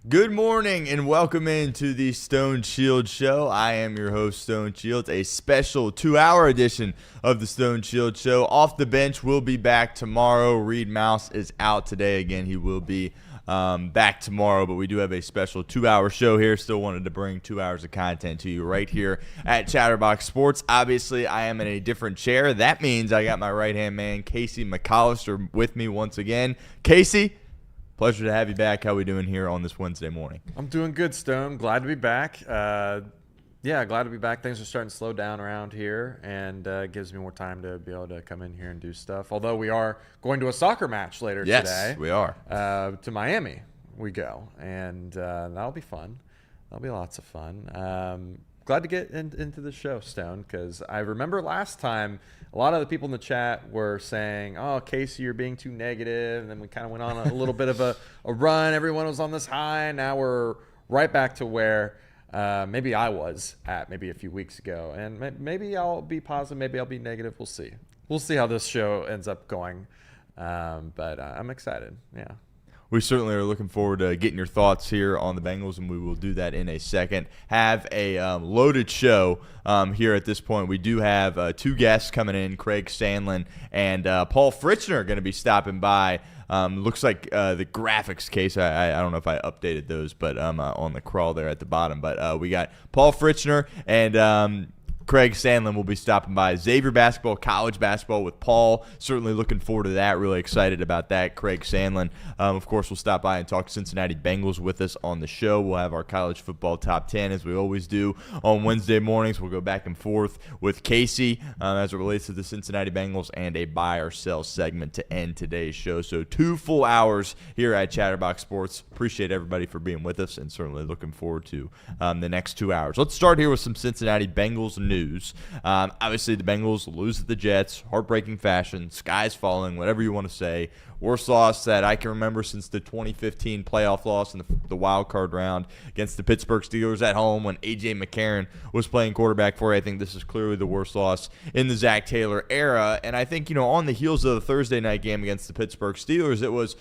Good morning and welcome into the Stone Shield Show. I am your host, Stone Shields, a special 2-hour edition of the Stone Shield Show. Off the bench, we'll be back tomorrow. Reed Mouse is out today. Again, he will be back tomorrow, but we do have a special 2-hour show here. Still wanted to bring 2 hours of content to you right here at Chatterbox Sports. Obviously, I am in a different chair. That means I got my right-hand man, Casey McAllister, with me once again. Casey, pleasure to have you back. How we doing here on this Wednesday morning? I'm doing good, Stone. Glad to be back. Glad to be back. Things are starting to slow down around here, and it gives me more time to be able to come in here and do stuff. Although we are going to a soccer match later today. Yes, we are. To Miami we go, and that'll be fun. That'll be lots of fun. Glad to get into the show, Stone, because I remember last time a lot of the people in the chat were saying, oh, Casey, you're being too negative. And then we kind of went on a little bit of a run. Everyone was on this high. Now we're right back to where maybe I was at maybe a few weeks ago. And maybe I'll be positive. Maybe I'll be negative. We'll see. We'll see how this show ends up going. But I'm excited. Yeah. We certainly are looking forward to getting your thoughts here on the Bengals, and we will do that in a second. Have a loaded show here at this point. We do have two guests coming in, Craig Sandlin and Paul Fritschner, are going to be stopping by. Looks like the graphics case, I don't know if I updated those, but on the crawl there at the bottom. But we got Paul Fritschner and Craig Sandlin will be stopping by. Xavier basketball, college basketball with Paul. Certainly looking forward to that. Really excited about that. Craig Sandlin, of course, will stop by and talk Cincinnati Bengals with us on the show. We'll have our college football top 10 as we always do on Wednesday mornings. We'll go back and forth with Casey as it relates to the Cincinnati Bengals and a buy or sell segment to end today's show. So 2 full hours here at Chatterbox Sports. Appreciate everybody for being with us and certainly looking forward to the next 2 hours. Let's start here with some Cincinnati Bengals news. Obviously, the Bengals lose at the Jets, heartbreaking fashion, sky's falling, whatever you want to say. Worst loss that I can remember since the 2015 playoff loss in the wild card round against the Pittsburgh Steelers at home when A.J. McCarron was playing quarterback for you. I think this is clearly the worst loss in the Zach Taylor era. And I think, on the heels of the Thursday night game against the Pittsburgh Steelers, it was,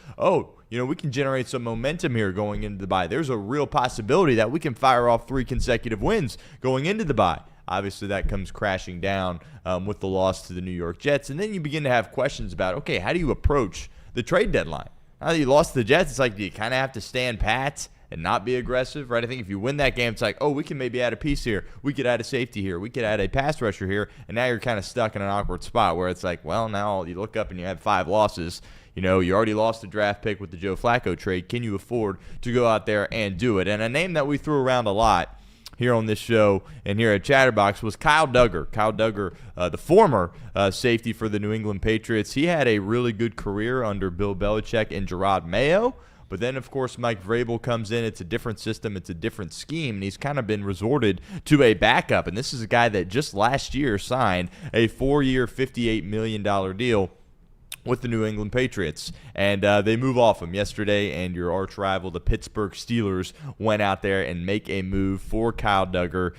we can generate some momentum here going into the bye. There's a real possibility that we can fire off 3 consecutive wins going into the bye. Obviously, that comes crashing down with the loss to the New York Jets. And then you begin to have questions about, okay, how do you approach the trade deadline? Now that you lost to the Jets, it's like, do you kind of have to stand pat and not be aggressive, right? I think if you win that game, it's like, we can maybe add a piece here. We could add a safety here. We could add a pass rusher here. And now you're kind of stuck in an awkward spot where it's like, well, now you look up and you have 5 losses. You already lost the draft pick with the Joe Flacco trade. Can you afford to go out there and do it? And a name that we threw around a lot here on this show and here at Chatterbox was Kyle Dugger. Kyle Dugger, the former safety for the New England Patriots. He had a really good career under Bill Belichick and Gerard Mayo. But then, of course, Mike Vrabel comes in. It's a different system. It's a different scheme. And he's kind of been resorted to a backup. And this is a guy that just last year signed a 4-year, $58 million deal with the New England Patriots. And they move off him yesterday, and your arch rival, the Pittsburgh Steelers, went out there and make a move for Kyle Dugger.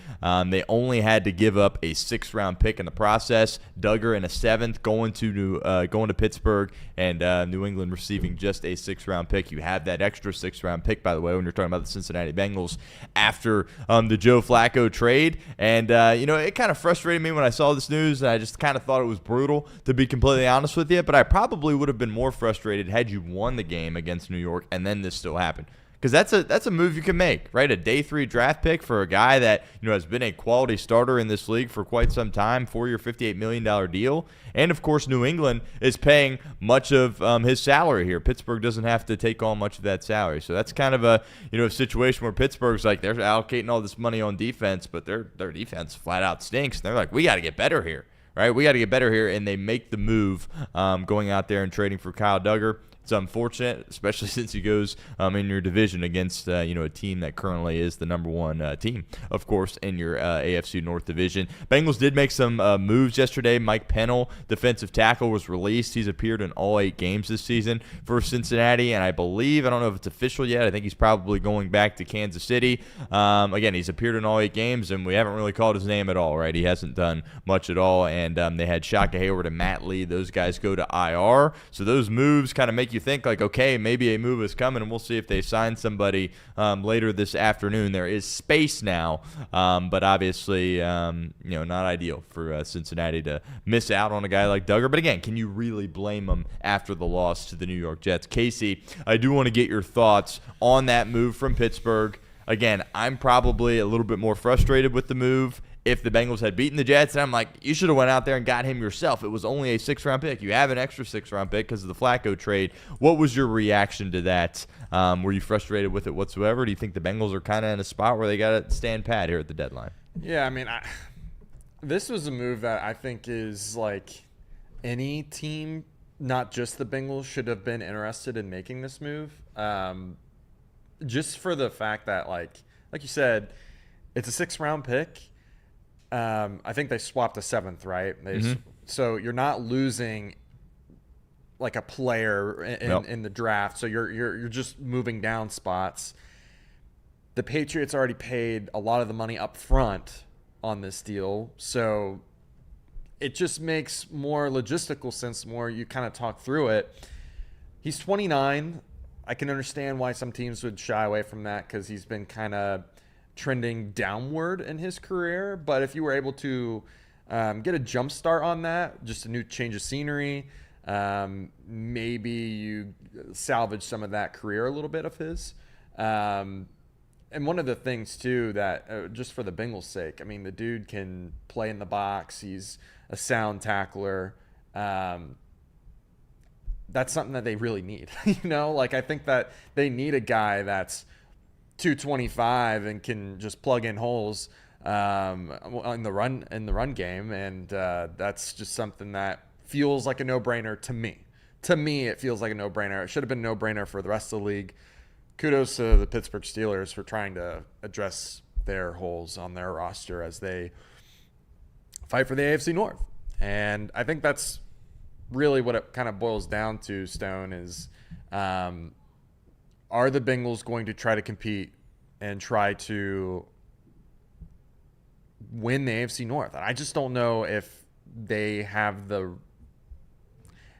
They only had to give up a 6th-round pick in the process. Dugger in a 7th going to Pittsburgh, and New England receiving just a 6th-round pick. You have that extra 6th-round pick, by the way, when you're talking about the Cincinnati Bengals after the Joe Flacco trade. And, it kind of frustrated me when I saw this news. I just kind of thought it was brutal, to be completely honest with you. But I probably would have been more frustrated had you won the game against New York and then this still happened. Because that's a move you can make, right? A day 3 draft pick for a guy that has been a quality starter in this league for quite some time, 4-year, $58 million deal. And, of course, New England is paying much of his salary here. Pittsburgh doesn't have to take on much of that salary. So that's kind of a situation where Pittsburgh's like they're allocating all this money on defense, but their defense flat out stinks. And they're like, we got to get better here. Right, we got to get better here, and they make the move going out there and trading for Kyle Dugger. It's unfortunate, especially since he goes in your division against a team that currently is the number 1 team, of course, in your AFC North division. Bengals did make some moves yesterday. Mike Pennel, defensive tackle, was released. He's appeared in all 8 games this season for Cincinnati, and I don't know if it's official yet. I think he's probably going back to Kansas City. Again, he's appeared in all 8 games, and we haven't really called his name at all, right? He hasn't done much at all, and they had Shaka Hayward and Matt Lee. Those guys go to IR, so those moves kind of make you think like, okay, maybe a move is coming, and we'll see if they sign somebody later this afternoon. There is space now, but obviously, not ideal for Cincinnati to miss out on a guy like Duggar. But again, can you really blame them after the loss to the New York Jets? Casey, I do want to get your thoughts on that move from Pittsburgh. Again, I'm probably a little bit more frustrated with the move if the Bengals had beaten the Jets. And I'm like, you should have went out there and got him yourself. It was only a 6th-round pick. You have an extra 6th-round pick because of the Flacco trade. What was your reaction to that? Were you frustrated with it whatsoever? Do you think the Bengals are kind of in a spot where they got to stand pat here at the deadline? Yeah, I mean, this was a move that I think is like any team, not just the Bengals, should have been interested in making this move. Just for the fact that, like you said, it's a 6th-round pick. I think they swapped a 7th, right? So you're not losing like a player in the draft. So you're just moving down spots. The Patriots already paid a lot of the money up front on this deal, so it just makes more logistical sense the more you kind of talk through it. He's 29. I can understand why some teams would shy away from that because he's been kind of trending downward in his career. But if you were able to get a jump start on that, just a new change of scenery, maybe you salvage some of that career a little bit of his. And one of the things, too, that just for the Bengals' sake, I mean, the dude can play in the box. He's a sound tackler. That's something that they really need. I think that they need a guy that's 225 and can just plug in holes in the run game. And that's just something that feels like a no-brainer to me. To me, it feels like a no-brainer. It should have been a no-brainer for the rest of the league. Kudos to the Pittsburgh Steelers for trying to address their holes on their roster as they fight for the AFC North. And I think that's really what it kind of boils down to, Stone, is are the Bengals going to try to compete and try to win the AFC North? And I just don't know if they have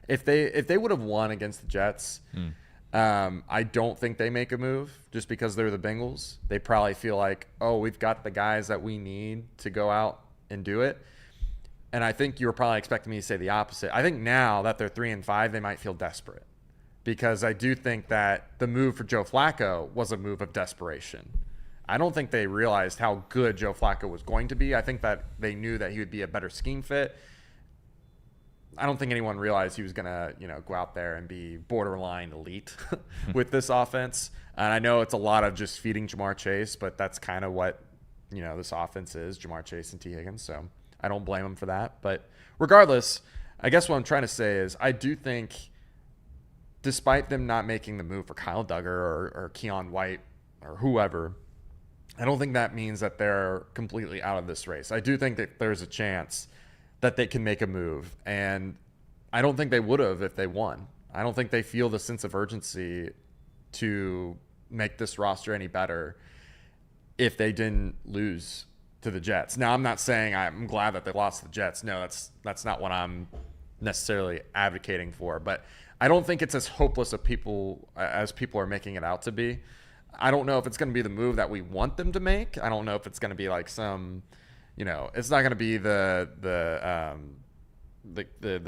if they would have won against the Jets. I don't think they make a move just because they're the Bengals. They probably feel like, oh, we've got the guys that we need to go out and do it. And I think you were probably expecting me to say the opposite. I think now that they're 3-5, they might feel desperate because I do think that the move for Joe Flacco was a move of desperation. I don't think they realized how good Joe Flacco was going to be. I think that they knew that he would be a better scheme fit. I don't think anyone realized he was going to, go out there and be borderline elite with this offense. And I know it's a lot of just feeding Jamar Chase, but that's kind of what, this offense is, Jamar Chase and T. Higgins. So I don't blame him for that. But regardless, I guess what I'm trying to say is I do think despite them not making the move for Kyle Duggar or Keon White or whoever, I don't think that means that they're completely out of this race. I do think that there's a chance that they can make a move. And I don't think they would have if they won. I don't think they feel the sense of urgency to make this roster any better if they didn't lose to the Jets. Now, I'm not saying I'm glad that they lost to the Jets. No, that's not what I'm necessarily advocating for. But I don't think it's as hopeless as people are making it out to be. I don't know if it's going to be the move that we want them to make. I don't know if it's going to be like some... it's not going to be the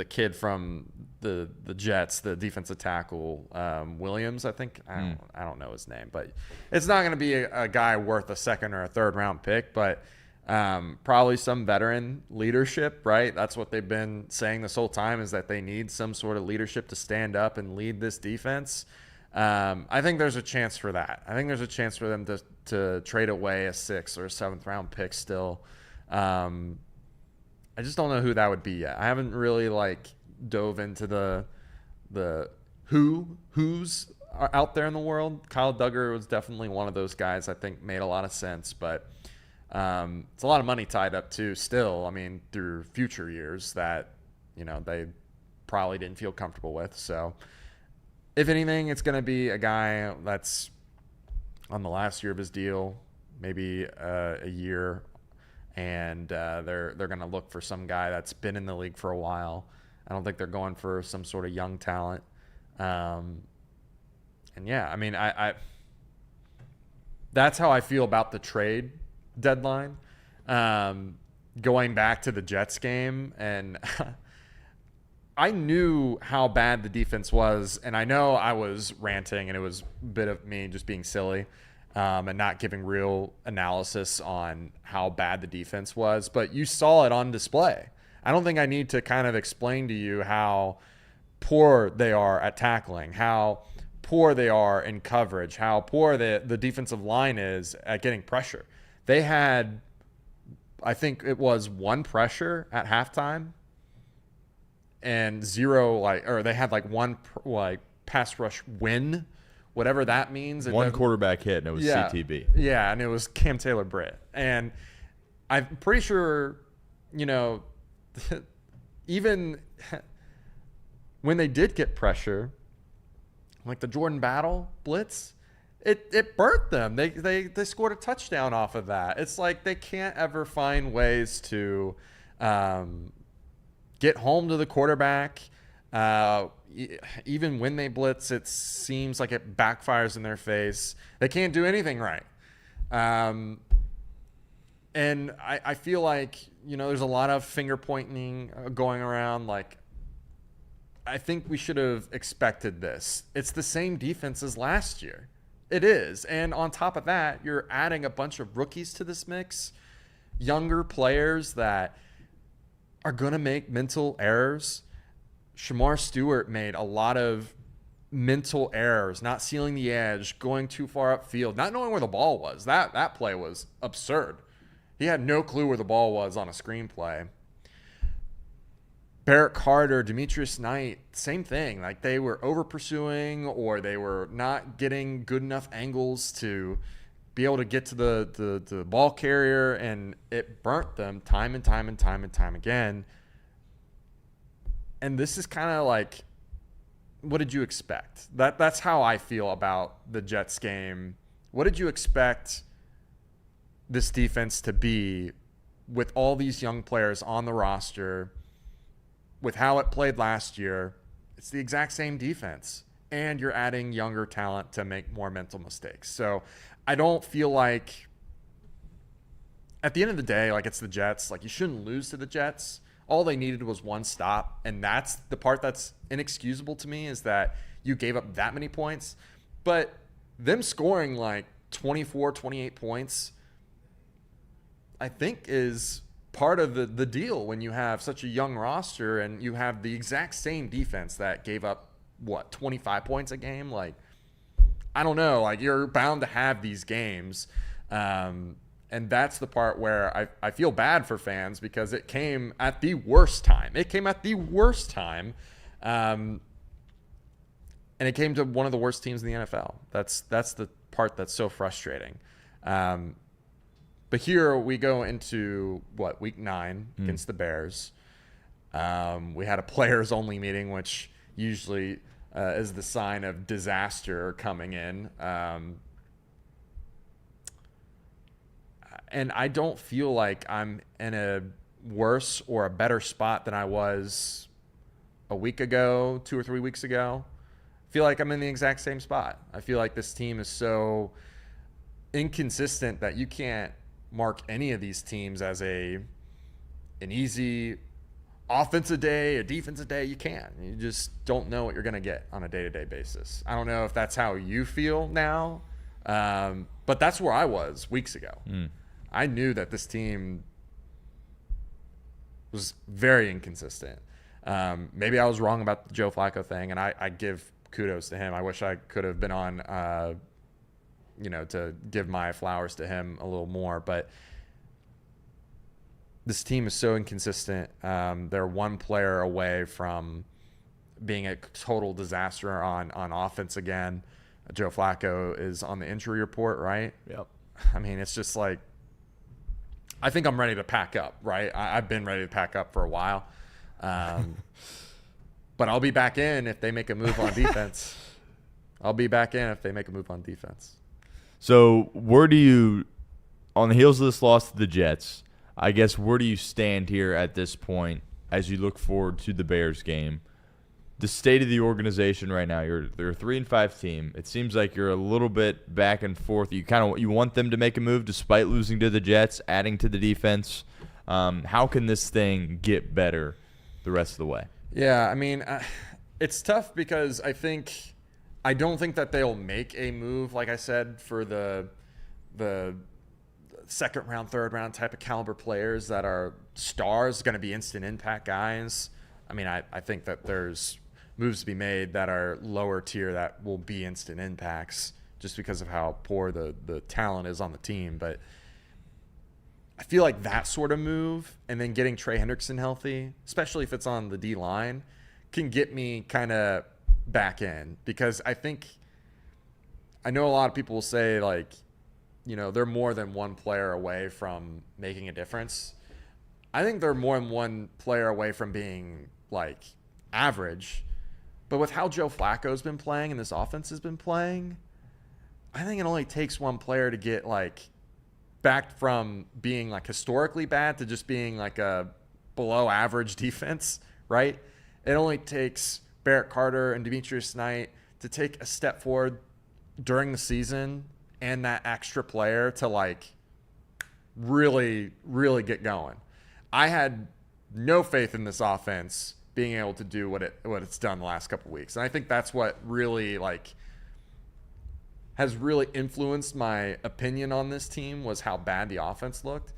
kid from the Jets, the defensive tackle, Williams, I think. I don't know his name, but it's not going to be a guy worth a 2nd or a 3rd round pick, but probably some veteran leadership, right? That's what they've been saying this whole time is that they need some sort of leadership to stand up and lead this defense. I think there's a chance for that. I think there's a chance for them to trade away a 6th or 7th round pick still. I just don't know who that would be yet. I haven't really dove into the who's out there in the world. Kyle Duggar was definitely one of those guys I think made a lot of sense, but it's a lot of money tied up too still. I mean, through future years that, they probably didn't feel comfortable with. So if anything, it's going to be a guy that's on the last year of his deal, maybe a year. And they're going to look for some guy that's been in the league for a while. I don't think they're going for some sort of young talent. And yeah, I mean, I that's how I feel about the trade deadline. Going back to the Jets game, and I knew how bad the defense was, and I know I was ranting, and it was a bit of me just being silly and not giving real analysis on how bad the defense was, but you saw it on display. I don't think I need to kind of explain to you how poor they are at tackling, how poor they are in coverage, how poor the defensive line is at getting pressure. They had, I think it was one pressure at halftime and zero, or they had one pass rush win, whatever that means. One quarterback hit, and it was CTB. Yeah, and it was Cam Taylor-Britt. And I'm pretty sure, even when they did get pressure, like the Jordan Battle blitz, it burnt them. They scored a touchdown off of that. It's like they can't ever find ways to get home to the quarterback. Even when they blitz, it seems like it backfires in their face. They can't do anything right. And I feel like, there's a lot of finger pointing going around. Like, I think we should have expected this. It's the same defense as last year. It is. And on top of that, you're adding a bunch of rookies to this mix, younger players that are going to make mental errors. Shamar Stewart made a lot of mental errors, not sealing the edge, going too far upfield, not knowing where the ball was. That play was absurd. He had no clue where the ball was on a screenplay. Barrett Carter, Demetrius Knight, same thing. Like, they were over pursuing, or they were not getting good enough angles to be able to get to the ball carrier, and it burnt them time and time and time and time again. And this is kind of like, what did you expect? That's how I feel about the Jets game. What did you expect this defense to be with all these young players on the roster? With how it played last year, it's the exact same defense, and you're adding younger talent to make more mental mistakes. So I don't feel like, at the end of the day, like, it's the Jets. Like, you shouldn't lose to the Jets. All they needed was one stop, and that's the part that's inexcusable to me, is that you gave up that many points. But them scoring like 24, 28 points, I think, is part of the deal when you have such a young roster and you have the exact same defense that gave up 25 points a game. Like, I don't know, like, you're bound to have these games, and that's the part where I feel bad for fans, because it came at the worst time. And it came to one of the worst teams in the NFL. That's the part that's so frustrating. But here we go into, week 9 against the Bears. We had a players-only meeting, which usually is the sign of disaster coming in. And I don't feel like I'm in a worse or a better spot than I was a week ago, 2 or 3 weeks ago. I feel like I'm in the exact same spot. I feel like this team is so inconsistent that you can't mark any of these teams as an easy offensive day, a defensive day. You can't. You just don't know what you're going to get on a day-to-day basis. I don't know if that's how you feel now, but that's where I was weeks ago. I knew that this team was very inconsistent. Maybe I was wrong about the Joe Flacco thing, and I give kudos to him. I wish I could have been on to give my flowers to him a little more. But this team is so inconsistent. They're one player away from being a total disaster on offense again. Joe Flacco is on the injury report, right? Yep. I mean, it's just like, I think I'm ready to pack up, right? I've been ready to pack up for a while. But I'll be back in if they make a move on defense. So where do you, on the heels of this loss to the Jets, I guess, where do you stand here at this point as you look forward to the Bears game? the state of the organization right now. They're a 3-5 team. It seems like you're a little bit back and forth. You want them to make a move despite losing to the Jets, adding to the defense. How can this thing get better the rest of the way? Yeah, I mean, it's tough because I don't think that they'll make a move, like I said, for the second round, third round type of caliber players that are stars, going to be instant impact guys. I mean, I think that there's moves to be made that are lower tier that will be instant impacts just because of how poor the talent is on the team. But I feel like that sort of move and then getting Trey Hendrickson healthy, especially if it's on the D-line, can get me kind of back in, because I know a lot of people will say, like, they're more than one player away from making a difference. I think they're more than one player away from being, like, average. But with how Joe Flacco's been playing and this offense has been playing, I think it only takes one player to get, like, back from being, like, historically bad to just being, like, a below average defense, right? It only takes Barrett Carter and Demetrius Knight to take a step forward during the season and that extra player to, like, really, really get going. I had no faith in this offense being able to do what it's done the last couple of weeks. And I think that's what really, like, has really influenced my opinion on this team, was how bad the offense looked.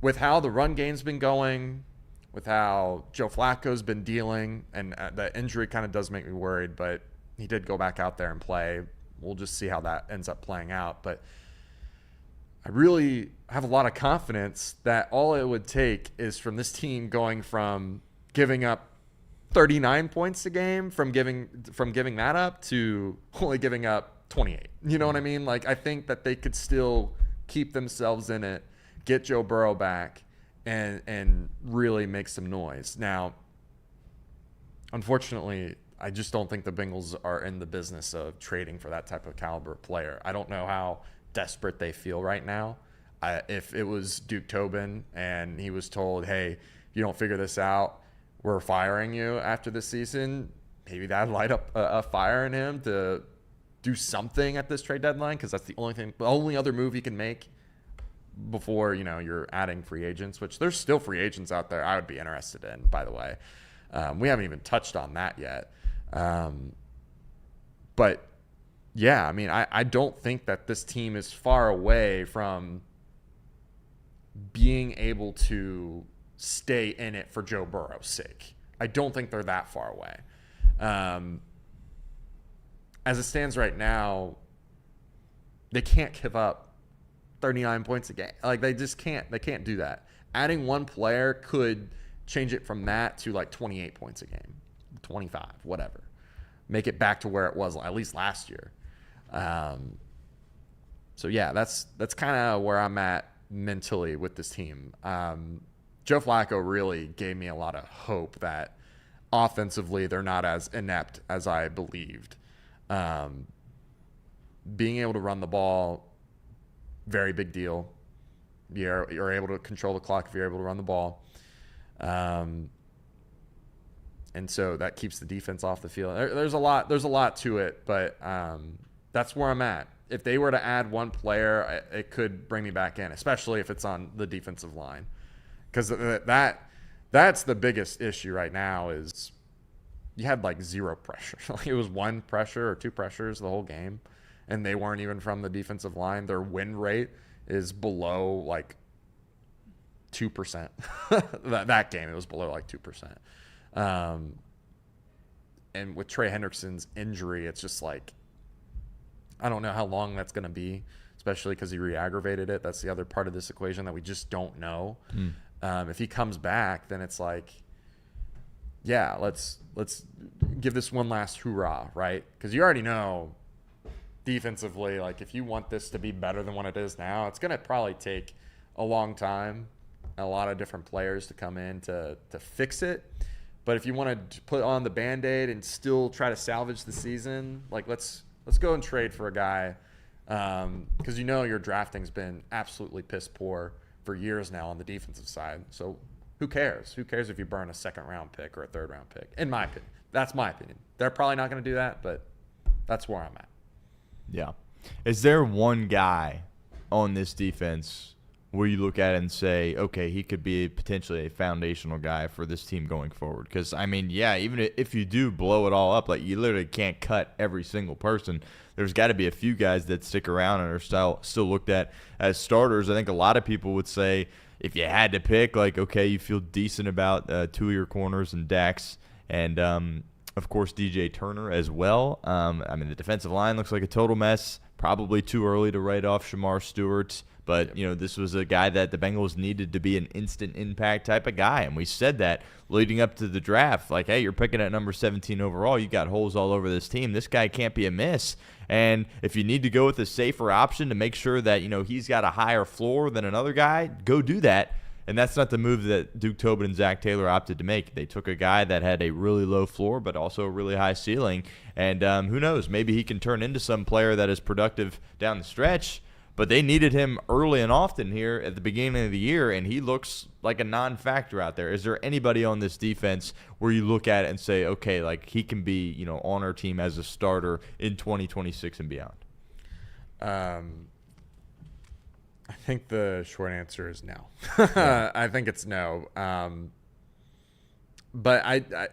With how the run game's been going, with how Joe Flacco's been dealing, and the injury kind of does make me worried, but he did go back out there and play. We'll just see how that ends up playing out. But I really have a lot of confidence that all it would take is from this team going from giving up 39 points a game, from giving that up, to only giving up 28. You know what I mean? Like, I think that they could still keep themselves in it, get Joe Burrow back, and really make some noise. Now, unfortunately, I just don't think the Bengals are in the business of trading for that type of caliber player. I don't know how desperate they feel right now. If it was Duke Tobin and he was told, hey, if you don't figure this out, we're firing you after this season, maybe that'd light up a fire in him to do something at this trade deadline, because that's the only other move he can make before, you're adding free agents, which there's still free agents out there I would be interested in, by the way. We haven't even touched on that yet. But yeah, I mean, I don't think that this team is far away from being able to stay in it for Joe Burrow's sake. I don't think they're that far away. As it stands right now, they can't give up 39 points a game. Like, they just can't. They can't do that. Adding one player could change it from that to, like, 28 points a game, 25, whatever. Make it back to where it was at least last year. So yeah, that's kind of where I'm at mentally with this team. Joe Flacco really gave me a lot of hope that offensively they're not as inept as I believed. Being able to run the ball, very big deal. You're able to control the clock if you're able to run the ball. And so that keeps the defense off the field. There's a lot to it, but that's where I'm at. If they were to add one player, it could bring me back in, especially if it's on the defensive line. Because that's the biggest issue right now is you had, like, zero pressure. It was one pressure or two pressures the whole game, and they weren't even from the defensive line. Their win rate is below, like, 2%. that game, it was below, like, 2%. And with Trey Hendrickson's injury, it's just like, I don't know how long that's going to be, especially because he re-aggravated it. That's the other part of this equation that we just don't know. If he comes back, then it's like, yeah, let's give this one last hoorah, right? Because you already know defensively, like, if you want this to be better than what it is now, it's going to probably take a long time, a lot of different players to come in to fix it. But if you want to put on the Band-Aid and still try to salvage the season, like, let's go and trade for a guy, because your drafting's been absolutely piss poor for years now on the defensive side. So Who cares? Who cares if you burn a second-round pick or a third-round pick? In my opinion. That's my opinion. They're probably not going to do that, but that's where I'm at. Yeah. Is there one guy on this defense where you look at it and say, okay, he could be potentially a foundational guy for this team going forward? Because, I mean, yeah, even if you do blow it all up, like you literally can't cut every single person. There's got to be a few guys that stick around and are still looked at as starters. I think a lot of people would say if you had to pick, like, okay, you feel decent about two of your corners and Dax and, of course, DJ Turner as well. I mean, the defensive line looks like a total mess. Probably too early to write off Shamar Stewart. But, you know, this was a guy that the Bengals needed to be an instant impact type of guy. And we said that leading up to the draft. Like, hey, you're picking at number 17 overall. You got holes all over this team. This guy can't be a miss. And if you need to go with a safer option to make sure that, you know, he's got a higher floor than another guy, go do that. And that's not the move that Duke Tobin and Zach Taylor opted to make. They took a guy that had a really low floor but also a really high ceiling. And who knows, maybe he can turn into some player that is productive down the stretch. But they needed him early and often here at the beginning of the year, and he looks like a non-factor out there. Is there anybody on this defense where you look at it and say, okay, like he can be, you know, on our team as a starter in 2026 and beyond? I think the short answer is no. I think it's no. But I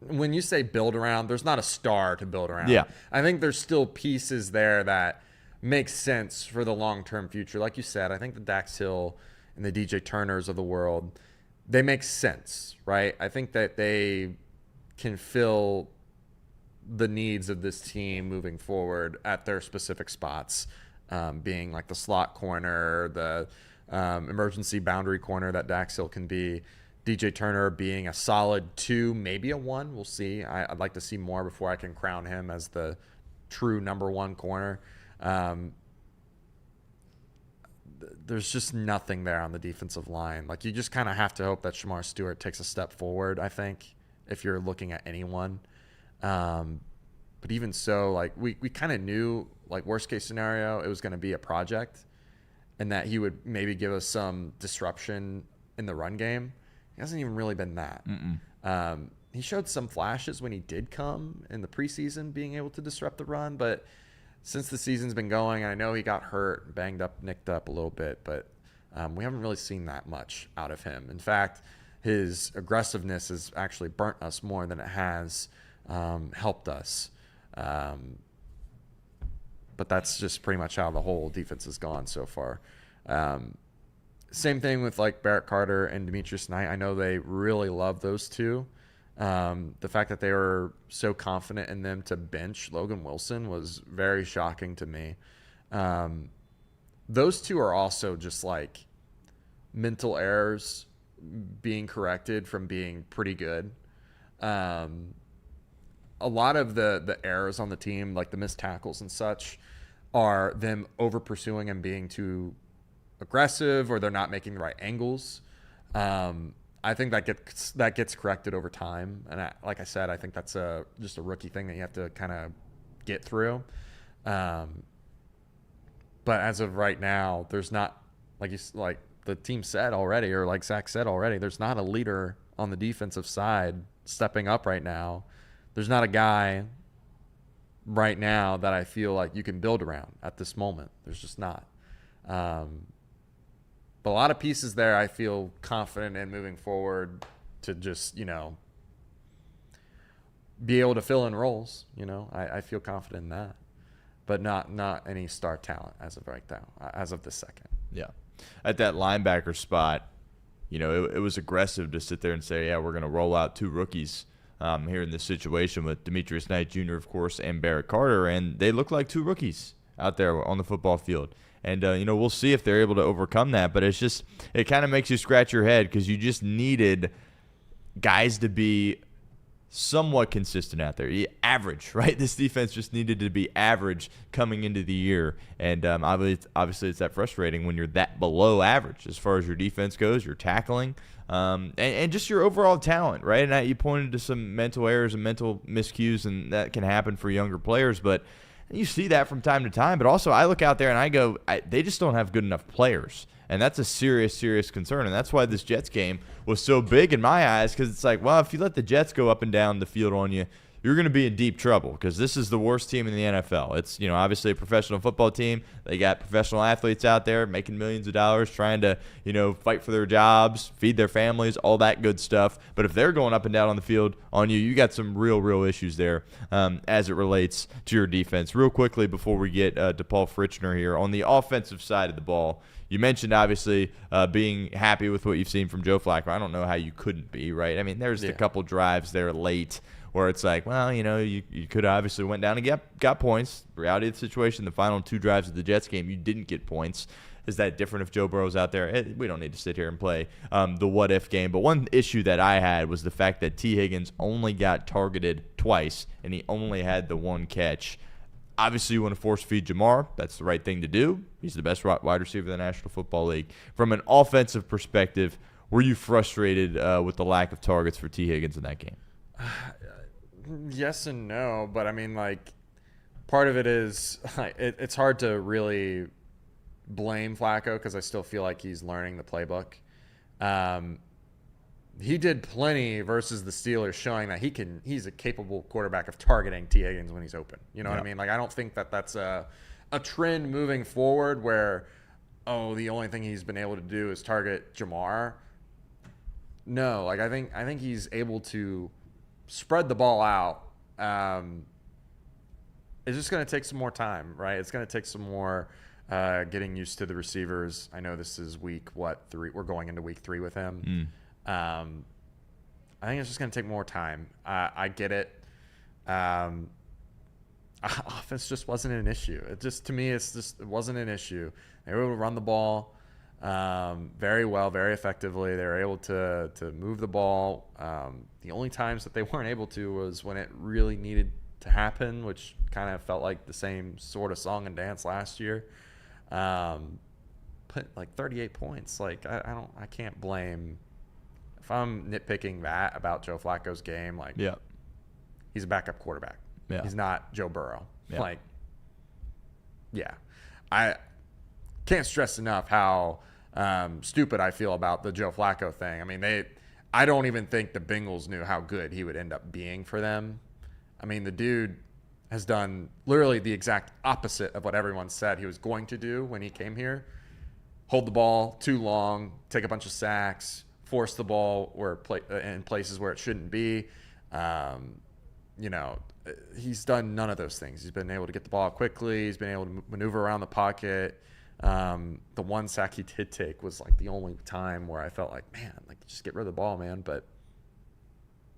when you say build around, there's not a star to build around. Yeah. I think there's still pieces there that makes sense for the long-term future. Like you said, I think the Dax Hill and the DJ Turners of the world, they make sense, right? I think that they can fill the needs of this team moving forward at their specific spots, being like the slot corner, the emergency boundary corner that Dax Hill can be, DJ Turner being a solid 2, maybe a 1. We'll see. I'd like to see more before I can crown him as the true number 1 corner. There's just nothing there on the defensive line. Like, you just kind of have to hope that Shamar Stewart takes a step forward, I think, if you're looking at anyone. But even so, like, we kind of knew, like, worst case scenario, it was going to be a project and that he would maybe give us some disruption in the run game. He hasn't even really been that. He showed some flashes when he did come in the preseason, being able to disrupt the run, but since the season's been going, I know he got hurt, banged up, nicked up a little bit, but we haven't really seen that much out of him. In fact, his aggressiveness has actually burnt us more than it has helped us. But that's just pretty much how the whole defense has gone so far. Same thing with like Barrett Carter and Demetrius Knight. I know they really love those two. The fact that they were so confident in them to bench Logan Wilson was very shocking to me. Those two are also just like mental errors being corrected from being pretty good. A lot of the errors on the team, like the missed tackles and such, are them over pursuing and being too aggressive, or they're not making the right angles. I think that gets corrected over time, and like I said, I think that's just a rookie thing that you have to kind of get through. But as of right now, there's not, like the team said already, or like Zach said already, there's not a leader on the defensive side stepping up right now. There's not a guy right now that I feel like you can build around at this moment. There's just not. But a lot of pieces there I feel confident in moving forward to just, you know, be able to fill in roles. You know, I feel confident in that. But not any star talent as of right now, as of this second. Yeah. At that linebacker spot, you know, it was aggressive to sit there and say, yeah, we're going to roll out 2 rookies here in this situation with Demetrius Knight Jr., of course, and Barrett Carter. And they look like 2 rookies out there on the football field. And, you know, we'll see if they're able to overcome that. But it's just, it kind of makes you scratch your head because you just needed guys to be somewhat consistent out there. Average, right? This defense just needed to be average coming into the year. And obviously it's that frustrating when you're that below average as far as your defense goes, your tackling, and just your overall talent, right? And you pointed to some mental errors and mental miscues, and that can happen for younger players. But And you see that from time to time. But also, I look out there and I go, they just don't have good enough players. And that's a serious, serious concern. And that's why this Jets game was so big in my eyes, because it's like, well, if you let the Jets go up and down the field on you, you're going to be in deep trouble, because this is the worst team in the NFL. It's, obviously a professional football team. They got professional athletes out there making millions of dollars, trying to, fight for their jobs, feed their families, all that good stuff. But if they're going up and down on the field on you, you got some real, real issues there as it relates to your defense. Real quickly before we get to Paul Fritschner here, on the offensive side of the ball, you mentioned, obviously, being happy with what you've seen from Joe Flacco. I don't know how you couldn't be, right? I mean, there's a couple drives there late where it's like, well, you could obviously went down and got points. The reality of the situation, the final 2 drives of the Jets game, you didn't get points. Is that different if Joe Burrow's out there? We don't need to sit here and play the what-if game. But one issue that I had was the fact that T. Higgins only got targeted twice, and he only had the 1 catch. Obviously, you want to force feed Jamar. That's the right thing to do. He's the best wide receiver in the National Football League. From an offensive perspective, were you frustrated with the lack of targets for T. Higgins in that game? Yes and no, but I mean, part of it is it's hard to really blame Flacco, because I still feel like he's learning the playbook. He did plenty versus the Steelers, showing that he's a capable quarterback of targeting T. Higgins when he's open. You know what I mean? I don't think that that's a trend moving forward where, the only thing he's been able to do is target Jamar. No, I think he's able to spread the ball out. It's just going to take some more time, right? It's going to take some more getting used to the receivers. I know this is week 3. We're going into week 3 with him. I think it's just going to take more time. I get it. Offense just wasn't an issue. It wasn't an issue. They were able to run the ball very well, very effectively. They were able to move the ball. The only times that they weren't able to was when it really needed to happen, which kind of felt like the same sort of song and dance last year. Put 38 points. I can't blame. If I'm nitpicking that about Joe Flacco's game, he's a backup quarterback. Yeah. He's not Joe Burrow. Yeah. I can't stress enough how stupid I feel about the Joe Flacco thing. I mean, I don't even think the Bengals knew how good he would end up being for them. I mean, the dude has done literally the exact opposite of what everyone said he was going to do when he came here. Hold the ball too long, take a bunch of sacks, force the ball in places where it shouldn't be. He's done none of those things. He's been able to get the ball out quickly. He's been able to maneuver around the pocket. The 1 sack he did take was the only time where I felt man, just get rid of the ball, man. But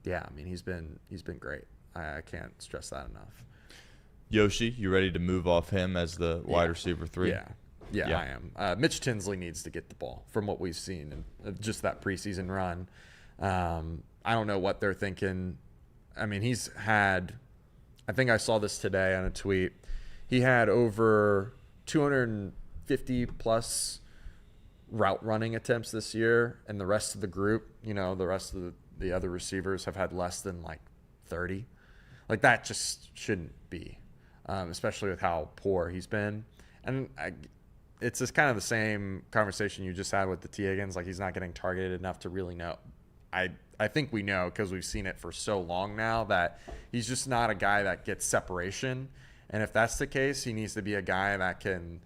yeah, I mean, he's been great. I can't stress that enough. Yoshi, you ready to move off him as the wide receiver 3? Yeah, I am. Mitch Tinsley needs to get the ball from what we've seen in just that preseason run. I don't know what they're thinking. I mean, I think I saw this today on a tweet. He had over 250 plus route running attempts this year, and the rest of the group, the rest of the other receivers have had less than 30. That just shouldn't be, especially with how poor he's been. And it's just kind of the same conversation you just had with the T. Higgins. He's not getting targeted enough to really know. I think we know, because we've seen it for so long now, that he's just not a guy that gets separation. And if that's the case, he needs to be a guy that can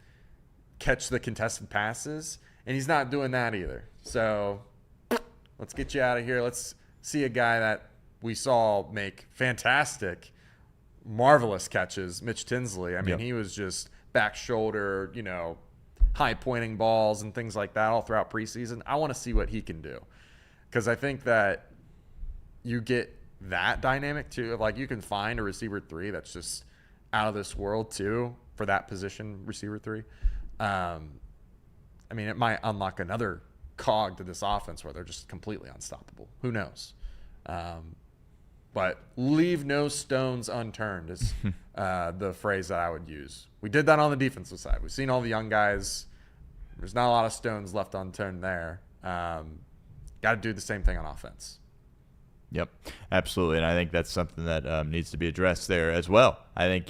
catch the contested passes. And he's not doing that either. So let's get you out of here. Let's see a guy that we saw make fantastic, marvelous catches, Mitch Tinsley. I mean, He was just back shoulder, high pointing balls and things like that all throughout preseason. I want to see what he can do, because I think that you get that dynamic too. You can find a receiver 3 that's just out of this world too for that position, receiver 3. I mean, it might unlock another cog to this offense where they're just completely unstoppable. Who knows? But leave no stones unturned is the phrase that I would use. We did that on the defensive side. We've seen all the young guys. There's not a lot of stones left unturned there. Got to do the same thing on offense. Yep, absolutely, and I think that's something that needs to be addressed there as well. I think,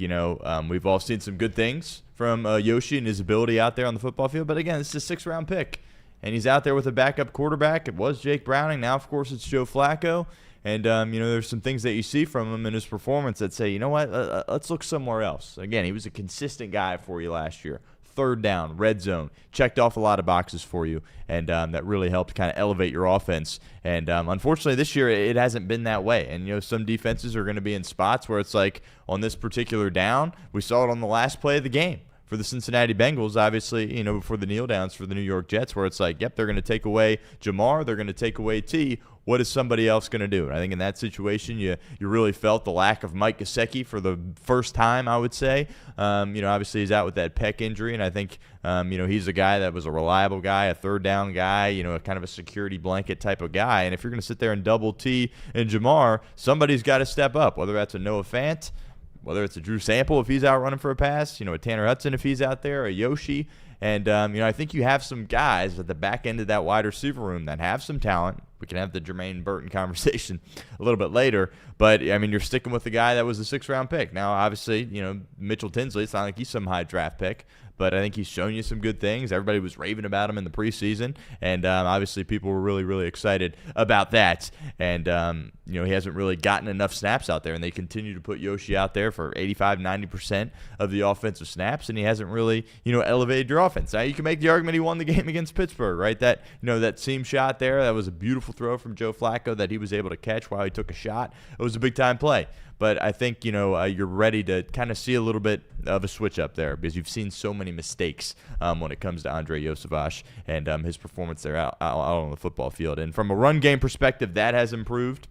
we've all seen some good things from Yoshi and his ability out there on the football field, but again, it's a 6th-round pick, and he's out there with a backup quarterback. It was Jake Browning. Now, of course, it's Joe Flacco, and, there's some things that you see from him in his performance that say, you know what, let's look somewhere else. Again, he was a consistent guy for you last year. 3rd down, red zone, checked off a lot of boxes for you, and that really helped kind of elevate your offense. And unfortunately, this year it hasn't been that way. And some defenses are going to be in spots where it's like on this particular down, we saw it on the last play of the game for the Cincinnati Bengals, obviously, before the kneel downs for the New York Jets, where it's like, yep, they're going to take away Jamar, they're going to take away T. What is somebody else going to do? And I think in that situation, you really felt the lack of Mike Gesicki for the first time, I would say. Obviously he's out with that pec injury, and I think, he's a guy that was a reliable guy, a 3rd down guy, kind of a security blanket type of guy. And if you're going to sit there and double T and Jamar, somebody's got to step up, whether that's a Noah Fant, whether it's a Drew Sample if he's out running for a pass, a Tanner Hudson if he's out there, a Yoshi. And, I think you have some guys at the back end of that wide receiver room that have some talent. We can have the Jermaine Burton conversation a little bit later. But, you're sticking with the guy that was a 6th-round pick. Now, obviously, Mitchell Tinsley, it's not like he's some high draft pick. But I think he's shown you some good things. Everybody was raving about him in the preseason. And obviously people were really, really excited about that. And, he hasn't really gotten enough snaps out there. And they continue to put Yoshi out there for 85, 90% of the offensive snaps. And he hasn't really, elevated your offense. Now, you can make the argument he won the game against Pittsburgh, right? That, that seam shot there, that was a beautiful throw from Joe Flacco that he was able to catch while he took a shot. It was a big-time play. But I think, you're ready to kind of see a little bit of a switch up there because you've seen so many mistakes when it comes to Andrei Iosivas and his performance there out on the football field. And from a run game perspective, that has improved.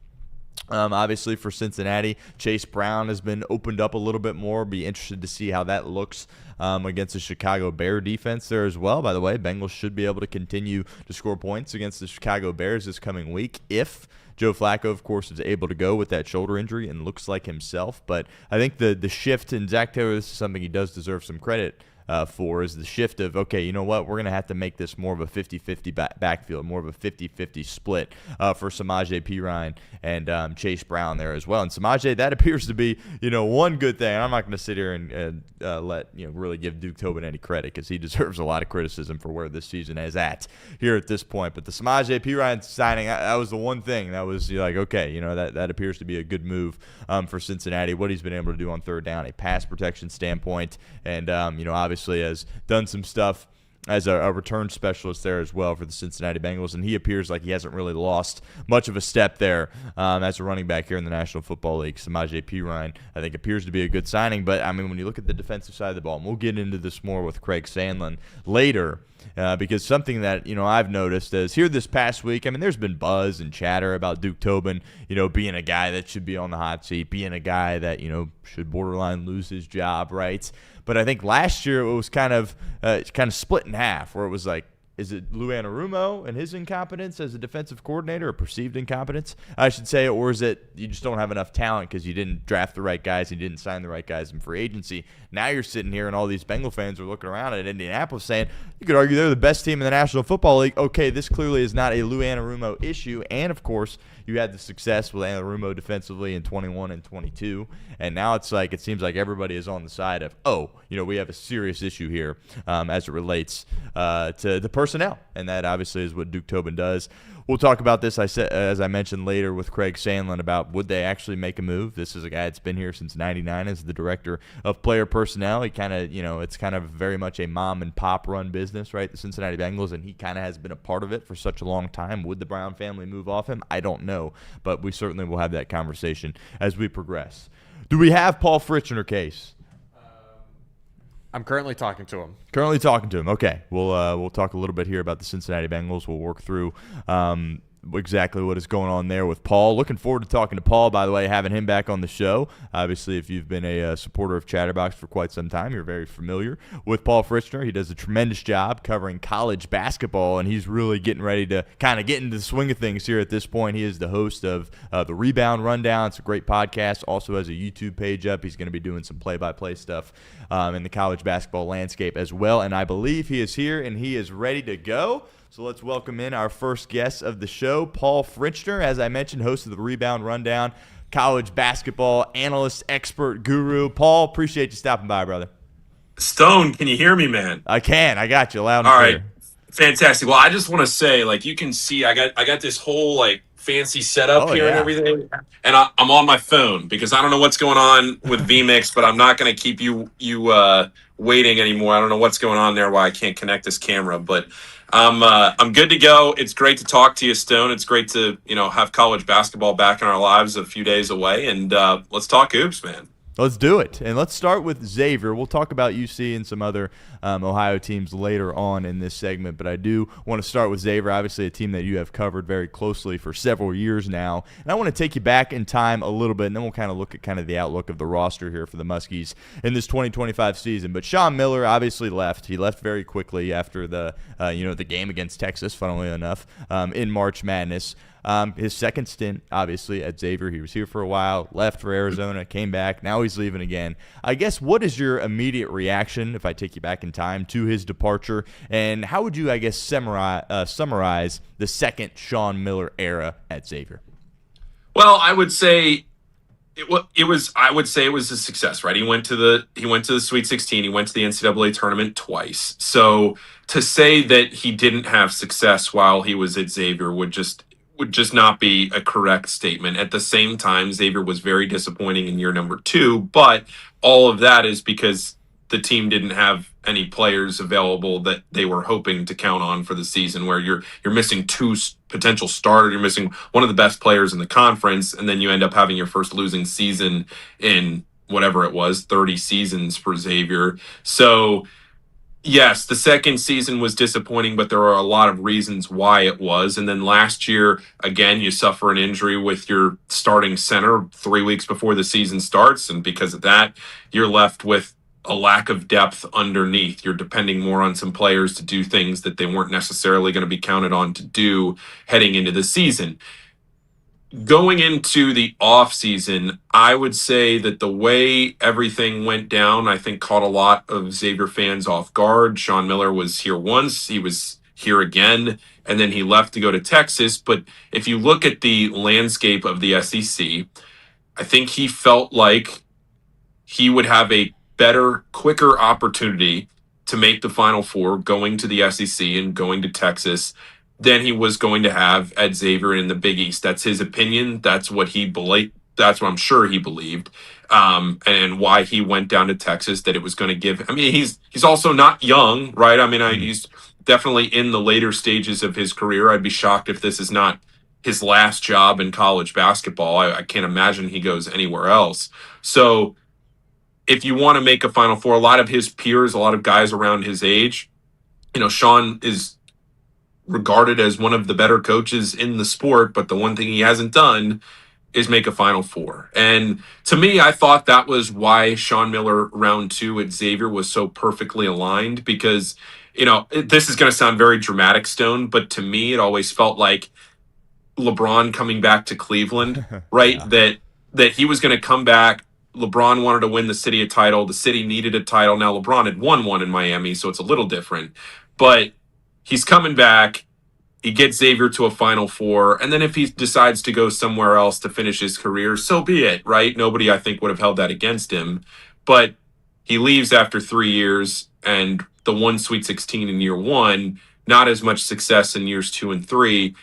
Obviously, for Cincinnati, Chase Brown has been opened up a little bit more. Be interested to see how that looks against the Chicago Bear defense there as well. By the way, Bengals should be able to continue to score points against the Chicago Bears this coming week if Joe Flacco, of course, is able to go with that shoulder injury and looks like himself. But I think the shift, and Zach Taylor, this is something he does deserve some credit for, is the shift of, okay, you know what, we're going to have to make this more of a 50-50 backfield, more of a 50-50 split for Samaje Perine and Chase Brown there as well. And Samaje, that appears to be, one good thing. I'm not going to sit here and really give Duke Tobin any credit because he deserves a lot of criticism for where this season is at here at this point. But the Samaje Perine signing, that was the one thing that was like, okay, that appears to be a good move for Cincinnati, what he's been able to do on 3rd down, a pass protection standpoint, and, obviously has done some stuff as a return specialist there as well for the Cincinnati Bengals, and he appears like he hasn't really lost much of a step there as a running back here in the National Football League. Samaje Perine, I think, appears to be a good signing, but, when you look at the defensive side of the ball, and we'll get into this more with Craig Sandlin later, because something that, I've noticed is here this past week, there's been buzz and chatter about Duke Tobin, being a guy that should be on the hot seat, being a guy that, should borderline lose his job, right? But I think last year it was kind of split in half, where it was like, is it Lou Anarumo and his incompetence as a defensive coordinator, or perceived incompetence, I should say, or is it you just don't have enough talent because you didn't draft the right guys, you didn't sign the right guys in free agency? Now you're sitting here and all these Bengal fans are looking around at Indianapolis saying, you could argue they're the best team in the National Football League. Okay, this clearly is not a Lou Anarumo issue, and of course, you had the success with Anarumo defensively in 21 and 22, and now it seems like everybody is on the side of, we have a serious issue here as it relates to the personnel, and that obviously is what Duke Tobin does. We'll talk about this, as I mentioned later, with Craig Sandlin about would they actually make a move. This is a guy that's been here since '99 as the director of player personnel. He kind of, it's kind of very much a mom and pop run business, right? The Cincinnati Bengals, and he kind of has been a part of it for such a long time. Would the Brown family move off him? I don't know, but we certainly will have that conversation as we progress. Do we have Paul Fritschner case? I'm currently talking to him. Currently talking to him. Okay. We'll talk a little bit here about the Cincinnati Bengals. We'll work through exactly what is going on there with Paul. Looking forward to talking to Paul, by the way, having him back on the show. Obviously, if you've been a supporter of Chatterbox for quite some time, you're very familiar with Paul Fritschner. He does a tremendous job covering college basketball, and he's really getting ready to kind of get into the swing of things here at this point. He is the host of the Rebound Rundown. It's a great podcast. Also has a YouTube page up. He's going to be doing some play-by-play stuff in the college basketball landscape as well, and I believe he is here and he is ready to go. So let's welcome in our first guest of the show, Paul Fritschner. As I mentioned, host of the Rebound Rundown, college basketball analyst, expert, guru. Paul, appreciate you stopping by, brother. Stone, can you hear me, man? I can. I got you loud and All clear. right, fantastic. Well, I just want to say, like, you can see, I got this whole like fancy setup here and everything, and I'm on my phone because I don't know what's going on with vMix, but I'm not going to keep you waiting anymore. I don't know what's going on there, why I can't connect this camera, but I'm good to go. It's great to talk to you, Stone. It's great to have college basketball back in our lives a few days away, and let's talk hoops, man. Let's do it. And let's start with Xavier. We'll talk about UC and some other Ohio teams later on in this segment, but I do want to start with Xavier, obviously a team that you have covered very closely for several years now. And I want to take you back in time a little bit, and then we'll kind of look at kind of the outlook of the roster here for the Muskies in this 2025 season. But Sean Miller obviously left. He left very quickly after the game against Texas, funnily enough, in March Madness. His second stint, obviously, at Xavier. He was here for a while, left for Arizona, came back. Now he's leaving again. I guess, what is your immediate reaction, if I take you back in time, to his departure? And how would you, I guess, summarize the second Sean Miller era at Xavier? Well, I would say it was a success, right? He went to the Sweet 16. He went to the NCAA tournament twice. So to say that he didn't have success while he was at Xavier would just not be a correct statement. At the same time, Xavier was very disappointing in year number 2, but all of that is because the team didn't have any players available that they were hoping to count on for the season, where you're missing 2 potential starters, you're missing one of the best players in the conference, and then you end up having your first losing season in whatever it was, 30 seasons for Xavier. So yes, the second season was disappointing, but there are a lot of reasons why it was. And then last year, again, you suffer an injury with your starting center 3 weeks before the season starts. And because of that, you're left with a lack of depth underneath. You're depending more on some players to do things that they weren't necessarily going to be counted on to do heading into the season. Going into the offseason, I would say that the way everything went down, I think caught a lot of Xavier fans off guard. Sean Miller was here once, he was here again, and then he left to go to Texas. But if you look at the landscape of the SEC, I think he felt like he would have a better, quicker opportunity to make the Final Four going to the SEC and going to Texas than he was going to have at Xavier in the Big East. That's his opinion. That's what he believed. That's what I'm sure he believed, and why he went down to Texas. That it was going to give. I mean, he's also not young, right? I mean, he's definitely in the later stages of his career. I'd be shocked if this is not his last job in college basketball. I can't imagine he goes anywhere else. So, if you want to make a Final Four, a lot of his peers, a lot of guys around his age, Sean is regarded as one of the better coaches in the sport, but the one thing he hasn't done is make a Final Four. And to me, I thought that was why Sean Miller round 2 at Xavier was so perfectly aligned, because, this is going to sound very dramatic, Stone, but to me, it always felt like LeBron coming back to Cleveland, right? Yeah. That he was going to come back. LeBron wanted to win the city a title. The city needed a title. Now, LeBron had won one in Miami, so it's a little different, but he's coming back. He gets Xavier to a Final Four. And then if he decides to go somewhere else to finish his career, so be it, right? Nobody, I think, would have held that against him. But he leaves after 3 years, and the one Sweet 16 in year 1, not as much success in years 2 and 3.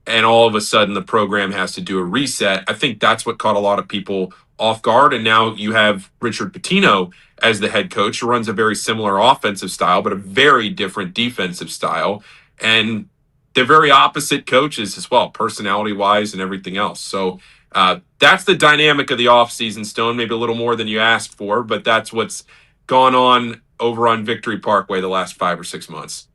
And all of a sudden, the program has to do a reset. I think that's what caught a lot of people off guard. And now you have Richard Pitino as the head coach, who runs a very similar offensive style, but a very different defensive style. And they're very opposite coaches as well, personality-wise and everything else. So that's the dynamic of the offseason, Stone. Maybe a little more than you asked for, but that's what's gone on over on Victory Parkway the last 5 or 6 months.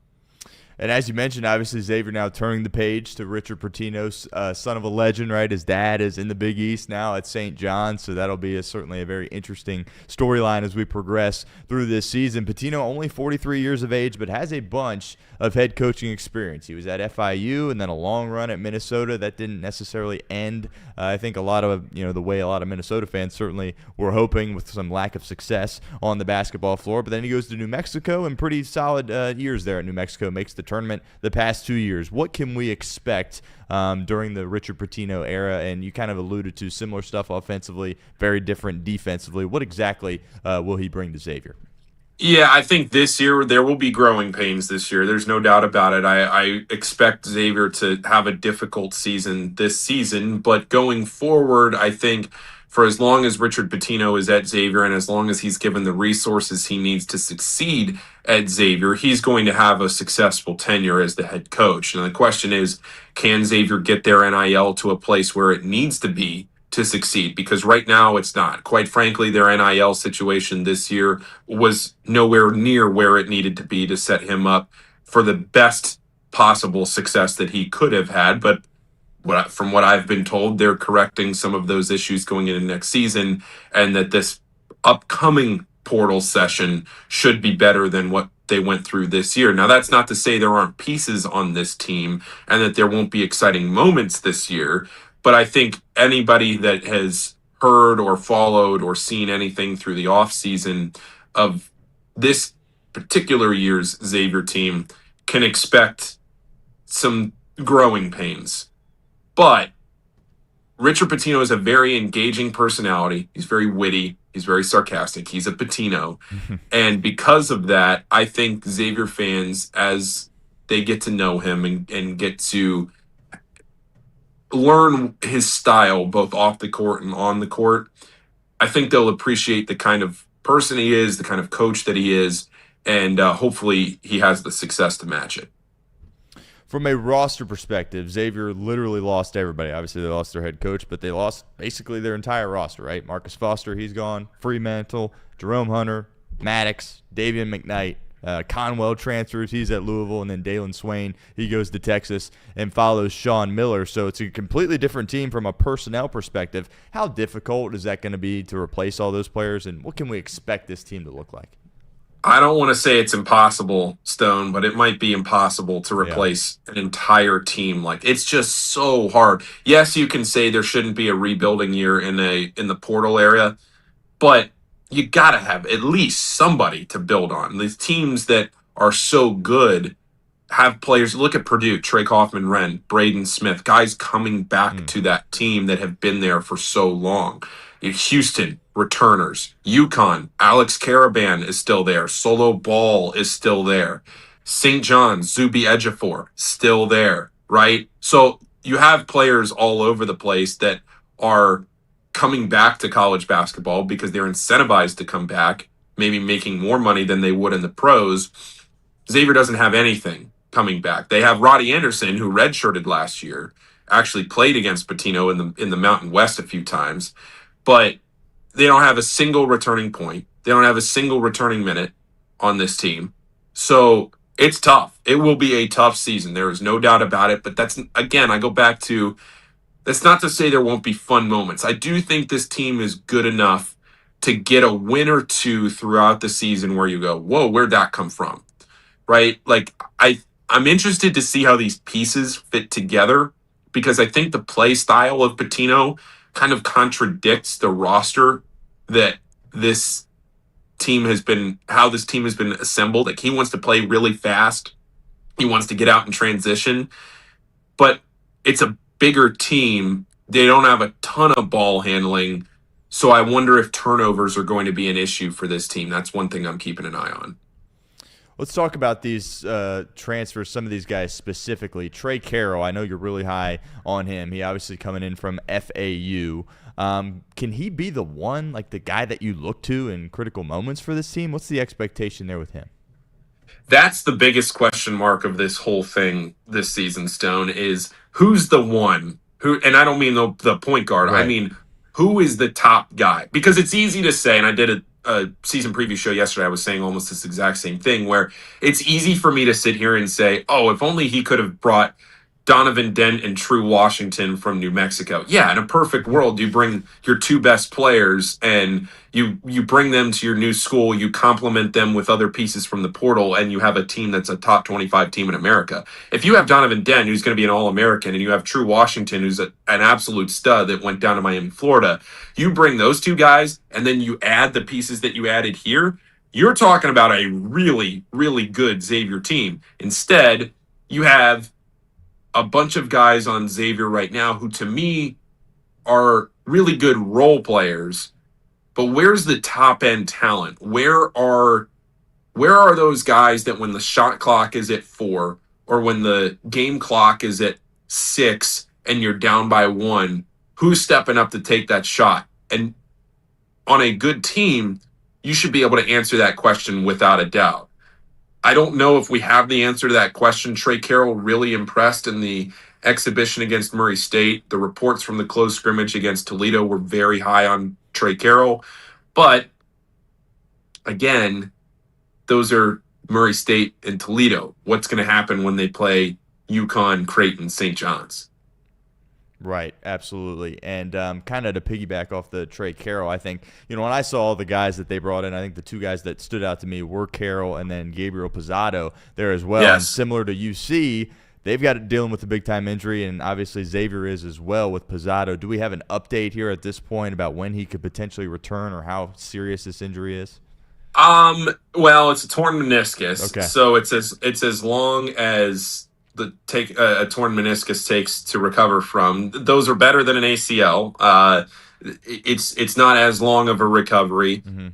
And as you mentioned, obviously Xavier now turning the page to Richard Pitino's son of a legend, right? His dad is in the Big East now at St. John's, so that'll be certainly a very interesting storyline as we progress through this season. Pitino, only 43 years of age, but has a bunch of head coaching experience. He was at FIU and then a long run at Minnesota. That didn't necessarily end, I think, a lot of the way a lot of Minnesota fans certainly were hoping, with some lack of success on the basketball floor. But then he goes to New Mexico, and pretty solid years there at New Mexico. Makes the tournament the past 2 years. What can we expect during the Richard Pitino era? And you kind of alluded to similar stuff offensively, very different defensively. What exactly will he bring to Xavier? Yeah, I think this year there will be growing pains this year. There's no doubt about it. I expect Xavier to have a difficult season this season, but going forward, I think for as long as Richard Pitino is at Xavier and as long as he's given the resources he needs to succeed at Xavier, he's going to have a successful tenure as the head coach. And the question is, can Xavier get their NIL to a place where it needs to be to succeed? Because right now it's not. Quite frankly, their NIL situation this year was nowhere near where it needed to be to set him up for the best possible success that he could have had. But from what I've been told, they're correcting some of those issues going into next season, and that this upcoming portal session should be better than what they went through this year. Now, that's not to say there aren't pieces on this team and that there won't be exciting moments this year. But I think anybody that has heard or followed or seen anything through the offseason of this particular year's Xavier team can expect some growing pains. But Richard Pitino is a very engaging personality. He's very witty. He's very sarcastic. He's a Pitino. And because of that, I think Xavier fans, as they get to know him and get to learn his style both off the court and on the court, I think they'll appreciate the kind of person he is, the kind of coach that he is, and hopefully he has the success to match it. From a roster perspective, Xavier literally lost everybody. Obviously, they lost their head coach, but they lost basically their entire roster, right? Marcus Foster, he's gone. Fremantle, Jerome Hunter, Maddox, Davian McKnight. Conwell transfers. He's at Louisville. And then Dalen Swain, he goes to Texas and follows Sean Miller. So it's a completely different team from a personnel perspective. How difficult is that going to be to replace all those players, and what can we expect this team to look like? I don't want to say it's impossible, Stone, but it might be impossible to replace an entire team. Like, it's just so hard. Yes, you can say there shouldn't be a rebuilding year in the portal area, but you got to have at least somebody to build on. These teams that are so good have players. Look at Purdue, Trey Kaufman-Renn, Braden Smith, guys coming back to that team that have been there for so long. Houston, returners. UConn, Alex Caravan is still there. Solo Ball is still there. St. John's, Zuby Ejiofor, still there, right? So you have players all over the place that are coming back to college basketball because they're incentivized to come back, maybe making more money than they would in the pros. Xavier doesn't have anything coming back. They have Roddy Anderson, who redshirted last year, actually played against Pitino in the Mountain West a few times, but they don't have a single returning point. They don't have a single returning minute on this team. So it's tough. It will be a tough season. There is no doubt about it. But that's, again, I go back to, that's not to say there won't be fun moments. I do think this team is good enough to get a win or two throughout the season where you go, whoa, where'd that come from? Right? Like, I'm interested to see how these pieces fit together, because I think the play style of Pitino kind of contradicts the roster that this team has been, how this team has been assembled. Like, he wants to play really fast. He wants to get out and transition, but it's a bigger team. They don't have a ton of ball handling. So I wonder if turnovers are going to be an issue for this team. That's one thing I'm keeping an eye on. Let's talk about these transfers, some of these guys specifically. Trey Carroll, I know you're really high on him. He obviously coming in from FAU. Can he be the one, like the guy that you look to in critical moments for this team? What's the expectation there with him? That's the biggest question mark of this whole thing this season, Stone, is who's the one who, and I don't mean the point guard. Right. I mean, who is the top guy? Because it's easy to say, and I did a season preview show yesterday, I was saying almost this exact same thing, where it's easy for me to sit here and say, oh, if only he could have brought Donovan Dent and True Washington from New Mexico. Yeah, in a perfect world, you bring your two best players and you bring them to your new school, you complement them with other pieces from the portal, and you have a team that's a top 25 team in America. If you have Donovan Dent, who's going to be an All-American, and you have True Washington, who's an absolute stud that went down to Miami, Florida, you bring those two guys, and then you add the pieces that you added here, You're talking about a really, really good Xavier team. Instead, you have a bunch of guys on Xavier right now who, to me, are really good role players. But where's the top end talent? Where are those guys that when the shot clock is at 4 or when the game clock is at 6 and you're down by 1, who's stepping up to take that shot? And on a good team, you should be able to answer that question without a doubt. I don't know if we have the answer to that question. Trey Carroll really impressed in the exhibition against Murray State. The reports from the close scrimmage against Toledo were very high on Trey Carroll. But again, those are Murray State and Toledo. What's going to happen when they play UConn, Creighton, St. John's? Right, absolutely. And kind of to piggyback off the Trey Carroll, I think, when I saw all the guys that they brought in, I think the two guys that stood out to me were Carroll and then Gabriel Pizzotto there as well. Yes. And similar to UC, they've got dealing with a big-time injury, and obviously Xavier is as well with Pizzotto. Do we have an update here at this point about when he could potentially return or how serious this injury is? Well, it's a torn meniscus, Okay. so it's as long as a torn meniscus takes to recover from. Those are better than an ACL. It's not as long of a recovery. Mm-hmm.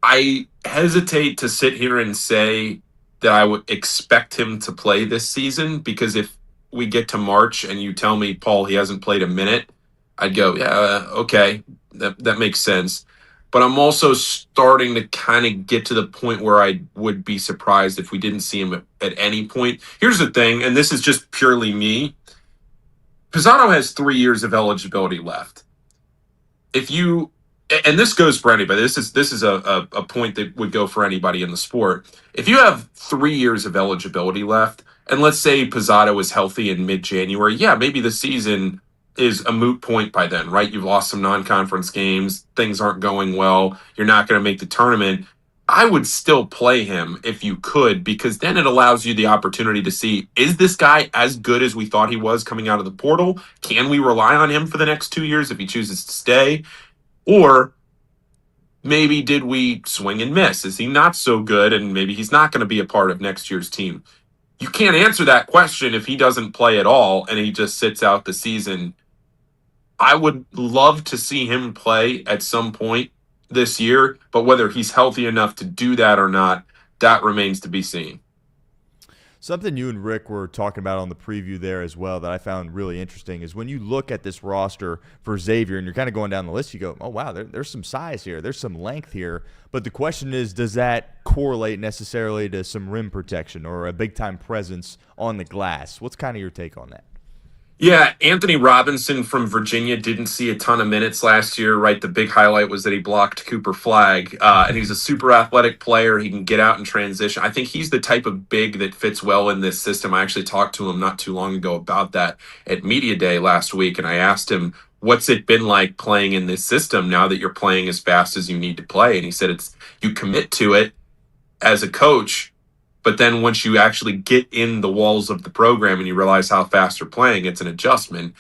I hesitate to sit here and say that I would expect him to play this season, because if we get to March and you tell me, Paul, he hasn't played a minute, I'd go, yeah, okay, that makes sense. But I'm also starting to kind of get to the point where I would be surprised if we didn't see him at any point. Here's the thing, and this is just purely me. Pizzotto has 3 years of eligibility left. And this goes for anybody. This is a point that would go for anybody in the sport. If you have 3 years of eligibility left, and let's say Pizzotto is healthy in mid-January, yeah, maybe the season is a moot point by then, right? You've lost some non-conference games. Things aren't going well. You're not going to make the tournament. I would still play him if you could, because then it allows you the opportunity to see, is this guy as good as we thought he was coming out of the portal? Can we rely on him for the next 2 years if he chooses to stay? Or maybe did we swing and miss? Is he not so good and maybe he's not going to be a part of next year's team? You can't answer that question if he doesn't play at all and he just sits out the season. I would love to see him play at some point this year, but whether he's healthy enough to do that or not, that remains to be seen. Something you and Rick were talking about on the preview there as well that I found really interesting is when you look at this roster for Xavier and you're kind of going down the list, you go, oh, wow, there's some size here. There's some length here. But the question is, does that correlate necessarily to some rim protection or a big-time presence on the glass? What's kind of your take on that? Yeah, Anthony Robinson from Virginia didn't see a ton of minutes last year, right? The big highlight was that he blocked Cooper Flagg, and he's a super athletic player. He can get out and transition. I think he's the type of big that fits well in this system. I actually talked to him not too long ago about that at Media Day last week, and I asked him, what's it been like playing in this system now that you're playing as fast as you need to play? And he said, you commit to it as a coach, but then once you actually get in the walls of the program and you realize how fast you're playing, it's an adjustment.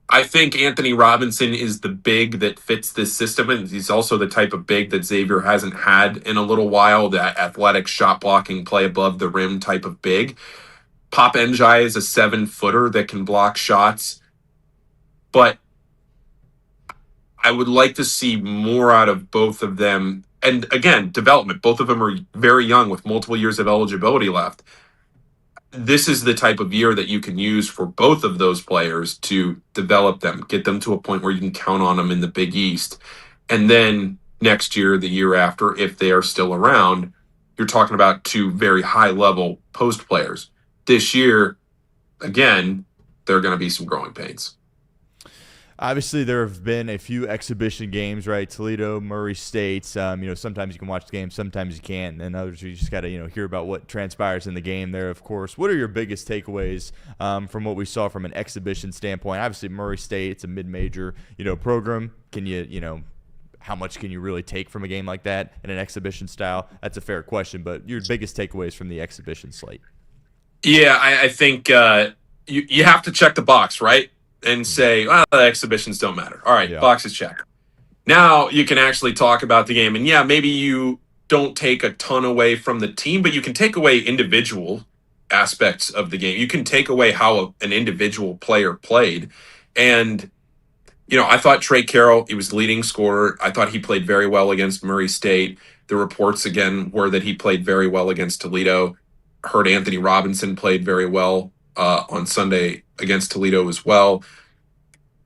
I think Anthony Robinson is the big that fits this system, and he's also the type of big that Xavier hasn't had in a little while, that athletic shot blocking, play above the rim type of big. Pop Njai is a 7-footer that can block shots, but I would like to see more out of both of them. And again, development. Both of them are very young with multiple years of eligibility left. This is the type of year that you can use for both of those players to develop them, get them to a point where you can count on them in the Big East. And then next year, the year after, if they are still around, you're talking about two very high-level post players. This year, again, there are going to be some growing pains. Obviously, there have been a few exhibition games, right? Toledo, Murray State. Sometimes you can watch the game, sometimes you can't, and others you just got to, hear about what transpires in the game there. Of course, what are your biggest takeaways from what we saw from an exhibition standpoint? Obviously, Murray State, it's a mid-major, program. Can you, how much can you really take from a game like that in an exhibition style? That's a fair question, but your biggest takeaways from the exhibition slate? Yeah, I think you have to check the box, right? And say, well, the exhibitions don't matter. All right, yeah. Box is checked. Now you can actually talk about the game. And yeah, maybe you don't take a ton away from the team, but you can take away individual aspects of the game. You can take away how an individual player played. And, I thought Trey Carroll, he was the leading scorer. I thought he played very well against Murray State. The reports, again, were that he played very well against Toledo. Heard Anthony Robinson played very well on Sunday against Toledo as well.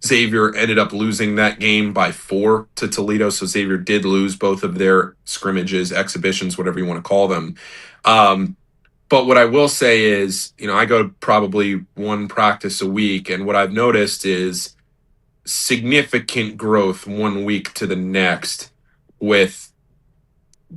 Xavier ended up losing that game by 4 to Toledo, so Xavier did lose both of their scrimmages, exhibitions, whatever you want to call them. But what I will say is, I go to probably one practice a week, and what I've noticed is significant growth 1 week to the next with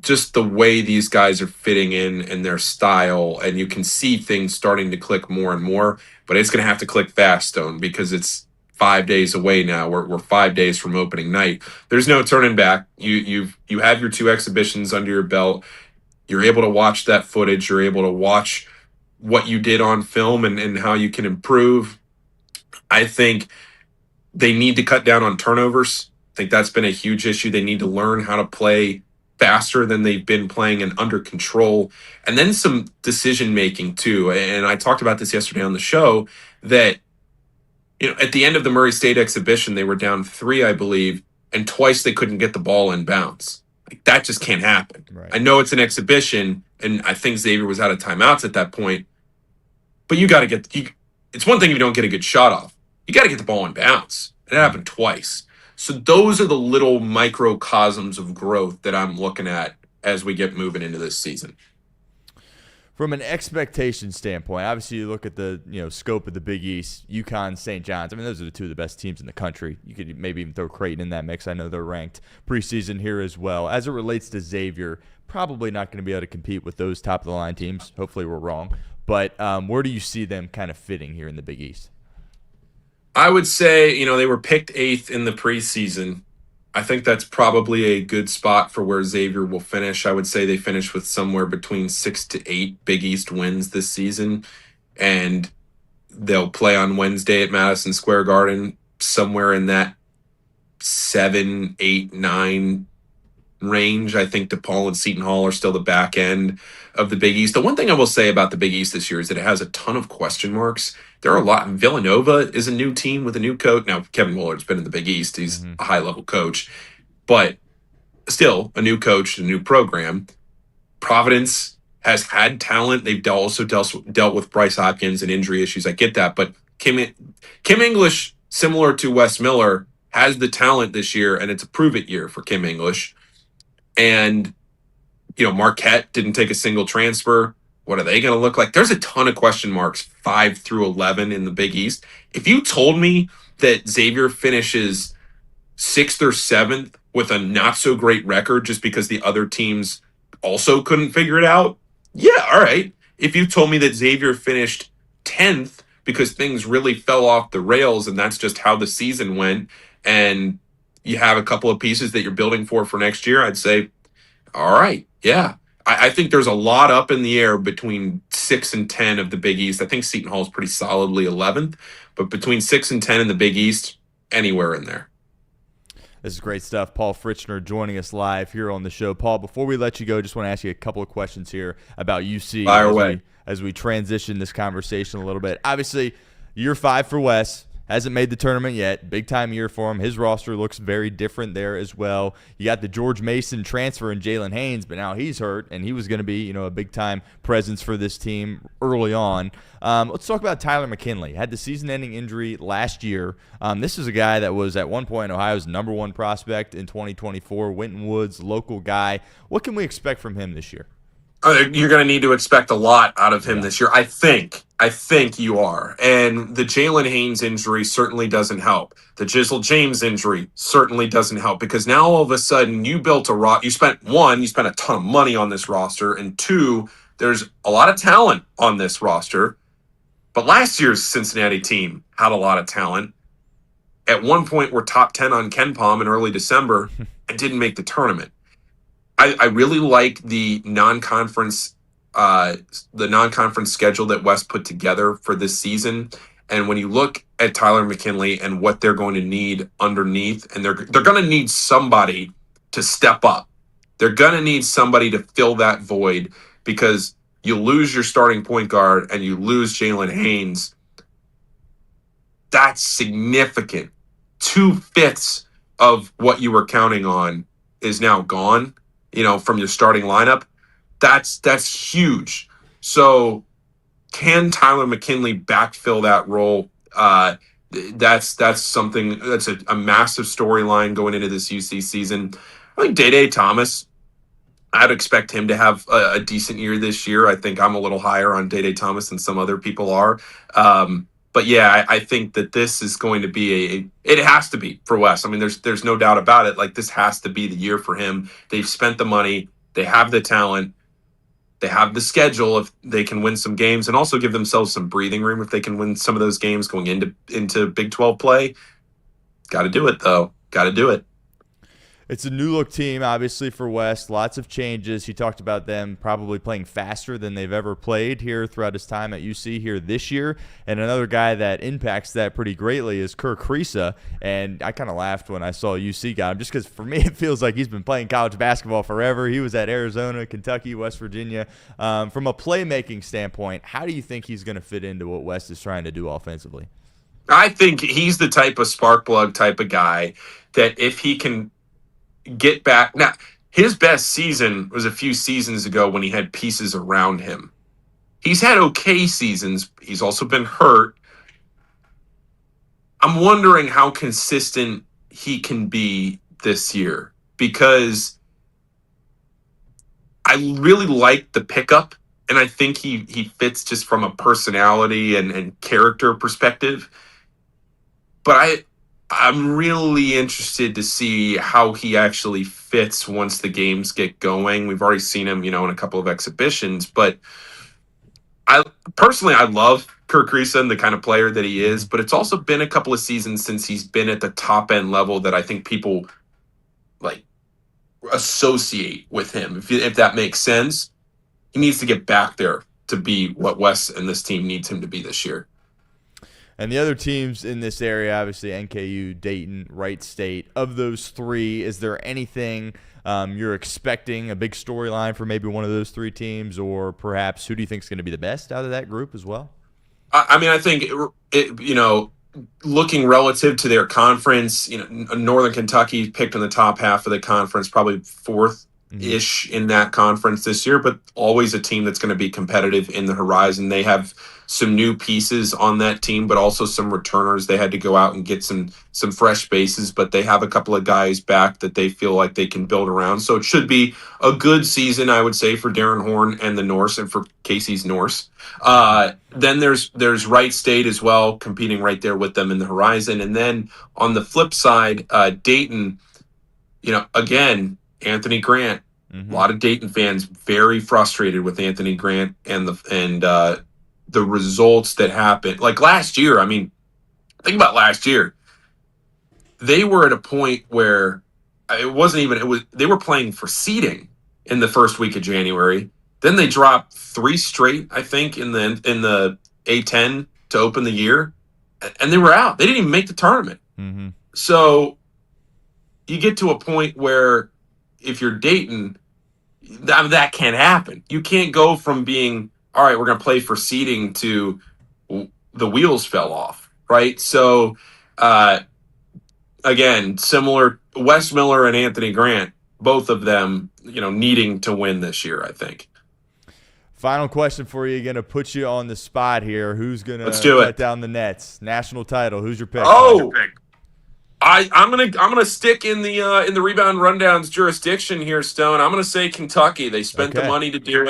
just the way these guys are fitting in and their style, and you can see things starting to click more and more, but it's going to have to click fast, Stone, because it's 5 days away now. We're 5 days from opening night. There's no turning back. You have your 2 exhibitions under your belt. You're able to watch that footage. You're able to watch what you did on film and how you can improve. I think they need to cut down on turnovers. I think that's been a huge issue. They need to learn how to play faster than they've been playing and under control. And then some decision making too. And I talked about this yesterday on the show that at the end of the Murray State exhibition, they were down 3, I believe, and twice they couldn't get the ball in bounds. Like, that just can't happen. Right. I know it's an exhibition, and I think Xavier was out of timeouts at that point, but you got to get it's one thing if you don't get a good shot off. You got to get the ball in bounds. It happened twice. So those are the little microcosms of growth that I'm looking at as we get moving into this season. From an expectation standpoint, obviously you look at the scope of the Big East, UConn, St. John's. I mean, those are the 2 of the best teams in the country. You could maybe even throw Creighton in that mix. I know they're ranked preseason here as well. As it relates to Xavier, probably not going to be able to compete with those top-of-the-line teams. Hopefully we're wrong. But where do you see them kind of fitting here in the Big East? I would say, they were picked 8th in the preseason. I think that's probably a good spot for where Xavier will finish. I would say they finish with somewhere between 6 to 8 Big East wins this season, and they'll play on Wednesday at Madison Square Garden somewhere in that 7, 8, 9 range. I think DePaul and Seton Hall are still the back end of the Big East. The one thing I will say about the Big East this year is that it has a ton of question marks. There are a lot. Villanova is a new team with a new coach. Now, Kevin Willard's been in the Big East. He's a high-level coach. But still, a new coach, a new program. Providence has had talent. They've also dealt with Bryce Hopkins and injury issues. I get that. But Kim English, similar to Wes Miller, has the talent this year, and it's a prove-it year for Kim English. And, Marquette didn't take a single transfer. What are they going to look like? There's a ton of question marks 5 through 11 in the Big East. If you told me that Xavier finishes 6th or 7th with a not so great record just because the other teams also couldn't figure it out, yeah, all right. If you told me that Xavier finished 10th because things really fell off the rails and that's just how the season went, and you have a couple of pieces that you're building for next year, I'd say, all right, yeah. I think there's a lot up in the air between 6 and 10 of the Big East. I think Seton Hall is pretty solidly 11th, but between 6 and 10 in the Big East, anywhere in there. This is great stuff. Paul Fritschner joining us live here on the show. Paul, before we let you go, just want to ask you a couple of questions here about UC Fire away. As we transition this conversation a little bit. Obviously, year 5 for Wes. Hasn't made the tournament yet. Big time year for him. His roster looks very different there as well. You got the George Mason transfer in Jalen Haynes, but now he's hurt, and he was going to be, a big time presence for this team early on. Let's talk about Tyler McKinnley. Had the season-ending injury last year. This is a guy that was at one point Ohio's #1 prospect in 2024. Winton Woods, local guy. What can we expect from him this year? You're going to need to expect a lot out of him this year. I think you are. And the Jalen Haynes injury certainly doesn't help. The Jizzle James injury certainly doesn't help, because now all of a sudden you built you spent a ton of money on this roster, and 2, there's a lot of talent on this roster. But last year's Cincinnati team had a lot of talent. At one point, we're top 10 on KenPom in early December and didn't make the tournament. I really like the non-conference schedule that West put together for this season. And when you look at Tyler McKinnley and what they're going to need underneath, and they're going to need somebody to step up They're going to need somebody to fill that void because you lose your starting point guard and you lose Jalen Haynes. That's significant. 2/5 of what you were counting on is now gone, from your starting lineup. That's huge. So can Tyler McKinley backfill that role? That's something that's a massive storyline going into this UC season. I think Day Thomas, I'd expect him to have a decent year this year. I think I'm a little higher on Day Thomas than some other people are. But yeah, I think that this is going to be it has to be for Wes. I mean, there's no doubt about it. Like, this has to be the year for him. They've spent the money. They have the talent. They have the schedule if they can win some games, and also give themselves some breathing room if they can win some of those games going into Big 12 play. Got to do it, though. Got to do it. It's a new-look team, obviously, for West. Lots of changes. He talked about them probably playing faster than they've ever played here throughout his time at UC here this year. And another guy that impacts that pretty greatly is Kerr Kriisa. And I kind of laughed when I saw UC got him, just because for me it feels like he's been playing college basketball forever. He was at Arizona, Kentucky, West Virginia. From a playmaking standpoint, how do you think he's going to fit into what West is trying to do offensively? I think he's the type of spark plug type of guy that if he can get back. Now, his best season was a few seasons ago when he had pieces around him. He's had okay seasons. He's also been hurt. I'm wondering how consistent he can be this year, because I really like the pickup, and I think he fits just from a personality and character perspective. But I'm really interested to see how he actually fits once the games get going. We've already seen him, in a couple of exhibitions, but I love Kerr Kriisa and the kind of player that he is, but it's also been a couple of seasons since he's been at the top end level that I think people like associate with him. If that makes sense, he needs to get back there to be what Wes and this team needs him to be this year. And the other teams in this area, obviously NKU, Dayton, Wright State. Of those three, is there anything you're expecting, a big storyline for maybe one of those three teams, or perhaps who do you think is going to be the best out of that group as well? I think, looking relative to their conference, Northern Kentucky picked in the top half of the conference, probably fourth-ish in that conference this year, but always a team that's going to be competitive in the horizon. They have some new pieces on that team, but also some returners. They had to go out and get some fresh faces, but they have a couple of guys back that they feel like they can build around. So it should be a good season, I would say, for Darren Horn and the Norse, and for Casey's Norse. Then there's Wright State as well, competing right there with them in the horizon. And then on the flip side, Dayton, again, Anthony Grant. A lot of Dayton fans very frustrated with Anthony Grant and the results that happened. Like last year, I mean, think about last year. They were at a point where they were playing for seeding in the first week of January. Then they dropped 3 straight, I think, in the A10 to open the year, and they were out. They didn't even make the tournament. Mm-hmm. So you get to a point where if you're Dayton, that can't happen. You can't go from being, all right, we're going to play for seeding to the wheels fell off, right? So, again, similar, Wes Miller and Anthony Grant, both of them, needing to win this year, I think. Final question for you. Going to put you on the spot here. Who's going to let down the nets? National title. Who's your pick? Oh, I'm gonna stick in the rebound rundowns jurisdiction here, Stone. I'm gonna say Kentucky. They spent the money to do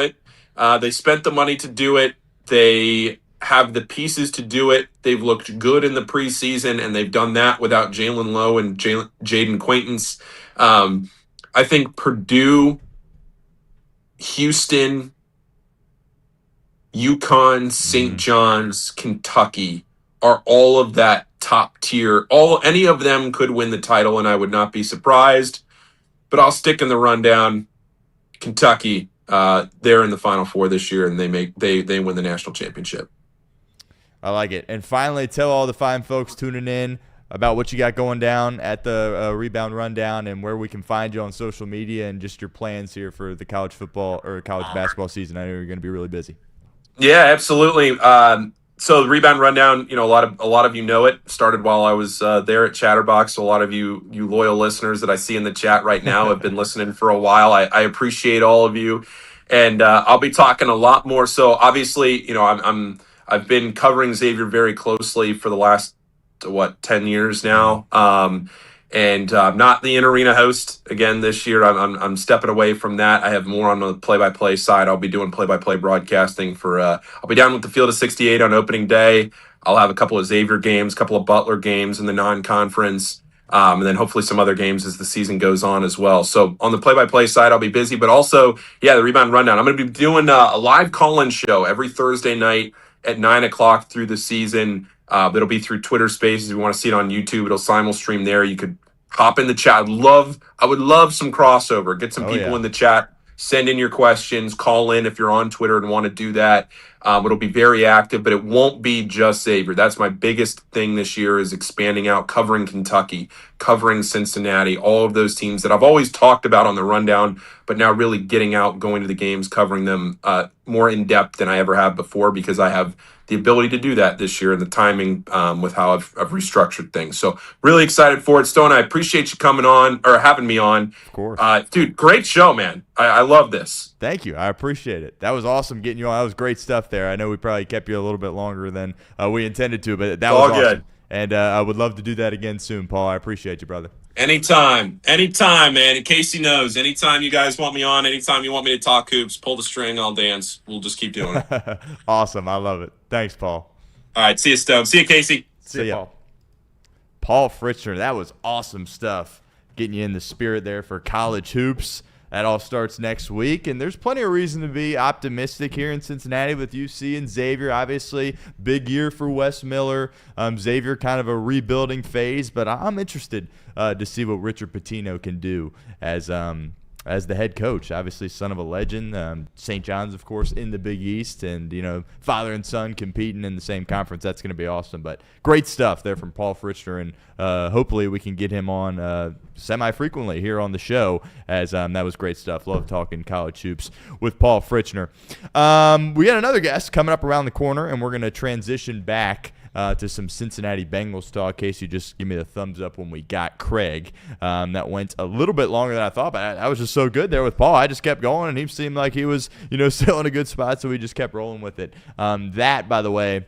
it. They have the pieces to do it. They've looked good in the preseason, and they've done that without Jalen Lowe and Jaden Quaintance. I think Purdue, Houston, UConn, St. John's, Kentucky are all of that top tier. Any of them could win the title, and I would not be surprised. But I'll stick in the rundown. Kentucky, they're in the Final Four this year, and they win the national championship. I like it. And finally, tell all the fine folks tuning in about what you got going down at the Rebound Rundown and where we can find you on social media and just your plans here for the college football or college basketball season. I know you're going to be really busy. Yeah, absolutely. So the Rebound Rundown, a lot of you know it. Started while I was there at Chatterbox. So a lot of you loyal listeners that I see in the chat right now have been listening for a while. I appreciate all of you, and I'll be talking a lot more. So obviously, I've been covering Xavier very closely for the last 10 years now. And I'm not the in-arena host again this year. I'm stepping away from that. I have more on the play-by-play side. I'll be doing play-by-play broadcasting for. I'll be down with the Field of 68 on opening day. I'll have a couple of Xavier games, a couple of Butler games in the non-conference, and then hopefully some other games as the season goes on as well. So on the play-by-play side, I'll be busy, but also, the Rebound Rundown. I'm going to be doing a live call-in show every Thursday night at 9:00 through the season. It'll be through Twitter Spaces. If you want to see it on YouTube, it'll simul stream there. You could hop in the chat. I would love some crossover. Get some people in the chat. Send in your questions. Call in if you're on Twitter and want to do that. It'll be very active, but it won't be just Xavier. That's my biggest thing this year is expanding out, covering Kentucky, covering Cincinnati, all of those teams that I've always talked about on the rundown, but now really getting out, going to the games, covering them more in depth than I ever have before because I have the ability to do that this year and the timing with how I've restructured things. So really excited for it. Stone, I appreciate you coming on or having me on. Of course. Dude, great show, man. I love this. Thank you. I appreciate it. That was awesome getting you on. That was great stuff there. I know we probably kept you a little bit longer than we intended to, but that was awesome. Good. And I would love to do that again soon, Paul. I appreciate you, brother. Anytime, man. And Casey knows. Anytime you guys want me on, anytime you want me to talk hoops, pull the string, I'll dance. We'll just keep doing it. Awesome. I love it. Thanks, Paul. All right. See you, Stone. See you, Casey. See ya. Paul Fritschner. That was awesome stuff. Getting you in the spirit there for college hoops. That all starts next week, and there's plenty of reason to be optimistic here in Cincinnati with UC and Xavier. Obviously, big year for Wes Miller. Xavier kind of a rebuilding phase, but I'm interested to see what Richard Pitino can do as the head coach. Obviously, son of a legend. St. John's, of course, in the Big East, and father and son competing in the same conference. That's going to be awesome. But great stuff there from Paul Fritschner, and hopefully we can get him on semi-frequently here on the show, as that was great stuff. Love talking college hoops with Paul Fritschner. We got another guest coming up around the corner, and we're going to transition back to some Cincinnati Bengals talk. Casey, just give me the thumbs up when we got Craig. That went a little bit longer than I thought, but I was just so good there with Paul. I just kept going, and he seemed like he was, still in a good spot, so we just kept rolling with it. That, by the way,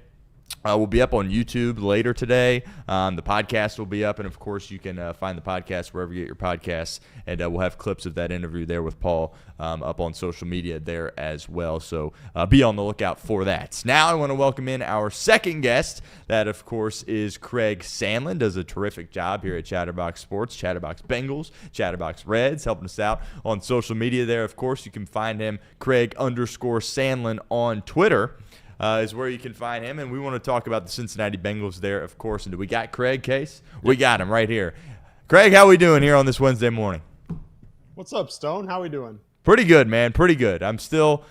will be up on YouTube later today. The podcast will be up, and, of course, you can find the podcast wherever you get your podcasts, and we'll have clips of that interview there with Paul up on social media there as well. So be on the lookout for that. Now I want to welcome in our second guest. That, of course, is Craig Sandlin. Does a terrific job here at Chatterbox Sports, Chatterbox Bengals, Chatterbox Reds, helping us out on social media there. Of course, you can find him, Craig_Sandlin, on Twitter. Is where you can find him, and we want to talk about the Cincinnati Bengals there, of course. And do we got Craig, Case? We got him right here. Craig, how we doing here on this Wednesday morning? What's up, Stone? How we doing? Pretty good, man. Pretty good. I'm still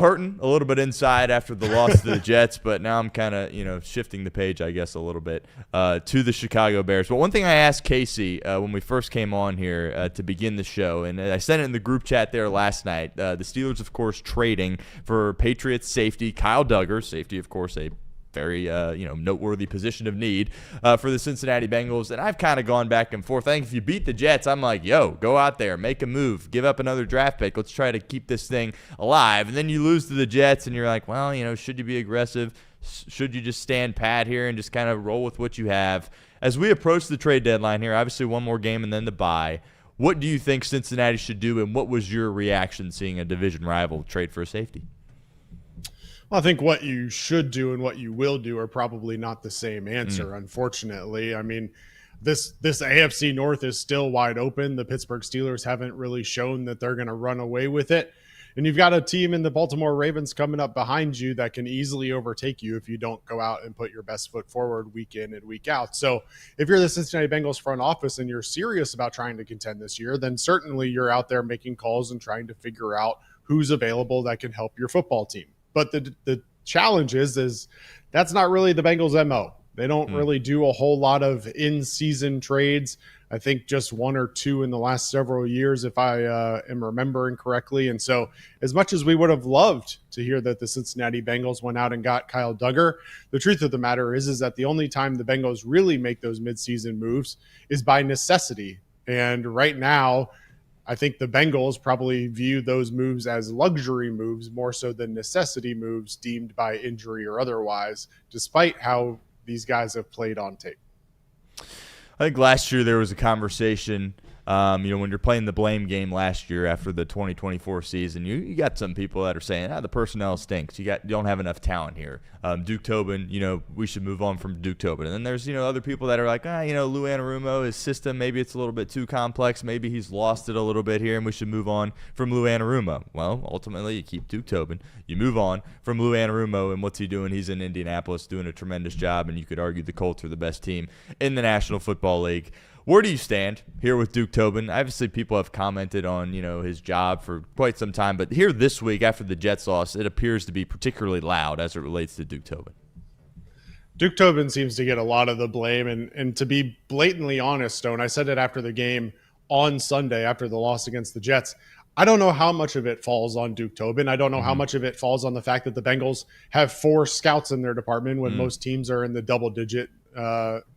hurting a little bit inside after the loss to the Jets, but now I'm kind of, shifting the page, I guess, a little bit to the Chicago Bears. But one thing I asked Casey when we first came on here to begin the show, and I sent it in the group chat there last night, the Steelers, of course, trading for Patriots safety Kyle Duggar. Safety, of course, a very noteworthy position of need for the Cincinnati Bengals. And I've kind of gone back and forth. I think if you beat the Jets, I'm like, go out there, make a move, give up another draft pick. Let's try to keep this thing alive. And then you lose to the Jets, and you're like, well, should you be aggressive? Should you just stand pat here and just kind of roll with what you have? As we approach the trade deadline here, obviously one more game and then the bye, what do you think Cincinnati should do, and what was your reaction seeing a division rival trade for a safety? Well, I think what you should do and what you will do are probably not the same answer, unfortunately. I mean, this AFC North is still wide open. The Pittsburgh Steelers haven't really shown that they're going to run away with it. And you've got a team in the Baltimore Ravens coming up behind you that can easily overtake you if you don't go out and put your best foot forward week in and week out. So if you're the Cincinnati Bengals front office and you're serious about trying to contend this year, then certainly you're out there making calls and trying to figure out who's available that can help your football team. But the challenge is that's not really the Bengals' MO. They don't really do a whole lot of in-season trades. I think just 1 or 2 in the last several years, if I am remembering correctly. And so as much as we would have loved to hear that the Cincinnati Bengals went out and got Kyle Duggar, the truth of the matter is that the only time the Bengals really make those midseason moves is by necessity. And right now, I think the Bengals probably view those moves as luxury moves more so than necessity moves deemed by injury or otherwise, despite how these guys have played on tape. I think last year there was a conversation, when you're playing the blame game last year after the 2024 season, you got some people that are saying, the personnel stinks. You don't have enough talent here. Duke Tobin, we should move on from Duke Tobin. And then there's, other people that are like, Lou Anarumo, his system, maybe it's a little bit too complex. Maybe he's lost it a little bit here and we should move on from Lou Anarumo. Well, ultimately you keep Duke Tobin. You move on from Lou Anarumo, and what's he doing? He's in Indianapolis doing a tremendous job, and you could argue the Colts are the best team in the National Football League. Where do you stand here with Duke Tobin? Obviously, people have commented on, his job for quite some time, but here this week after the Jets loss, it appears to be particularly loud as it relates to Duke Tobin. Duke Tobin seems to get a lot of the blame, and to be blatantly honest, Stone, I said it after the game on Sunday after the loss against the Jets. I don't know how much of it falls on Duke Tobin. I don't know how much of it falls on the fact that the Bengals have 4 scouts in their department when most teams are in the double-digit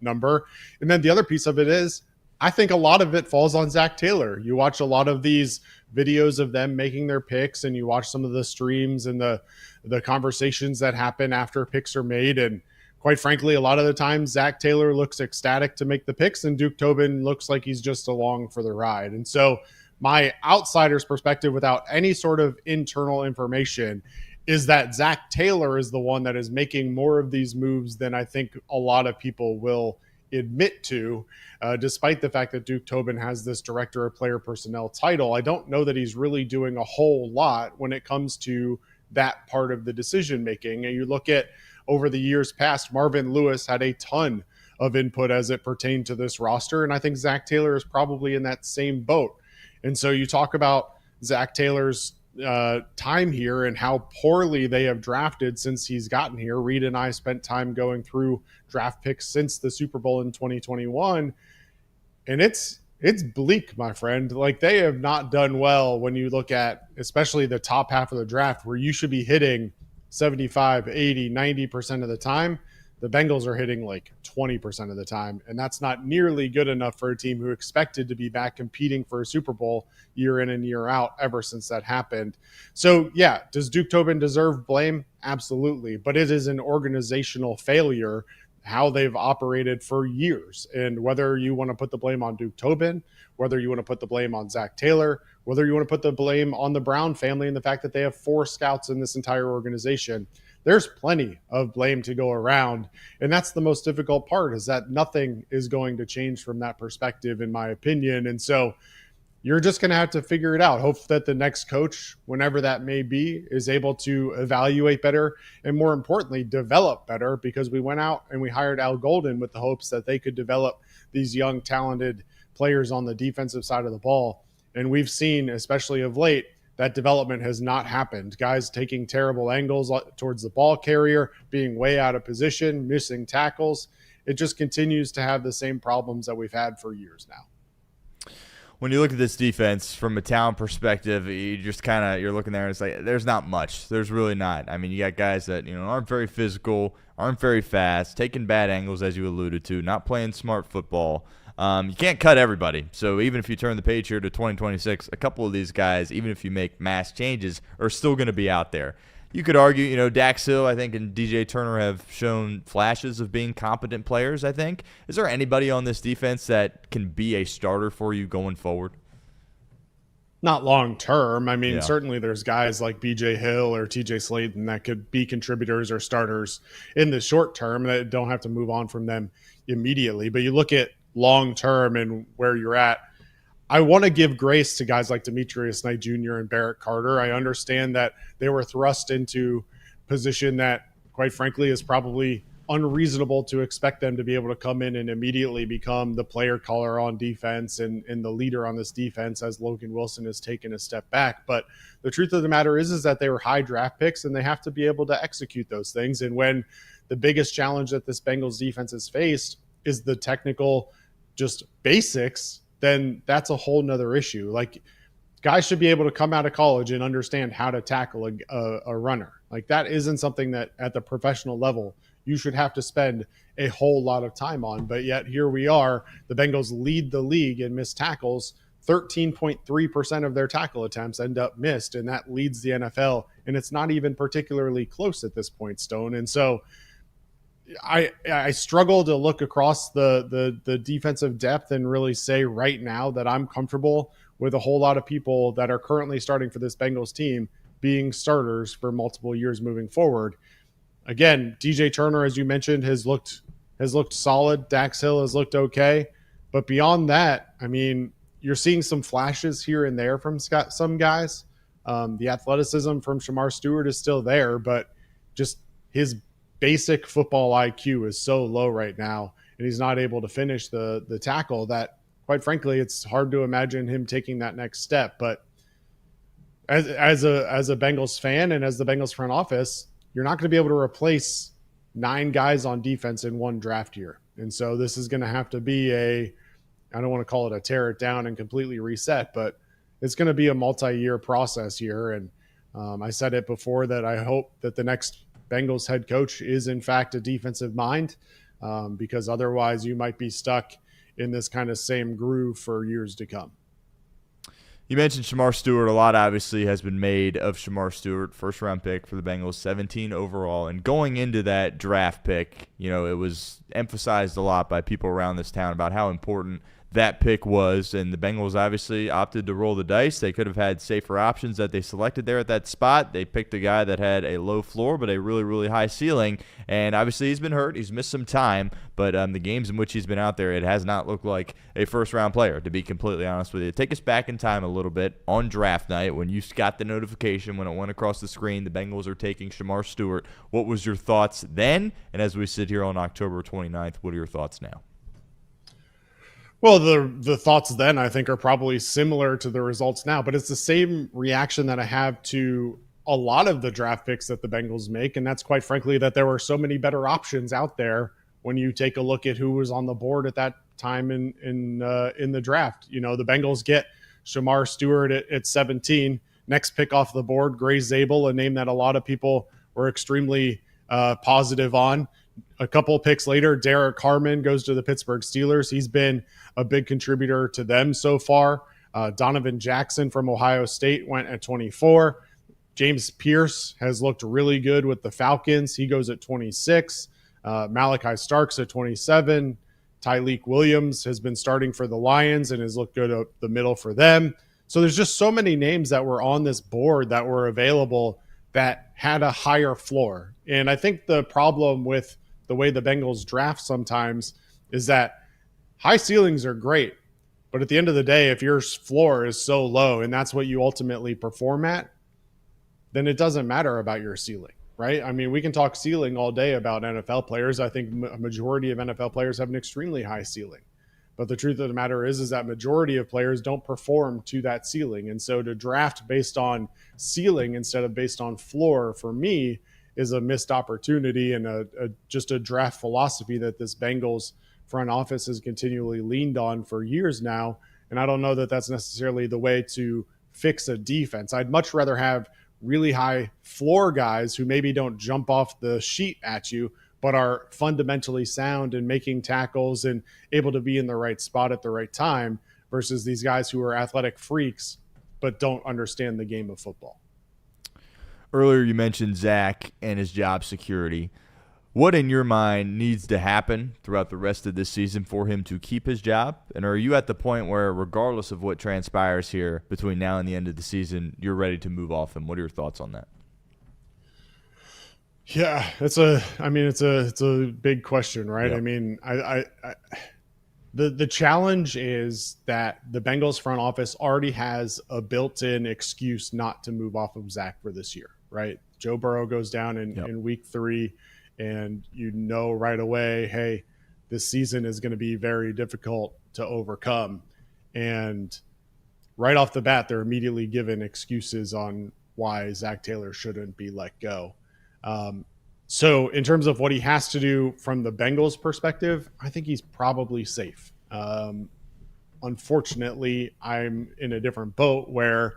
number. And then the other piece of it is, I think a lot of it falls on Zach Taylor. You watch a lot of these videos of them making their picks, and you watch some of the streams and the conversations that happen after picks are made. And quite frankly, a lot of the times Zach Taylor looks ecstatic to make the picks, and Duke Tobin looks like he's just along for the ride. And so my outsider's perspective, without any sort of internal information, is that Zach Taylor is the one that is making more of these moves than I think a lot of people will admit to, despite the fact that Duke Tobin has this director of player personnel title. I don't know that he's really doing a whole lot when it comes to that part of the decision making. And you look at over the years past, Marvin Lewis had a ton of input as it pertained to this roster, and I think Zach Taylor is probably in that same boat. And so you talk about Zach Taylor's time here and how poorly they have drafted since he's gotten here. Reed and I spent time going through draft picks since the Super Bowl in 2021, and it's bleak, my friend. Like, they have not done well when you look at especially the top half of the draft, where you should be hitting 75, 80, 90% of the time. The Bengals are hitting like 20% of the time, and that's not nearly good enough for a team who expected to be back competing for a Super Bowl year in and year out ever since that happened. So, yeah, does Duke Tobin deserve blame? Absolutely, but it is an organizational failure how they've operated for years. And whether you want to put the blame on Duke Tobin, whether you want to put the blame on Zach Taylor, whether you want to put the blame on the Brown family and the fact that they have 4 scouts in this entire organization, there's plenty of blame to go around. And that's the most difficult part, is that nothing is going to change from that perspective, in my opinion. And so you're just going to have to figure it out. Hope that the next coach, whenever that may be, is able to evaluate better and, more importantly, develop better, because we went out and we hired Al Golden with the hopes that they could develop these young, talented players on the defensive side of the ball. And we've seen, especially of late, that development has not happened. Guys taking terrible angles towards the ball carrier, being way out of position, missing tackles. It just continues to have the same problems that we've had for years now. When you look at this defense from a talent perspective, you just you're looking there and it's like, there's not much. There's really not. I mean, you got guys that, aren't very physical, aren't very fast, taking bad angles, as you alluded to, not playing smart football. You can't cut everybody. So even if you turn the page here to 2026, a couple of these guys, even if you make mass changes, are still going to be out there. You could argue, Dax Hill, I think, and DJ Turner have shown flashes of being competent players, I think. Is there anybody on this defense that can be a starter for you going forward? Not long term. I mean, certainly there's guys like BJ Hill or TJ Slaton that could be contributors or starters in the short term that don't have to move on from them immediately. But you look at long term and where you're at, I want to give grace to guys like Demetrius Knight Jr. and Barrett Carter. I understand that they were thrust into a position that, quite frankly, is probably unreasonable to expect them to be able to come in and immediately become the player caller on defense and the leader on this defense, as Logan Wilson has taken a step back. But the truth of the matter is that they were high draft picks, and they have to be able to execute those things. And when the biggest challenge that this Bengals defense has faced is the technical just basics, then that's a whole nother issue. Like, guys should be able to come out of college and understand how to tackle a runner. Like, that isn't something that at the professional level you should have to spend a whole lot of time on. But yet here we are, the Bengals lead the league in missed tackles. 13.3% of their tackle attempts end up missed, and that leads the NFL. And it's not even particularly close at this point, Stone. And so I struggle to look across the defensive depth and really say right now that I'm comfortable with a whole lot of people that are currently starting for this Bengals team being starters for multiple years moving forward. Again, DJ Turner, as you mentioned, has looked solid. Dax Hill has looked okay. But beyond that, I mean, you're seeing some flashes here and there from some guys. The athleticism from Shamar Stewart is still there, but just his basic football IQ is so low right now, and he's not able to finish the tackle that, quite frankly, it's hard to imagine him taking that next step. But as a Bengals fan and as the Bengals front office, you're not going to be able to replace 9 guys on defense in one draft year. And so this is going to have to be I don't want to call it a tear it down and completely reset, but it's going to be a multi-year process here. And I said it before that I hope that the next Bengals head coach is in fact a defensive mind, because otherwise you might be stuck in this kind of same groove for years to come. You mentioned Shamar Stewart. A lot obviously has been made of Shamar Stewart, first-round pick for the Bengals, 17 overall. And going into that draft pick, you know, it was emphasized a lot by people around this town about how important that pick was, and the Bengals obviously opted to roll the dice. They could have had safer options that they selected there at that spot. They picked a guy that had a low floor but a really, really high ceiling, and obviously he's been hurt. He's missed some time, but the games in which he's been out there, it has not looked like a first-round player, to be completely honest with you. Take us back in time a little bit on draft night when you got the notification, when it went across the screen, the Bengals are taking Shamar Stewart. What was your thoughts then? And as we sit here on October 29th, what are your thoughts now? Well, the thoughts then, I think, are probably similar to the results now, but it's the same reaction that I have to a lot of the draft picks that the Bengals make, and that's quite frankly that there were so many better options out there when you take a look at who was on the board at that time in the draft. You know, the Bengals get Shamar Stewart at 17. Next pick off the board, Gray Zabel, a name that a lot of people were extremely positive on. A couple of picks later, Derek Harmon goes to the Pittsburgh Steelers. He's been a big contributor to them so far. Donovan Jackson from Ohio State went at 24. James Pierce has looked really good with the Falcons. He goes at 26. Malachi Starks at 27. Tyleik Williams has been starting for the Lions and has looked good up the middle for them. So there's just so many names that were on this board that were available that had a higher floor. And I think the problem with the way the Bengals draft sometimes is that high ceilings are great, but at the end of the day, if your floor is so low and that's what you ultimately perform at, then it doesn't matter about your ceiling, right? I mean, we can talk ceiling all day about NFL players. I think a majority of NFL players have an extremely high ceiling, but the truth of the matter is that majority of players don't perform to that ceiling. And so to draft based on ceiling instead of based on floor, for me, is a missed opportunity and just a draft philosophy that this Bengals front office has continually leaned on for years now. And I don't know that that's necessarily the way to fix a defense. I'd much rather have really high floor guys who maybe don't jump off the sheet at you, but are fundamentally sound and making tackles and able to be in the right spot at the right time, versus these guys who are athletic freaks but don't understand the game of football. Earlier you mentioned Zach and his job security. What in your mind needs to happen throughout the rest of this season for him to keep his job? And are you at the point where, regardless of what transpires here between now and the end of the season, you're ready to move off him? What are your thoughts on that? Yeah, it's a big question, right? Yep. I mean, the challenge is that the Bengals front office already has a built-in excuse not to move off of Zach for this year, right? Joe Burrow goes down in week 3, and you know right away, hey, this season is going to be very difficult to overcome. And right off the bat, they're immediately given excuses on why Zach Taylor shouldn't be let go. So in terms of what he has to do from the Bengals perspective, I think he's probably safe. Unfortunately, I'm in a different boat where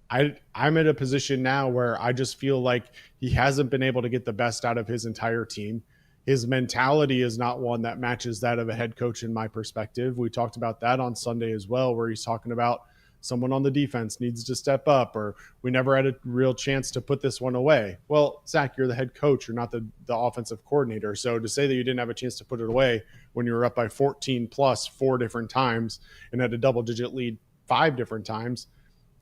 I'm in a position now where I just feel like he hasn't been able to get the best out of his entire team. His mentality is not one that matches that of a head coach in my perspective. We talked about that on Sunday as well, where he's talking about someone on the defense needs to step up, or we never had a real chance to put this one away. Well, Zach, you're the head coach. You're not the offensive coordinator. So to say that you didn't have a chance to put it away when you were up by 14 plus 4 different times and had a double-digit lead 5 different times,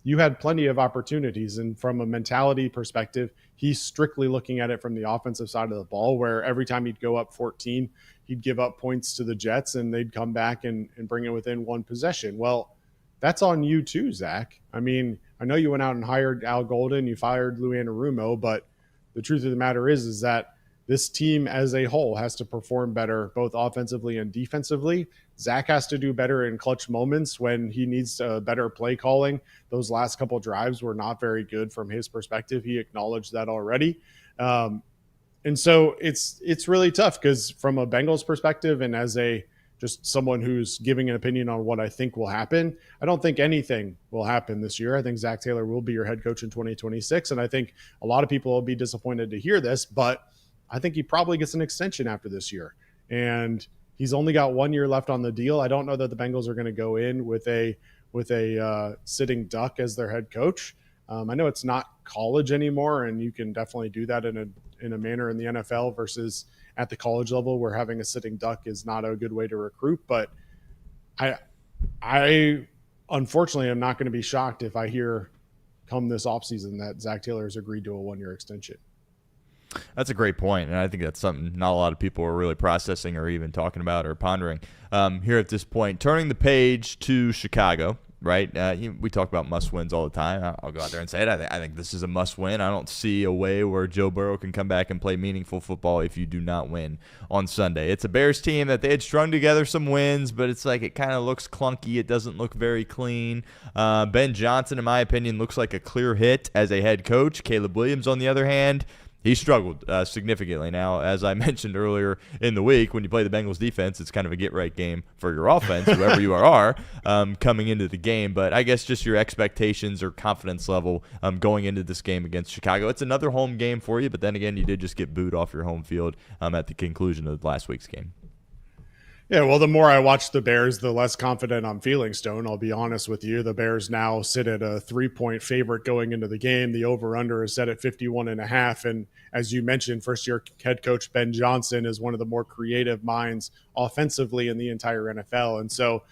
you had plenty of opportunities. And from a mentality perspective, he's strictly looking at it from the offensive side of the ball, where every time he'd go up 14, he'd give up points to the Jets and they'd come back and bring it within 1 possession. Well, that's on you too, Zach. I mean, I know you went out and hired Al Golden, you fired Lou Anarumo, but the truth of the matter is that this team as a whole has to perform better, both offensively and defensively. Zach has to do better in clutch moments when he needs better play calling. Those last couple drives were not very good from his perspective. He acknowledged that already. And so it's really tough because from a Bengals perspective and as just someone who's giving an opinion on what I think will happen, I don't think anything will happen this year. I think Zach Taylor will be your head coach in 2026. And I think a lot of people will be disappointed to hear this, but I think he probably gets an extension after this year. And he's only got 1 year left on the deal. I don't know that the Bengals are going to go in with a sitting duck as their head coach. I know it's not college anymore, and you can definitely do that in a manner in the NFL versus at the college level where having a sitting duck is not a good way to recruit. But I unfortunately am not going to be shocked if I hear come this offseason that Zach Taylor has agreed to a 1 year extension. That's a great point, and I think that's something not a lot of people are really processing or even talking about or pondering here at this point. Turning the page to Chicago, right? We talk about must-wins all the time. I'll go out there and say it. I think this is a must-win. I don't see a way where Joe Burrow can come back and play meaningful football if you do not win on Sunday. It's a Bears team that they had strung together some wins, but it's like it kind of looks clunky. It doesn't look very clean. Ben Johnson, in my opinion, looks like a clear hit as a head coach. Caleb Williams, on the other hand, he struggled significantly. Now, as I mentioned earlier in the week, when you play the Bengals defense, it's kind of a get-right game for your offense, whoever you are, coming into the game. But I guess just your expectations or confidence level going into this game against Chicago. It's another home game for you, but then again, you did just get booed off your home field at the conclusion of last week's game. Yeah, well, the more I watch the Bears, the less confident I'm feeling, Stone. I'll be honest with you. The Bears now sit at a 3-point favorite going into the game. The over-under is set at 51.5. And as you mentioned, first-year head coach Ben Johnson is one of the more creative minds offensively in the entire NFL. And so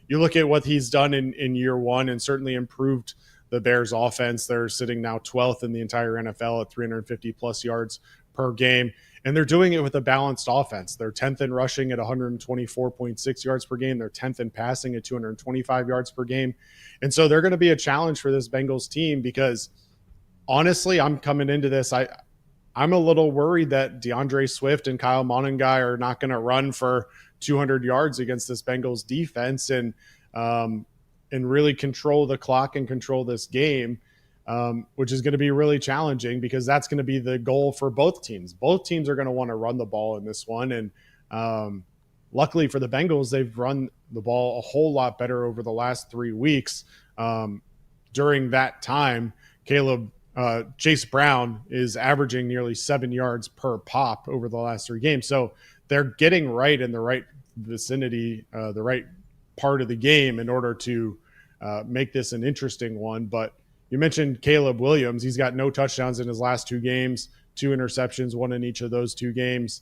you look at what he's done in year one and certainly improved the Bears offense. They're sitting now 12th in the entire NFL at 350-plus yards per game. And they're doing it with a balanced offense. They're 10th in rushing at 124.6 yards per game. They're 10th in passing at 225 yards per game. And so they're going to be a challenge for this Bengals team because, honestly, I'm coming into this. I'm a little worried that DeAndre Swift and Kyle Monangai are not going to run for 200 yards against this Bengals defense and really control the clock and control this game. Which is going to be really challenging because that's going to be the goal for both teams. Both teams are going to want to run the ball in this one. And luckily for the Bengals, they've run the ball a whole lot better over the last 3 weeks. During that time, Chase Brown is averaging nearly 7 yards per pop over the last 3 games. So they're getting right in the right vicinity, the right part of the game in order to make this an interesting one. But you mentioned Caleb Williams. He's got no touchdowns in his last 2 games, 2 interceptions, 1 in each of those 2 games.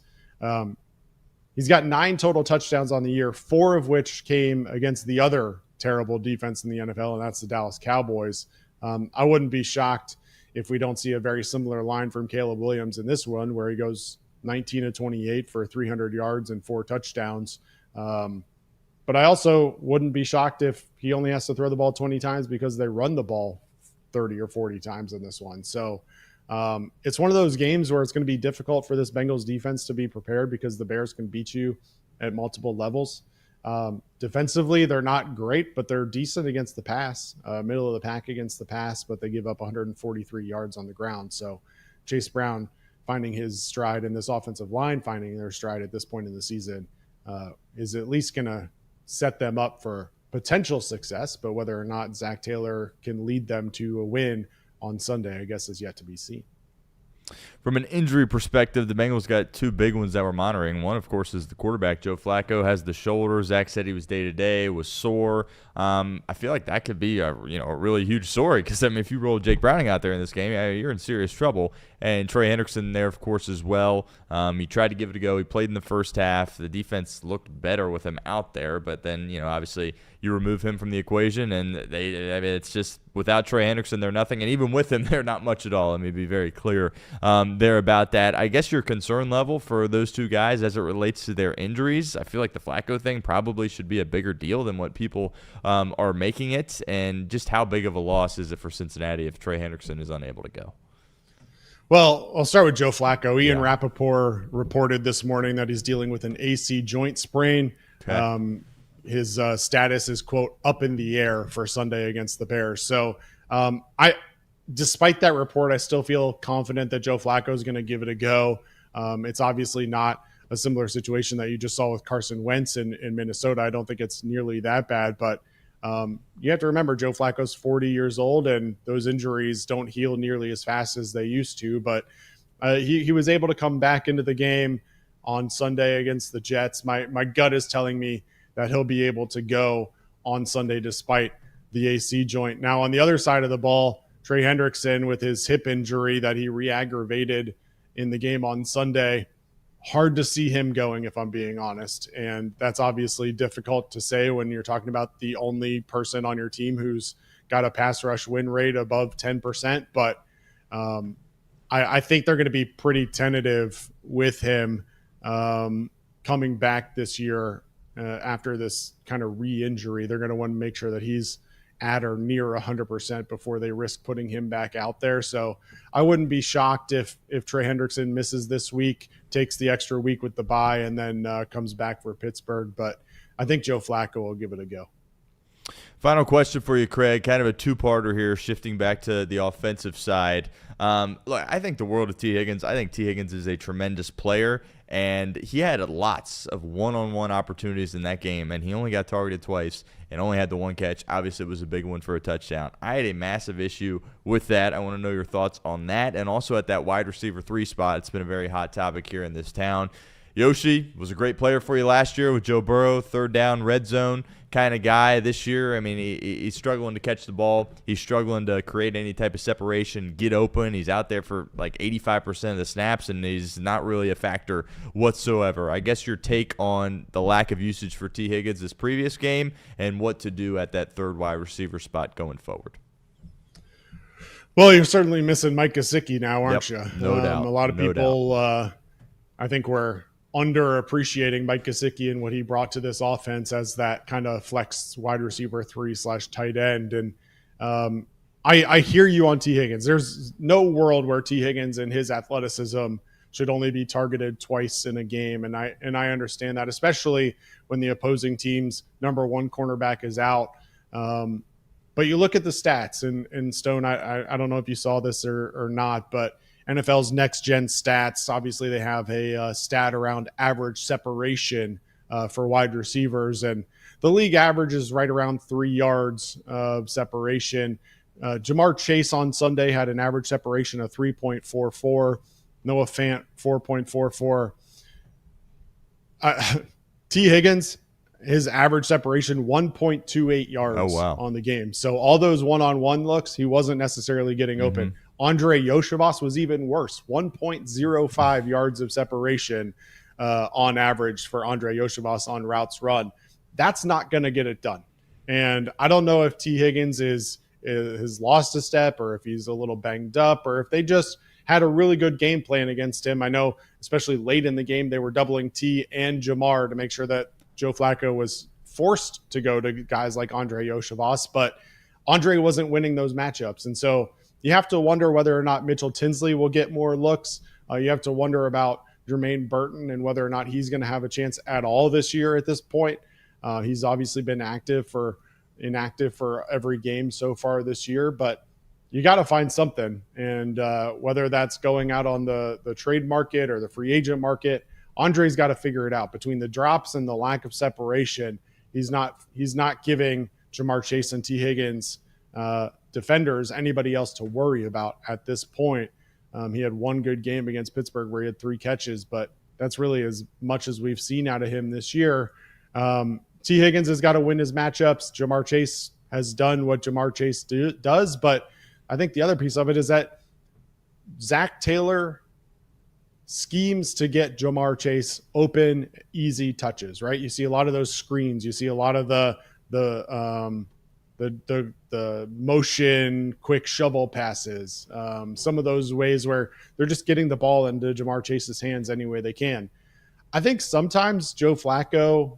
He's got 9 total touchdowns on the year, 4 of which came against the other terrible defense in the NFL, and that's the Dallas Cowboys. I wouldn't be shocked if we don't see a very similar line from Caleb Williams in this one where he goes 19 of 28 for 300 yards and 4 touchdowns. But I also wouldn't be shocked if he only has to throw the ball 20 times because they run the ball 30 or 40 times in this one. So it's one of those games where it's going to be difficult for this Bengals defense to be prepared because the Bears can beat you at multiple levels. Defensively, they're not great, but they're decent against the pass, middle of the pack against the pass, but they give up 143 yards on the ground. So Chase Brown finding his stride and this offensive line finding their stride at this point in the season is at least going to set them up for potential success. But whether or not Zach Taylor can lead them to a win on Sunday, I guess, is yet to be seen. From an injury perspective, the Bengals got two big ones that we're monitoring. One, of course, is the quarterback. Joe Flacco has the shoulder. Zach said he was day-to-day, was sore. I feel like that could be a really huge story because, I mean, if you roll Jake Browning out there in this game, you're in serious trouble. And Trey Hendrickson there, of course, as well. He tried to give it a go. He played in the first half. The defense looked better with him out there, but then, obviously you remove him from the equation, and it's just without Trey Hendrickson, they're nothing. And even with him, they're not much at all. Let me be very clear there about that. I guess your concern level for those two guys as it relates to their injuries, I feel like the Flacco thing probably should be a bigger deal than what people are making it. And just how big of a loss is it for Cincinnati if Trey Hendrickson is unable to go? Well, I'll start with Joe Flacco. Ian Rappaport reported this morning that he's dealing with an AC joint sprain. Okay. His status is, quote, up in the air for Sunday against the Bears. So despite that report, I still feel confident that Joe Flacco is going to give it a go. It's obviously not a similar situation that you just saw with Carson Wentz in Minnesota. I don't think it's nearly that bad, but you have to remember Joe Flacco's 40 years old, and those injuries don't heal nearly as fast as they used to. But he was able to come back into the game on Sunday against the Jets. My gut is telling me that he'll be able to go on Sunday despite the AC joint. Now, on the other side of the ball, Trey Hendrickson with his hip injury that he re-aggravated in the game on Sunday, hard to see him going, if I'm being honest. And that's obviously difficult to say when you're talking about the only person on your team who's got a pass rush win rate above 10%. But I think they're going to be pretty tentative with him coming back this year after this kind of re-injury. They're going to want to make sure that he's at or near 100% before they risk putting him back out there. So I wouldn't be shocked if Trey Hendrickson misses this week, takes the extra week with the bye, and then comes back for Pittsburgh. But I think Joe Flacco will give it a go. Final question for you, Craig, kind of a two-parter here, shifting back to the offensive side. Look, I think the world of T. Higgins. I think T. Higgins is a tremendous player, and he had lots of one-on-one opportunities in that game, and he only got targeted twice and only had the one catch. Obviously, it was a big one for a touchdown. I had a massive issue with that. I want to know your thoughts on that, and also at that wide receiver 3 spot. It's been a very hot topic here in this town. Yoshi was a great player for you last year with Joe Burrow, third down, red zone kind of guy. This year, I mean, he's struggling to catch the ball. He's struggling to create any type of separation, get open. He's out there for like 85% of the snaps, and he's not really a factor whatsoever. I guess your take on the lack of usage for T. Higgins this previous game and what to do at that third wide receiver spot going forward. Well, you're certainly missing Mike Gesicki now, aren't you? No doubt. A lot of people, I think, were underappreciating Mike Gesicki and what he brought to this offense as that kind of flex wide receiver 3/tight end. And I hear you on T. Higgins. There's no world where T. Higgins and his athleticism should only be targeted twice in a game. And I understand that, especially when the opposing team's number one cornerback is out. But you look at the stats, and Stone, I don't know if you saw this or not, but NFL's next-gen stats, obviously they have a stat around average separation for wide receivers, and the league average is right around 3 yards of separation. Jamar Chase on Sunday had an average separation of 3.44. Noah Fant, 4.44. T. Higgins, his average separation, 1.28 yards on the game. So all those one-on-one looks, he wasn't necessarily getting open. Andre Yoshivas was even worse, 1.05 yards of separation on average for Andre Yoshivas on routes run. That's not going to get it done. And I don't know if T. Higgins has lost a step or if he's a little banged up or if they just had a really good game plan against him. I know, especially late in the game, they were doubling T and Jamar to make sure that Joe Flacco was forced to go to guys like Andre Yoshivas, but Andre wasn't winning those matchups. And so you have to wonder whether or not Mitchell Tinsley will get more looks. You have to wonder about Jermaine Burton and whether or not he's going to have a chance at all this year at this point. He's obviously been inactive for every game so far this year, but you got to find something. And whether that's going out on the trade market or the free agent market, Andre's got to figure it out. Between the drops and the lack of separation, he's not giving Jamar Chase and T. Higgins defenders anybody else to worry about at this point. He had one good game against Pittsburgh where he had 3 catches, but that's really as much as we've seen out of him this year. T. Higgins has got to win his matchups. Jamar Chase has done what Jamar Chase does, but I think the other piece of it is that Zach Taylor schemes to get Jamar Chase open, easy touches, right? You see a lot of those screens. You see a lot of the motion, quick shovel passes. Some of those ways where they're just getting the ball into Jamar Chase's hands any way they can. I think sometimes Joe Flacco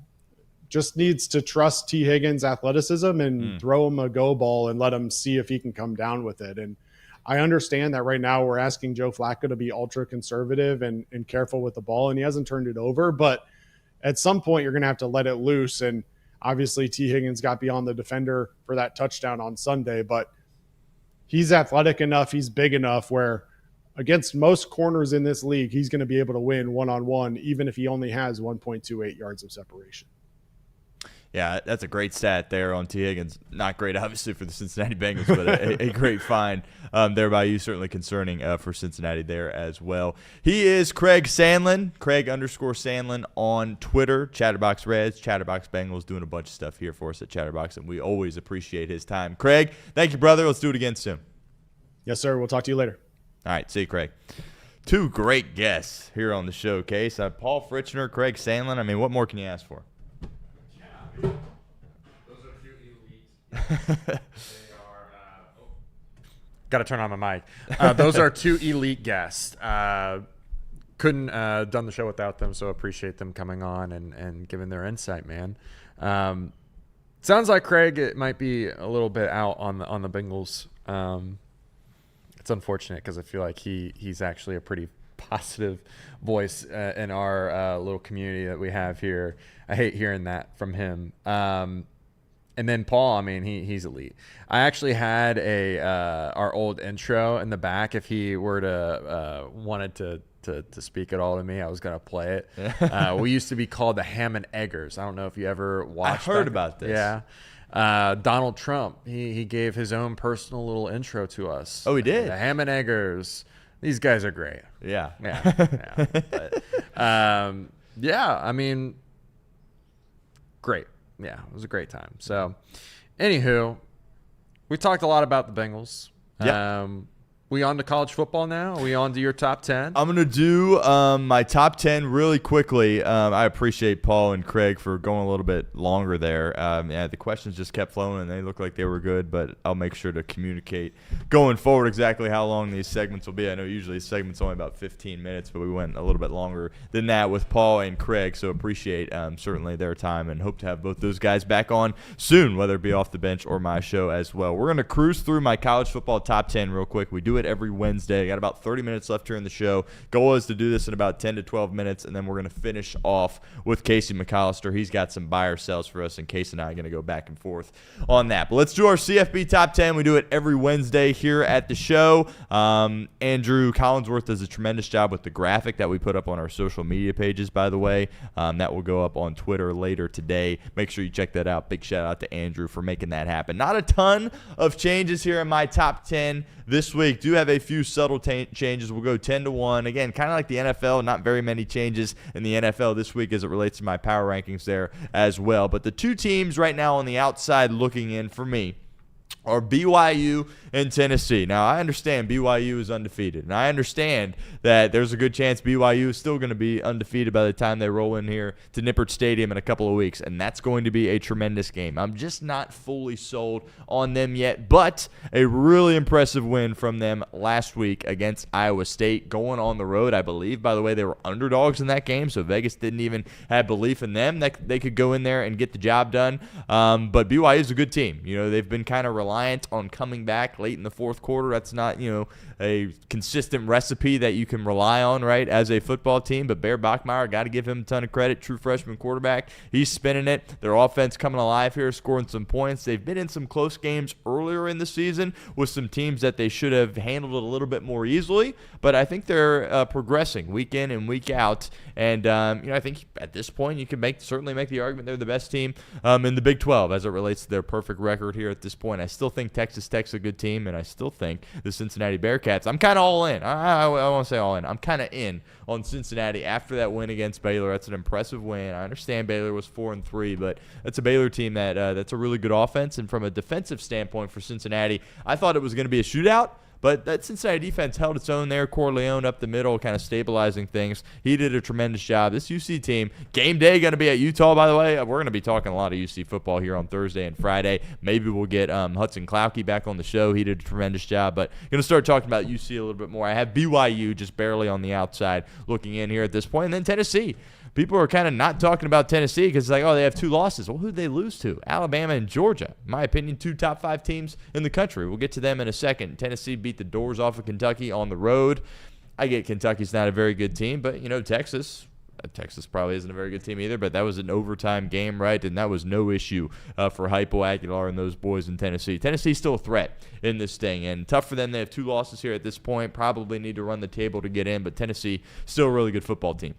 just needs to trust T. Higgins' athleticism and throw him a go ball and let him see if he can come down with it. And I understand that right now we're asking Joe Flacco to be ultra conservative and careful with the ball, and he hasn't turned it over. But at some point, you're going to have to let it loose. And obviously, T. Higgins got beyond the defender for that touchdown on Sunday, but he's athletic enough, he's big enough where against most corners in this league, he's going to be able to win one-on-one, even if he only has 1.28 yards of separation. Yeah, that's a great stat there on T. Higgins. Not great, obviously, for the Cincinnati Bengals, but a great find there by you. Certainly concerning for Cincinnati there as well. He is Craig Sandlin, Craig_Sandlin on Twitter, Chatterbox Reds, Chatterbox Bengals, doing a bunch of stuff here for us at Chatterbox, and we always appreciate his time. Craig, thank you, brother. Let's do it again soon. Yes, sir. We'll talk to you later. All right, see you, Craig. 2 great guests here on the showcase. Paul Fritschner, Craig Sandlin. I mean, what more can you ask for? Those are 2 elite. They are. Got to turn on my mic. Those are 2 elite guests. Couldn't done the show without them, so appreciate them coming on and giving their insight, man. Sounds like Craig it might be a little bit out on the Bengals. It's unfortunate because I feel like he's actually a pretty positive voice in our little community that we have here. I hate hearing that from him. And then Paul, I mean, he's elite. I actually had our old intro in the back. If he were to wanted to speak at all to me, I was gonna play it. We used to be called the Ham and Eggers. I don't know if you ever watched. I heard about this. Yeah. Donald Trump, he gave his own personal little intro to us. Oh, he did? The Ham and Eggers. These guys are great. Yeah. Yeah. But, I mean, great. Yeah, it was a great time. So, anywho, we talked a lot about the Bengals. Yeah. We on to college football now? Are we on to your top 10? I'm going to do my top 10 really quickly. I appreciate Paul and Craig for going a little bit longer there. The questions just kept flowing, and they looked like they were good, but I'll make sure to communicate going forward exactly how long these segments will be. I know usually a segment's only about 15 minutes, but we went a little bit longer than that with Paul and Craig, so appreciate certainly their time and hope to have both those guys back on soon, whether it be off the bench or my show as well. We're going to cruise through my college football top 10 real quick. We do it every Wednesday. I got about 30 minutes left here in the show. Goal is to do this in about 10 to 12 minutes, and then we're going to finish off with Casey McAllister. He's got some buy or sells for us, and Casey and I are going to go back and forth on that. But let's do our CFB top 10. We do it every Wednesday here at the show. Andrew Collinsworth does a tremendous job with the graphic that we put up on our social media pages, by the way. That will go up on Twitter later today. Make sure you check that out. Big shout out to Andrew for making that happen. Not a ton of changes here in my top 10 this week. Do have a few subtle changes. We'll go 10 to 1. Again, kind of like the NFL, not very many changes in the NFL this week as it relates to my power rankings there as well. But the 2 teams right now on the outside looking in for me are BYU and Tennessee. Now, I understand BYU is undefeated, and I understand that there's a good chance BYU is still going to be undefeated by the time they roll in here to Nippert Stadium in a couple of weeks, and that's going to be a tremendous game. I'm just not fully sold on them yet, but a really impressive win from them last week against Iowa State, going on the road, I believe. By the way, they were underdogs in that game, so Vegas didn't even have belief in them that they could go in there and get the job done. But BYU is a good team. You know, they've been kind of reliable reliant on coming back late in the fourth quarter. That's not, a consistent recipe that you can rely on, right, as a football team. But Bear Bachmeier, got to give him a ton of credit. True freshman quarterback. He's spinning it. Their offense coming alive here, scoring some points. They've been in some close games earlier in the season with some teams that they should have handled it a little bit more easily. But I think they're progressing week in and week out. And, I think at this point you can certainly make the argument they're the best team in the Big 12 as it relates to their perfect record here at this point. I still think Texas Tech's a good team, and I still think the Cincinnati Bearcats, I'm kind of all in. I won't say all in. I'm kind of in on Cincinnati after that win against Baylor. That's an impressive win. I understand Baylor was 4-3, but that's a Baylor team that's a really good offense. And from a defensive standpoint for Cincinnati, I thought it was going to be a shootout. But that Cincinnati defense held its own there. Corleone up the middle, kind of stabilizing things. He did a tremendous job. This UC team, game day going to be at Utah, by the way. We're going to be talking a lot of UC football here on Thursday and Friday. Maybe we'll get Hudson Klauke back on the show. He did a tremendous job. But going to start talking about UC a little bit more. I have BYU just barely on the outside looking in here at this point. And then Tennessee. People are kind of not talking about Tennessee because it's like, oh, they have 2 losses. Well, who did they lose to? Alabama and Georgia. In my opinion, 2 top 5 teams in the country. We'll get to them in a second. Tennessee beat the doors off of Kentucky on the road. I get Kentucky's not a very good team, but, Texas probably isn't a very good team either, but that was an overtime game, right? And that was no issue for Hypo Aguilar and those boys in Tennessee. Tennessee's still a threat in this thing, and tough for them. They have 2 losses here at this point. Probably need to run the table to get in, but Tennessee, still a really good football team.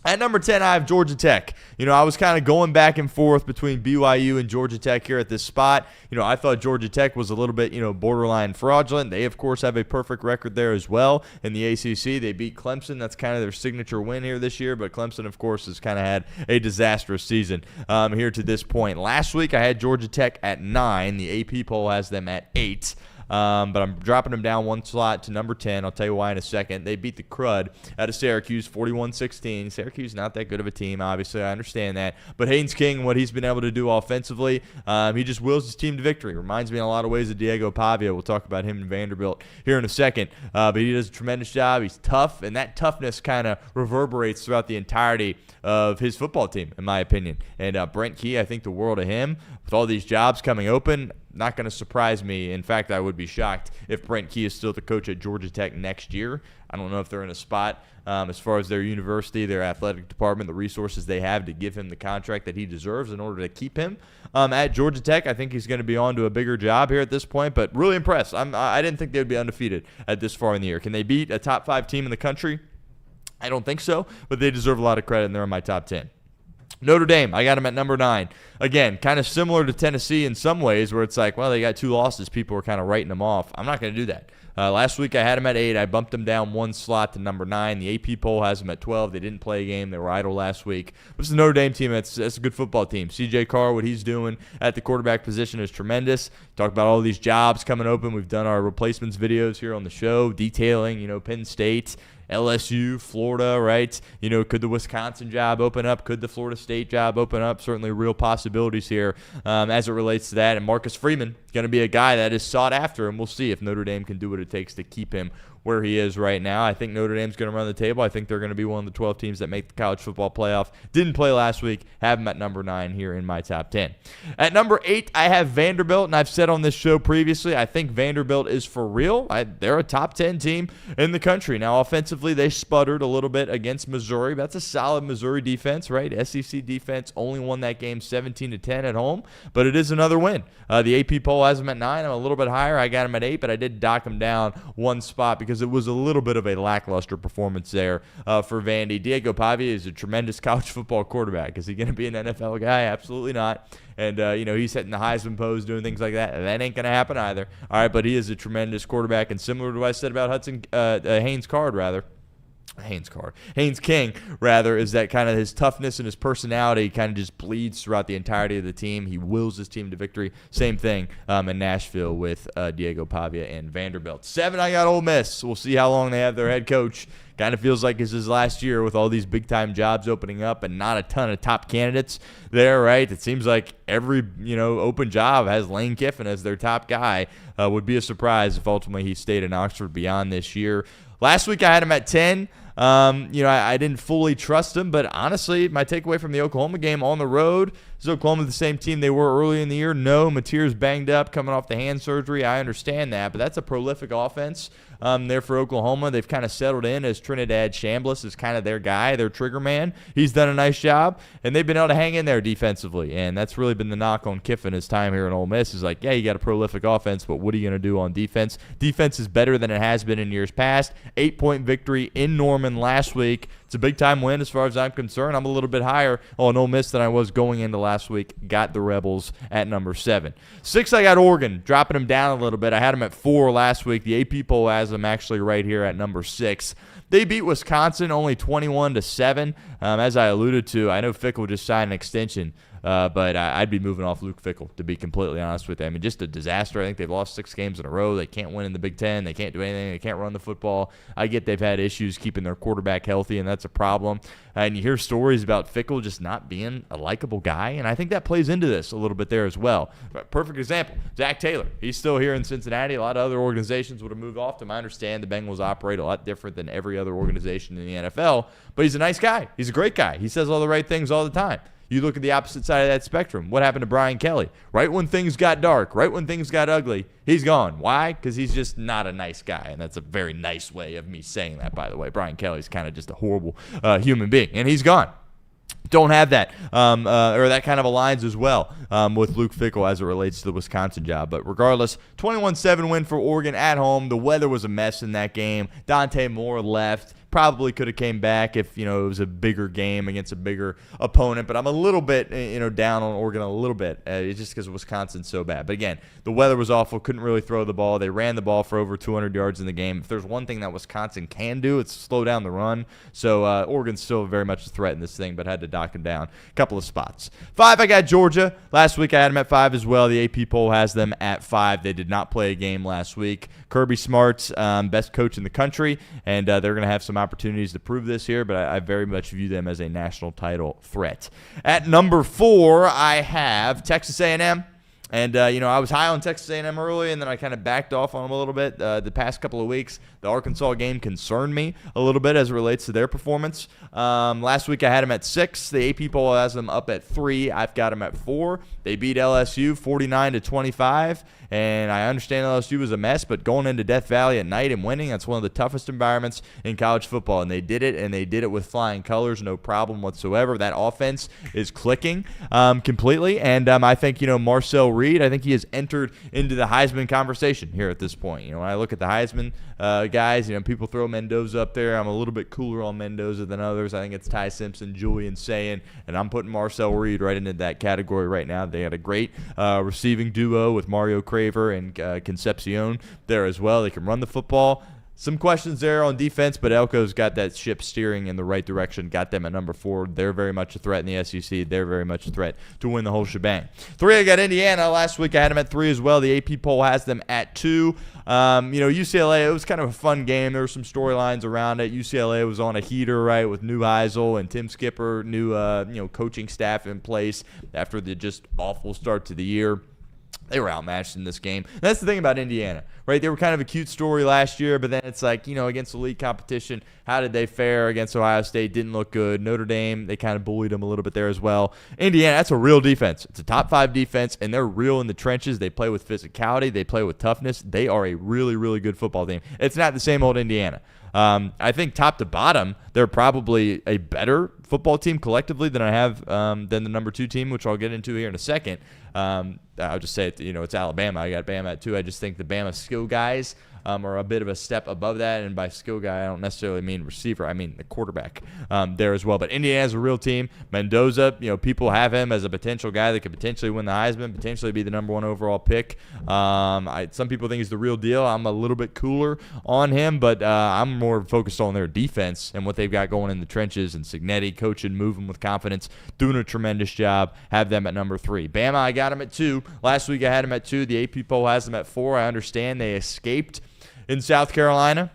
At number 10, I have Georgia Tech. I was kind of going back and forth between BYU and Georgia Tech here at this spot. I thought Georgia Tech was a little bit, borderline fraudulent. They, of course, have a perfect record there as well in the ACC. They beat Clemson. That's kind of their signature win here this year. But Clemson, of course, has kind of had a disastrous season here to this point. Last week, I had Georgia Tech at 9. The AP poll has them at 8. But I'm dropping them down 1 slot to number 10. I'll tell you why in a second. They beat the crud out of Syracuse 41-16. Syracuse not that good of a team, obviously. I understand that. But Haynes King, what he's been able to do offensively, he just wills his team to victory. Reminds me in a lot of ways of Diego Pavia. We'll talk about him in Vanderbilt here in a second. But he does a tremendous job. He's tough, and that toughness kind of reverberates throughout the entirety of his football team, in my opinion. And Brent Key, I think the world of him. With all these jobs coming open, not going to surprise me. In fact, I would be shocked if Brent Key is still the coach at Georgia Tech next year. I don't know if they're in a spot as far as their university, their athletic department, the resources they have to give him the contract that he deserves in order to keep him at Georgia Tech. I think he's going to be on to a bigger job here at this point, but really impressed. I didn't think they would be undefeated at this far in the year. Can they beat a top 5 team in the country? I don't think so, but they deserve a lot of credit, and they're in my top 10. Notre Dame, I got them at number 9. Again, kind of similar to Tennessee in some ways where it's like, well, they got 2 losses. People are kind of writing them off. I'm not going to do that. Last week I had them at 8. I bumped them down 1 slot to number 9. The AP poll has them at 12. They didn't play a game. They were idle last week. This is a Notre Dame team that's a good football team. C.J. Carr, what he's doing at the quarterback position is tremendous. Talk about all these jobs coming open. We've done our replacements videos here on the show detailing, Penn State, LSU, Florida, right? Could the Wisconsin job open up? Could the Florida State job open up? Certainly real possibilities here as it relates to that. And Marcus Freeman going to be a guy that is sought after, and we'll see if Notre Dame can do what it takes to keep him where he is right now. I think Notre Dame's going to run the table. I think they're going to be one of the 12 teams that make the college football playoff. Didn't play last week. Have them at number 9 here in my top 10. At number 8, I have Vanderbilt, and I've said on this show previously, I think Vanderbilt is for real. They're a top 10 team in the country. Now, offensively, they sputtered a little bit against Missouri. That's a solid Missouri defense, right? SEC defense only won that game 17-10 at home, but it is another win. The AP poll has them at 9. I'm a little bit higher. I got them at 8, but I did dock them down 1 spot because it was a little bit of a lackluster performance there for Vandy. Diego Pavia is a tremendous college football quarterback. Is he going to be an NFL guy? Absolutely not. And, he's hitting the Heisman pose, doing things like that. That ain't going to happen either. All right, but he is a tremendous quarterback. And similar to what I said about Haynes King, is that kind of his toughness and his personality kind of just bleeds throughout the entirety of the team. He wills his team to victory. Same thing in Nashville with Diego Pavia and Vanderbilt. 7, I got Ole Miss. We'll see how long they have their head coach. Kind of feels like it's his last year with all these big-time jobs opening up and not a ton of top candidates there, right? It seems like every, open job has Lane Kiffin as their top guy. Would be a surprise if ultimately he stayed in Oxford beyond this year. Last week I had him at 10. I didn't fully trust them, but honestly, my takeaway from the Oklahoma game on the road is Oklahoma the same team they were early in the year. No, Mateer's banged up, coming off the hand surgery. I understand that, but that's a prolific offense there for Oklahoma. They've kind of settled in as Trinidad Chambliss is kind of their guy, their trigger man. He's done a nice job, and they've been able to hang in there defensively, and that's really been the knock on Kiffin his time here in Ole Miss is like, yeah, you got a prolific offense, but what are you going to do on defense? Defense is better than it has been in years past. 8-point victory in Norman last week. It's a big-time win as far as I'm concerned. I'm a little bit higher on Ole Miss than I was going into last week. Got the Rebels at number 7. 6, I got Oregon, dropping them down a little bit. I had them at 4 last week. The AP poll has them actually right here at number 6. They beat Wisconsin only 21-7. As I alluded to, I know Fickle just signed an extension, but I'd be moving off Luke Fickle, to be completely honest with you. I mean, just a disaster. I think they've lost 6 games in a row. They can't win in the Big Ten. They can't do anything. They can't run the football. I get they've had issues keeping their quarterback healthy, and that's a problem. And you hear stories about Fickle just not being a likable guy, and I think that plays into this a little bit there as well. Perfect example, Zach Taylor. He's still here in Cincinnati. A lot of other organizations would have moved off him. I understand the Bengals operate a lot different than every other organization in the NFL, but he's a nice guy. He's a great guy. He says all the right things all the time. You look at the opposite side of that spectrum. What happened to Brian Kelly? Right when things got dark, right when things got ugly, he's gone. Why? Because he's just not a nice guy, and that's a very nice way of me saying that, by the way. Brian Kelly's kind of just a horrible human being, and he's gone. Don't have that, or that kind of aligns as well with Luke Fickle as it relates to the Wisconsin job. But regardless, 21-7 win for Oregon at home. The weather was a mess in that game. Dante Moore left. Probably could have came back if, it was a bigger game against a bigger opponent. But I'm a little bit, down on Oregon a little bit. It's just because Wisconsin's so bad. But again, the weather was awful. Couldn't really throw the ball. They ran the ball for over 200 yards in the game. If there's one thing that Wisconsin can do, it's slow down the run. So Oregon's still very much a threat in this thing, but had to dock them down a couple of spots. 5, I got Georgia. Last week I had them at 5 as well. The AP poll has them at 5. They did not play a game last week. Kirby Smart's best coach in the country, and they're going to have some opportunities to prove this here, but I very much view them as a national title threat. At number 4, I have Texas A&M. And, I was high on Texas A&M early, and then I kind of backed off on them a little bit the past couple of weeks. The Arkansas game concerned me a little bit as it relates to their performance. Last week I had them at 6. The AP poll has them up at 3. I've got them at 4. They beat LSU 49-25, and I understand LSU was a mess, but going into Death Valley at night and winning, that's one of the toughest environments in college football, and they did it with flying colors, no problem whatsoever. That offense is clicking completely, and I think, Marcel Reed, I think he has entered into the Heisman conversation here at this point. When I look at the Heisman guys, people throw Mendoza up there. I'm a little bit cooler on Mendoza than others. I think it's Ty Simpson, Julian Sayin, and I'm putting Marcel Reed right into that category right now. They had a great receiving duo with Mario Craver and Concepcion there as well. They can run the football. Some questions there on defense, but Elko's got that ship steering in the right direction, got them at number 4. They're very much a threat in the SEC. They're very much a threat to win the whole shebang. 3, I got Indiana. Last week I had them at 3 as well. The AP poll has them at 2. UCLA, it was kind of a fun game. There were some storylines around it. UCLA was on a heater, right, with new Heisel and Tim Skipper, new coaching staff in place after the just awful start to the year. They were outmatched in this game. And that's the thing about Indiana, right? They were kind of a cute story last year, but then it's like, against elite competition, how did they fare against Ohio State? Didn't look good. Notre Dame, they kind of bullied them a little bit there as well. Indiana, that's a real defense. It's a top 5 defense, and they're real in the trenches. They play with physicality. They play with toughness. They are a really, really good football team. It's not the same old Indiana. I think top to bottom, they're probably a better football team collectively than I have than the number 2 team, which I'll get into here in a second. I'll just say it's Alabama. I got Bama at 2. I just think the Bama skill guys are a bit of a step above that. And by skill guy, I don't necessarily mean receiver. I mean the quarterback there as well. But Indiana's a real team. Mendoza, people have him as a potential guy that could potentially win the Heisman, potentially be the number 1 overall pick. Some people think he's the real deal. I'm a little bit cooler on him, but I'm more focused on their defense and what they've got going in the trenches. And Cignetti coaching, moving with confidence, doing a tremendous job. Have them at number 3. Bama, I got him at 2. Last week I had him at 2. The AP poll has them at 4. I understand they escaped in South Carolina,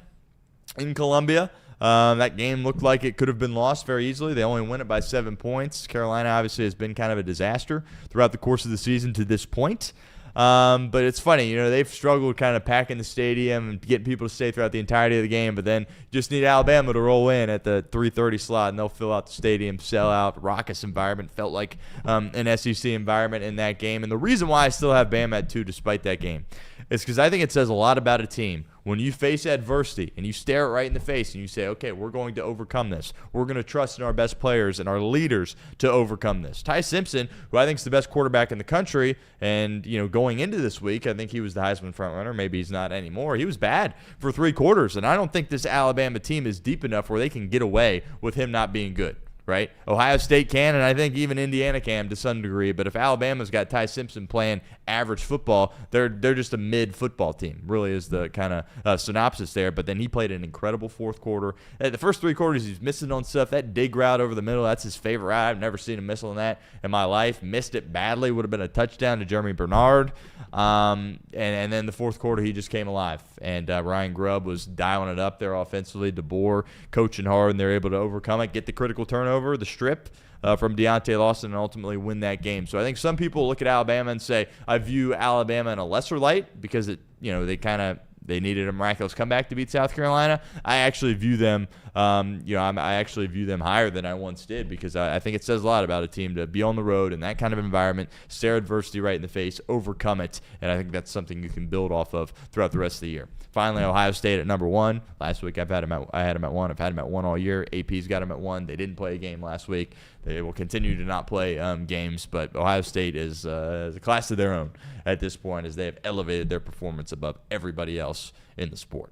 in Columbia. That game looked like it could have been lost very easily. They only win it by 7 points. Carolina obviously has been kind of a disaster throughout the course of the season to this point. But it's funny, they've struggled kind of packing the stadium and getting people to stay throughout the entirety of the game. But then just need Alabama to roll in at the 3:30 slot, and they'll fill out the stadium, sell out, raucous environment. Felt like an SEC environment in that game. And the reason why I still have Bama at 2 despite that game is because I think it says a lot about a team when you face adversity and you stare it right in the face and you say, okay, we're going to overcome this. We're going to trust in our best players and our leaders to overcome this. Ty Simpson, who I think is the best quarterback in the country, and going into this week, I think he was the Heisman frontrunner. Maybe he's not anymore. He was bad for 3 quarters, and I don't think this Alabama team is deep enough where they can get away with him not being good. Right? Ohio State can, and I think even Indiana can to some degree. But if Alabama's got Ty Simpson playing average football, they're just a mid-football team, really is the kind of synopsis there. But then he played an incredible fourth quarter. The first 3 quarters, he's missing on stuff. That dig route over the middle, that's his favorite route. I've never seen him miss on that in my life. Missed it badly. Would have been a touchdown to Jeremy Bernard. And then the fourth quarter, he just came alive. And Ryan Grubb was dialing it up there offensively. DeBoer coaching hard, and they're able to overcome it, get the critical turnover, the strip from Deontay Lawson, and ultimately win that game. So I think some people look at Alabama and say, I view Alabama in a lesser light because they needed a miraculous comeback to beat South Carolina. I actually view them, I actually view them higher than I once did because I think it says a lot about a team to be on the road in that kind of environment, stare adversity right in the face, overcome it, and I think that's something you can build off of throughout the rest of the year. Finally, Ohio State at number 1. Last week I had them at 1. I've had them at 1 all year. AP's got them at 1. They didn't play a game last week. They will continue to not play games, but Ohio State is a class of their own at this point as they have elevated their performance above everybody else in the sport.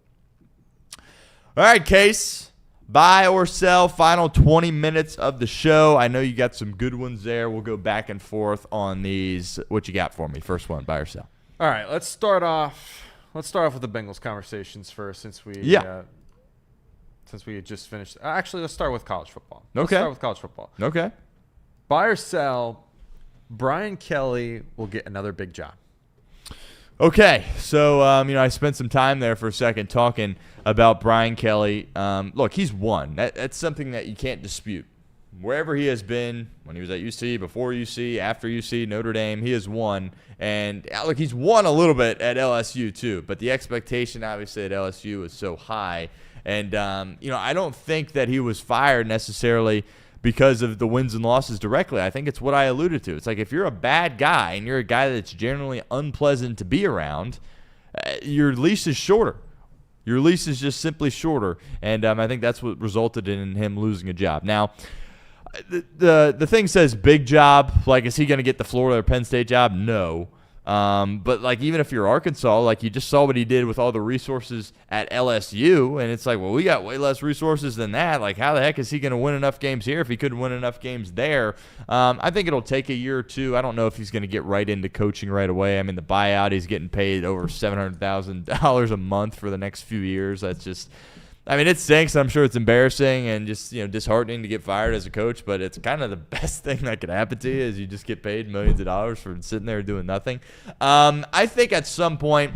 All right, Case, buy or sell, final 20 minutes of the show. I know you got some good ones there. We'll go back and forth on these. What you got for me? First one, buy or sell. All right, let's start off with the Bengals conversations first since we had just finished. Actually, let's start with college football. Okay. Buy or sell, Brian Kelly will get another big job. Okay, so I spent some time there for a second talking about Brian Kelly. Look, he's won. That's something that you can't dispute. Wherever he has been, when he was at UC, before UC, after UC, Notre Dame, he has won. And look, he's won a little bit at LSU too, but the expectation obviously at LSU is so high. And I don't think that he was fired necessarily because of the wins and losses directly. I think it's what I alluded to. It's like if you're a bad guy and you're a guy that's generally unpleasant to be around, your leash is shorter. Your leash is just simply shorter, and I think that's what resulted in him losing a job. Now, the thing says big job. Like, is he going to get the Florida or Penn State job? No. But like, even if you're Arkansas, like you just saw what he did with all the resources at LSU, and it's like, well, we got way less resources than that. Like, how the heck is he going to win enough games here if he couldn't win enough games there? I think it'll take a year or two. I don't know if he's going to get right into coaching right away. I mean, the buyout, he's getting paid over $700,000 a month for the next few years. That's just, I mean, it stinks. I'm sure it's embarrassing and just, disheartening to get fired as a coach, but it's kind of the best thing that could happen to you is you just get paid millions of dollars for sitting there doing nothing. I think at some point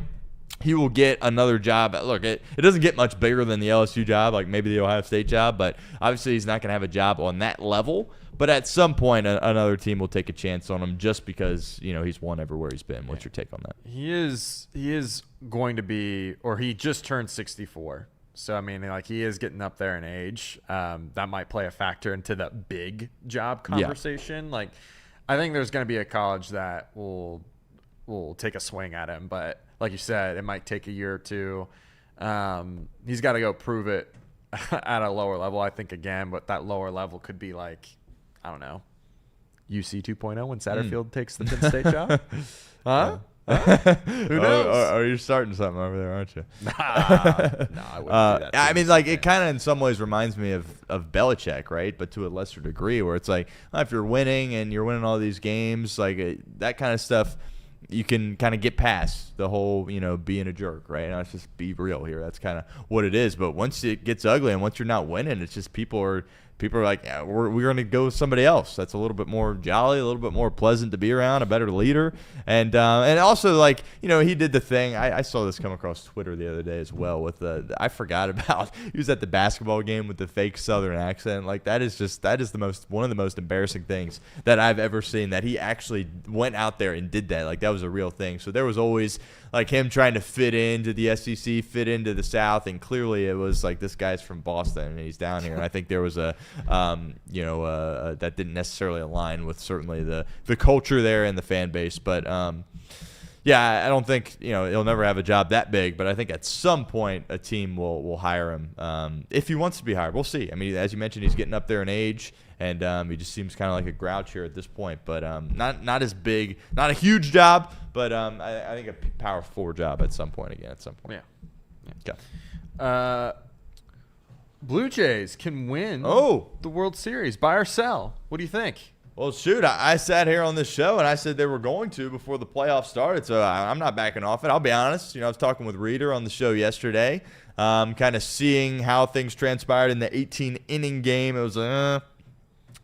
he will get another job. Look, it doesn't get much bigger than the LSU job, like maybe the Ohio State job, but obviously he's not going to have a job on that level. But at some point, another team will take a chance on him just because, he's won everywhere he's been. What's your take on that? He is going to be, or he just turned 64. So, I mean, like, he is getting up there in age. That might play a factor into the big job conversation. Yeah. Like, I think there's going to be a college that will take a swing at him. But like you said, it might take a year or two. He's got to go prove it at a lower level, I think, again. But that lower level could be like, I don't know, UC 2.0 when Satterfield takes the Penn State job. Huh? Who knows? Or you're starting something over there, aren't you? No, I wouldn't do that. I mean, like, it kind of in some ways reminds me of Belichick, right? But to a lesser degree, where it's like, if you're winning and you're winning all these games, like that kind of stuff, you can kind of get past the whole, being a jerk, right? Let's just be real here. That's kind of what it is. But once it gets ugly and once you're not winning, it's just people are people are like, yeah, we're going to go with somebody else that's a little bit more jolly, a little bit more pleasant to be around, a better leader. And also, like, he did the thing. I saw this come across Twitter the other day as well with I forgot about, he was at the basketball game with the fake Southern accent. Like, that is one of the most embarrassing things that I've ever seen, that he actually went out there and did that. Like, that was a real thing. So there was always like him trying to fit into the SEC, fit into the South, and clearly it was like, this guy's from Boston and he's down here. And I think there was that didn't necessarily align with certainly the culture there and the fan base. But yeah, I don't think he'll never have a job that big. But I think at some point a team will hire him if he wants to be hired. We'll see. I mean, as you mentioned, he's getting up there in age. And he just seems kind of like a grouch here at this point, but not as big, not a huge job, but I think a power 4 job at some point again. Yeah. Okay. Blue Jays can win the World Series. Buy or sell? What do you think? Well, shoot, I sat here on this show and I said they were going to before the playoffs started, so I'm not backing off it. I'll be honest. I was talking with Reader on the show yesterday, kind of seeing how things transpired in the 18-inning game. It was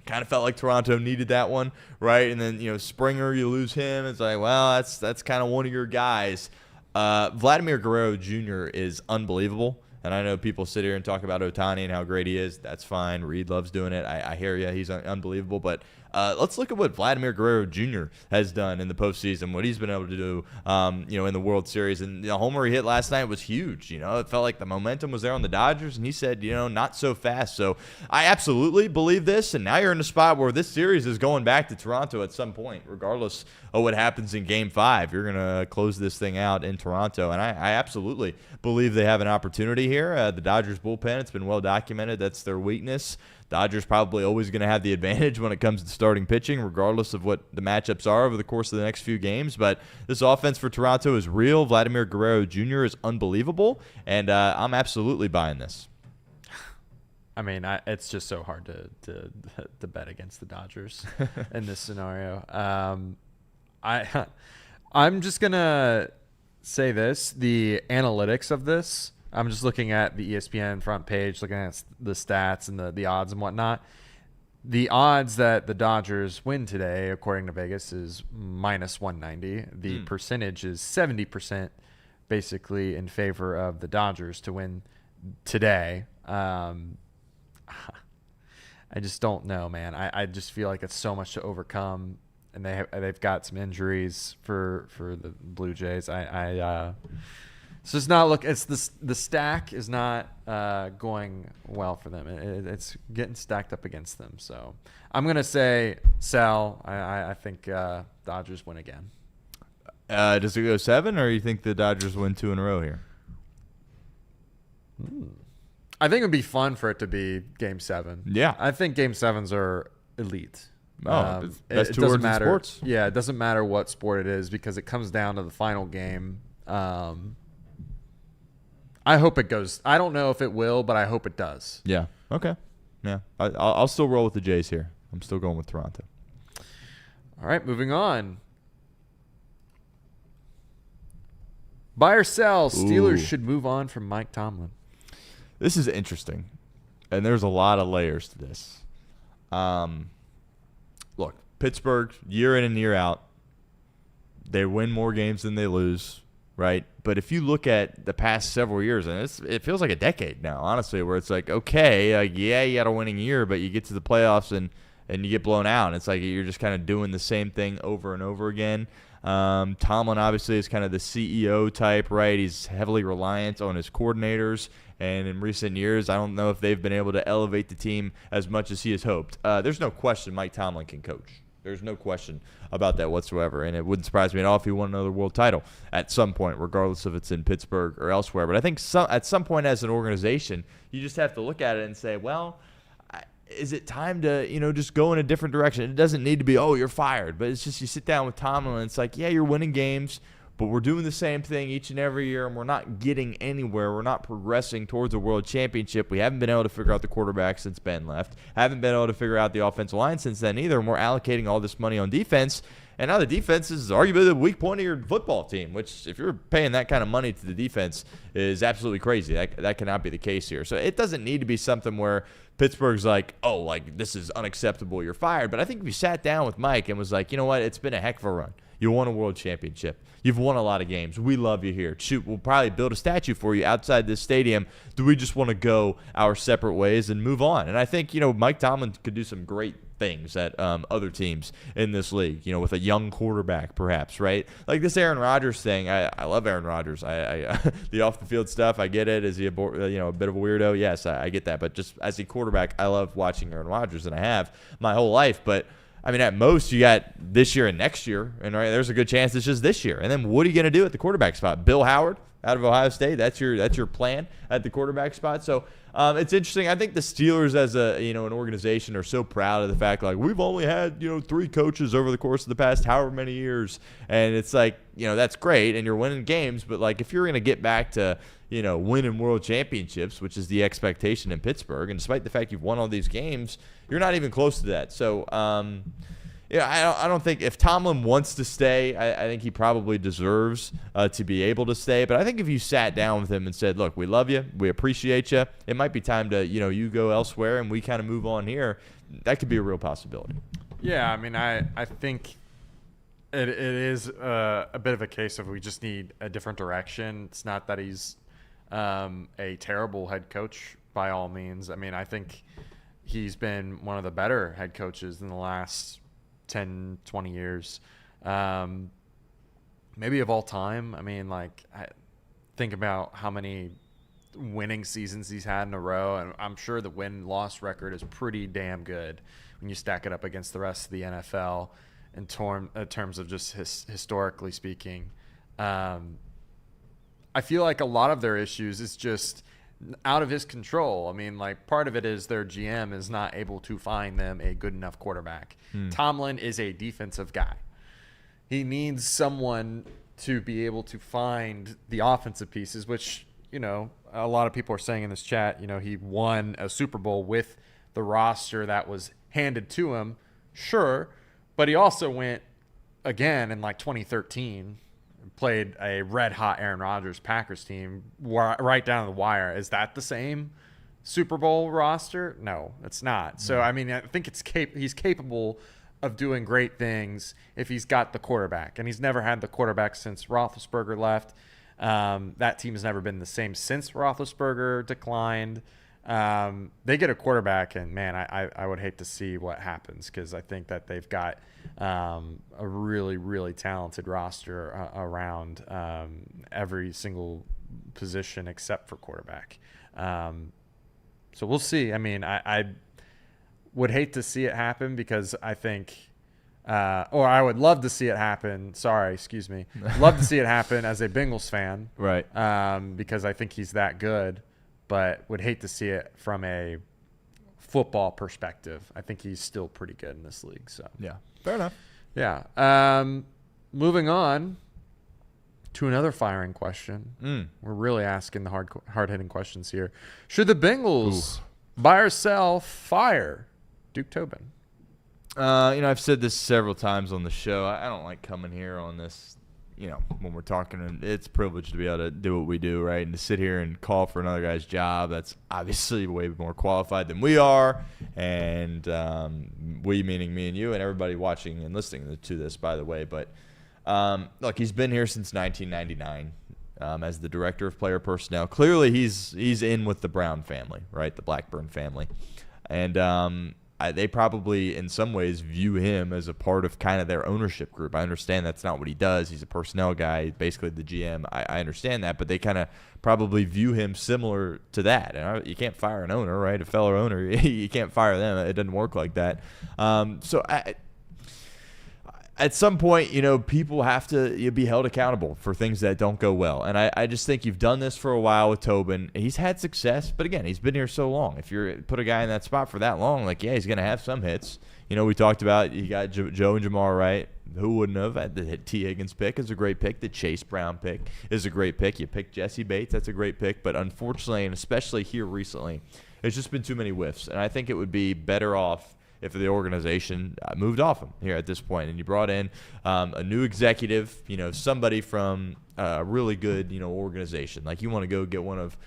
kind of felt like Toronto needed that one, right? And then, Springer, you lose him. It's like, well, that's kind of one of your guys. Vladimir Guerrero Jr. is unbelievable. And I know people sit here and talk about Ohtani and how great he is. That's fine. Reed loves doing it. I hear you. He's unbelievable. But let's look at what Vladimir Guerrero Jr. has done in the postseason, what he's been able to do, in the World Series. And the homer he hit last night was huge. It felt like the momentum was there on the Dodgers. And he said, not so fast. So I absolutely believe this. And now you're in a spot where this series is going back to Toronto at some point, regardless of what happens in Game 5. You're going to close this thing out in Toronto. And I absolutely believe they have an opportunity here. The Dodgers bullpen, it's been well documented. That's their weakness. Dodgers probably always going to have the advantage when it comes to starting pitching, regardless of what the matchups are over the course of the next few games. But this offense for Toronto is real. Vladimir Guerrero Jr. is unbelievable, and I'm absolutely buying this. I mean, it's just so hard to bet against the Dodgers in this scenario. I'm just gonna say this: the analytics of this. I'm just looking at the ESPN front page, looking at the stats and the odds and whatnot. The odds that the Dodgers win today, according to Vegas, is minus 190. The percentage is 70%, basically in favor of the Dodgers to win today. I just don't know, man. I just feel like it's so much to overcome, and they've got some injuries for the Blue Jays. So it's not the stack is not going well for them. It's getting stacked up against them. So I'm gonna say sell. I think Dodgers win again. Does it go 7, or you think the Dodgers win 2 in a row here? I think it would be fun for it to be Game 7. Yeah, I think Game 7s are elite. That's two words in sports. Yeah, it doesn't matter what sport it is because it comes down to the final game. I hope it goes. I don't know if it will, but I hope it does. Yeah. Okay. Yeah. I'll still roll with the Jays here. I'm still going with Toronto. All right, moving on. Buy or sell, Steelers should move on from Mike Tomlin. This is interesting, and there's a lot of layers to this. Look, Pittsburgh, year in and year out, they win more games than they lose, right? But if you look at the past several years, and it feels like a decade now, honestly, where it's like, okay, yeah, you had a winning year, but you get to the playoffs and you get blown out. And it's like you're just kind of doing the same thing over and over again. Tomlin obviously is kind of the CEO type, right? He's heavily reliant on his coordinators. And in recent years, I don't know if they've been able to elevate the team as much as he has hoped. There's no question Mike Tomlin can coach. There's no question about that whatsoever. And it wouldn't surprise me at all if he won another world title at some point, regardless if it's in Pittsburgh or elsewhere. But I think at some point as an organization, you just have to look at it and say, well, is it time to, just go in a different direction? It doesn't need to be, oh, you're fired. But it's just you sit down with Tomlin and it's like, yeah, you're winning games, but we're doing the same thing each and every year, and we're not getting anywhere. We're not progressing towards a world championship. We haven't been able to figure out the quarterback since Ben left. Haven't been able to figure out the offensive line since then either, and we're allocating all this money on defense. And now the defense is arguably the weak point of your football team, which if you're paying that kind of money to the defense is absolutely crazy. That cannot be the case here. So it doesn't need to be something where Pittsburgh's like, oh, like this is unacceptable, you're fired. But I think if you sat down with Mike and was like, you know what, it's been a heck of a run. You won a world championship. You've won a lot of games. We love you here. Shoot, we'll probably build a statue for you outside this stadium. Do we just want to go our separate ways and move on? And I think, Mike Tomlin could do some great things at other teams in this league, with a young quarterback perhaps, right? Like this Aaron Rodgers thing. I love Aaron Rodgers. I the off the field stuff, I get it. Is he a bit of a weirdo? Yes, I get that. But just as a quarterback, I love watching Aaron Rodgers, and I have my whole life. But I mean, at most, you got this year and next year, and right there's a good chance it's just this year. And then what are you going to do at the quarterback spot? Bill Howard out of Ohio State. That's your plan at the quarterback spot. So it's interesting. I think the Steelers as an organization are so proud of the fact like we've only had 3 coaches over the course of the past however many years, and it's like that's great and you're winning games, but like if you're going to get back to winning world championships, which is the expectation in Pittsburgh, and despite the fact you've won all these games, you're not even close to that. So I don't think if Tomlin wants to stay, I think he probably deserves to be able to stay. But I think if you sat down with him and said, look, we love you, we appreciate you, it might be time to, you go elsewhere and we kind of move on here, that could be a real possibility. Yeah, I mean, I think it is a bit of a case of we just need a different direction. It's not that he's a terrible head coach by all means. I mean, I think he's been one of the better head coaches in the last 10, 20 years, maybe of all time. I mean, like, think about how many winning seasons he's had in a row, and I'm sure the win-loss record is pretty damn good when you stack it up against the rest of the NFL in terms of just historically speaking. I feel like a lot of their issues is just out of his control. I mean, like, part of it is their GM is not able to find them a good enough quarterback. Tomlin is a defensive guy. He needs someone to be able to find the offensive pieces, which, a lot of people are saying in this chat, he won a Super Bowl with the roster that was handed to him. Sure. But he also went again in like 2013, played a red-hot Aaron Rodgers Packers team right down the wire. Is that the same Super Bowl roster? No, it's not. So, I mean, I think he's capable of doing great things if he's got the quarterback. And he's never had the quarterback since Roethlisberger left. That team has never been the same since Roethlisberger declined. They get a quarterback, and, man, I would hate to see what happens because I think that they've got a really, really talented roster around every single position except for quarterback. So we'll see. I mean, I would hate to see it happen because I think or I would love to see it happen. Love to see it happen as a Bengals fan. Right. Because I think he's that good. But would hate to see it from a football perspective. I think he's still pretty good in this league. So yeah, fair enough. Yeah. Moving on to another firing question. We're really asking the hard-hitting questions here. Should the Bengals buy or sell, fire Duke Tobin? I've said this several times on the show. I don't like coming here on this. When we're talking, it's a privilege to be able to do what we do, right? And to sit here and call for another guy's job, that's obviously way more qualified than we are. And we, meaning me and you and everybody watching and listening to this, by the way. But, look, he's been here since 1999 as the director of player personnel. Clearly, he's in with the Brown family, right, the Blackburn family. And they probably, in some ways, view him as a part of kind of their ownership group. I understand that's not what he does. He's a personnel guy, basically the GM. I understand that, but they kind of probably view him similar to that. And you can't fire an owner, right? A fellow owner, you can't fire them. It doesn't work like that. So at some point, people have to be held accountable for things that don't go well. And I just think you've done this for a while with Tobin. He's had success, but again, he's been here so long. If you put a guy in that spot for that long, he's going to have some hits. We talked about you got Joe and Jamar, right? Who wouldn't have? The T. Higgins pick is a great pick. The Chase Brown pick is a great pick. You pick Jesse Bates, that's a great pick. But unfortunately, and especially here recently, there's just been too many whiffs. And I think it would be better off if the organization moved off him here at this point, and you brought in a new executive, somebody from a really good, organization. Like you want to go get one of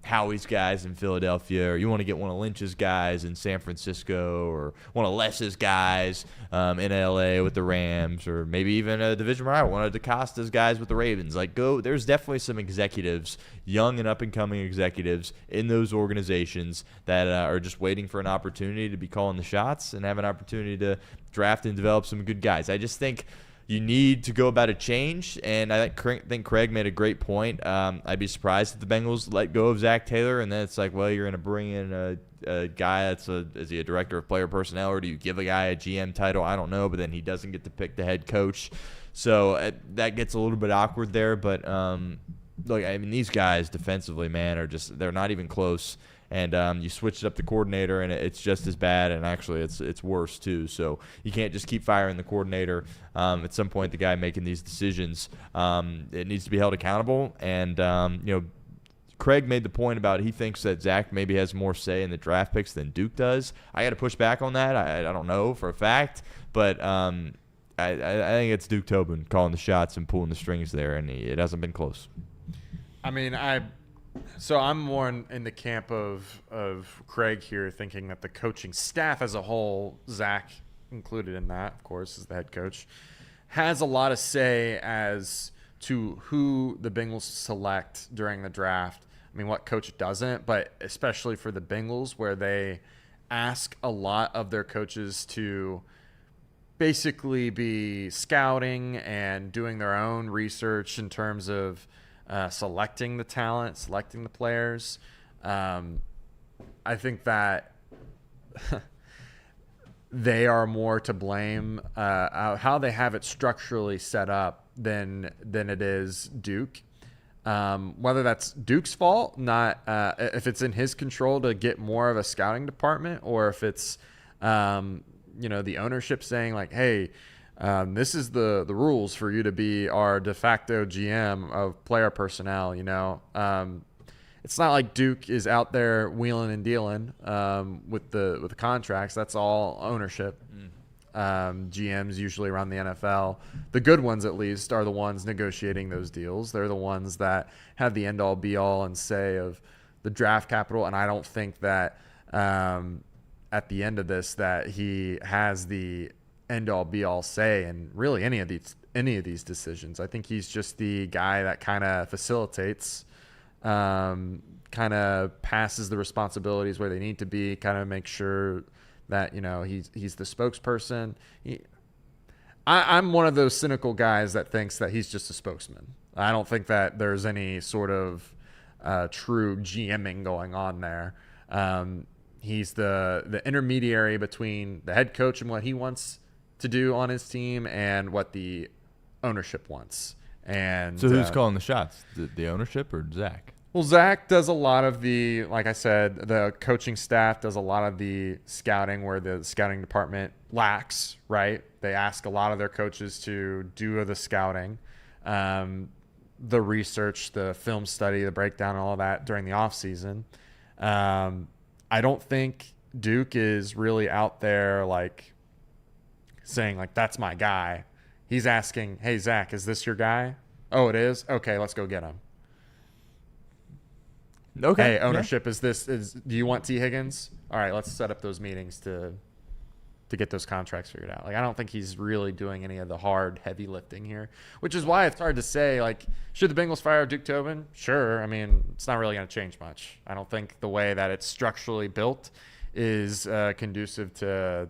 Howie's guys in Philadelphia, or you want to get one of Lynch's guys in San Francisco, or one of Les's guys in LA with the Rams, or maybe even a division rival, one of DaCosta's guys with the Ravens. There's definitely some executives, young and up-and-coming executives in those organizations that are just waiting for an opportunity to be calling the shots and have an opportunity to draft and develop some good guys. I just think you need to go about a change, and I think Craig made a great point. I'd be surprised if the Bengals let go of Zach Taylor, and then it's you're going to bring in a guy is he a director of player personnel, or do you give a guy a GM title? I don't know, but then he doesn't get to pick the head coach. So that gets a little bit awkward there, but these guys defensively, man, they're not even close. And you switched up the coordinator, and it's just as bad, and actually it's worse too. So you can't just keep firing the coordinator. At some point, the guy making these decisions, it needs to be held accountable. And Craig made the point about he thinks that Zach maybe has more say in the draft picks than Duke does. I got to push back on that. I don't know for a fact, but I think it's Duke Tobin calling the shots and pulling the strings there, and it hasn't been close. So I'm more in the camp of Craig here, thinking that the coaching staff as a whole, Zach included in that, of course, as the head coach, has a lot of say as to who the Bengals select during the draft. What coach doesn't, but especially for the Bengals, where they ask a lot of their coaches to basically be scouting and doing their own research in terms of selecting the talent, selecting the players. I think that they are more to blame how they have it structurally set up than it is Duke. Whether that's Duke's fault, not if it's in his control to get more of a scouting department, or if it's the ownership saying hey, this is the rules for you to be our de facto GM of player personnel. It's not like Duke is out there wheeling and dealing with the contracts. That's all ownership. GMs usually around the NFL, the good ones at least, are the ones negotiating those deals. They're the ones that have the end-all be-all and say of the draft capital. And I don't think that at the end of this that he has the end-all be-all say in really any of these decisions. I think he's just the guy that kind of facilitates, kind of passes the responsibilities where they need to be, kind of make sure that he's the spokesperson. I'm one of those cynical guys that thinks that he's just a spokesman. I don't think that there's any sort of true GMing going on there. He's the intermediary between the head coach and what he wants to do on his team and what the ownership wants. And so who's calling the shots? The ownership or Zach? Well, Zach does a lot of like I said, the coaching staff does a lot of the scouting where the scouting department lacks, right? They ask a lot of their coaches to do the scouting, the research, the film study, the breakdown, and all that during the offseason. I don't think Duke is really out there saying that's my guy. He's asking, hey, Zach, is this your guy? Oh, it is? Okay, let's go get him. Okay. Hey, ownership, yeah. Do you want T. Higgins? All right, let's set up those meetings to get those contracts figured out. I don't think he's really doing any of the hard, heavy lifting here, which is why it's hard to say, should the Bengals fire Duke Tobin? Sure. It's not really going to change much. I don't think the way that it's structurally built is conducive to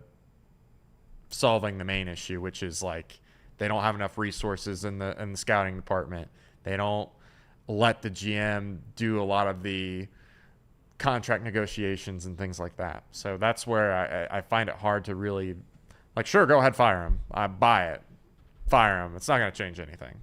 solving the main issue, which is they don't have enough resources in the scouting department. They don't let the GM do a lot of the contract negotiations and things like that. So that's where I find it hard to really Like, sure, go ahead, fire him. I buy it. Fire him. It's not going to change anything.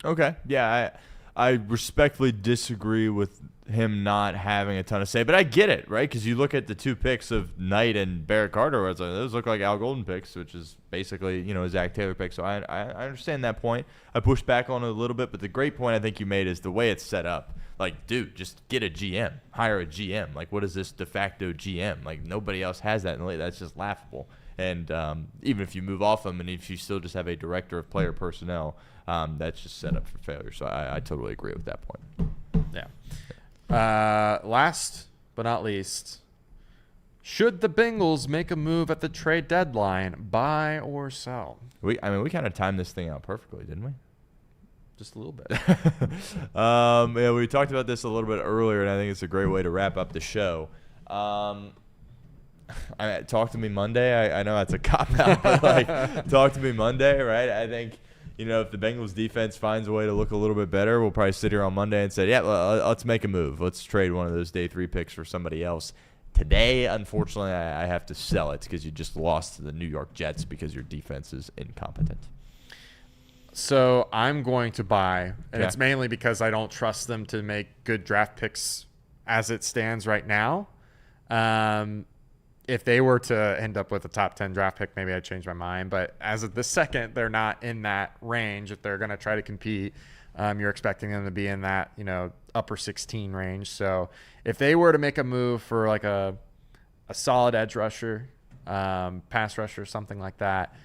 Okay. Yeah, I respectfully disagree with him not having a ton of say, but I get it, right? Because you look at the 2 picks of Knight and Barrett Carter, where it's like, those look like Al Golden picks, which is basically, a Zach Taylor pick. So I understand that point. I pushed back on it a little bit, but the great point I think you made is the way it's set up. Like, dude, just get a GM, hire a GM. Like, what is this de facto GM? Like, nobody else has that in the league. That's just laughable. And even if you move off them, and if you still just have a director of player personnel, that's just set up for failure. So I totally agree with that point. Yeah. Last but not least, should the Bengals make a move at the trade deadline, buy or sell? We kind of timed this thing out perfectly, didn't we? Just a little bit. Yeah, we talked about this a little bit earlier, and I think it's a great way to wrap up the show. Talk to me Monday. I know that's a cop-out, but talk to me Monday, right? I think, if the Bengals defense finds a way to look a little bit better, we'll probably sit here on Monday and say, yeah, let's make a move. Let's trade one of those day 3 picks for somebody else. Today, unfortunately, I have to sell it because you just lost to the New York Jets because your defense is incompetent. So I'm going to buy, and it's mainly because I don't trust them to make good draft picks as it stands right now. If they were to end up with a top 10 draft pick, maybe I'd change my mind. But as of the second, they're not in that range. If they're going to try to compete, you're expecting them to be in that, upper 16 range. So if they were to make a move for like a solid edge rusher, pass rusher, something like that,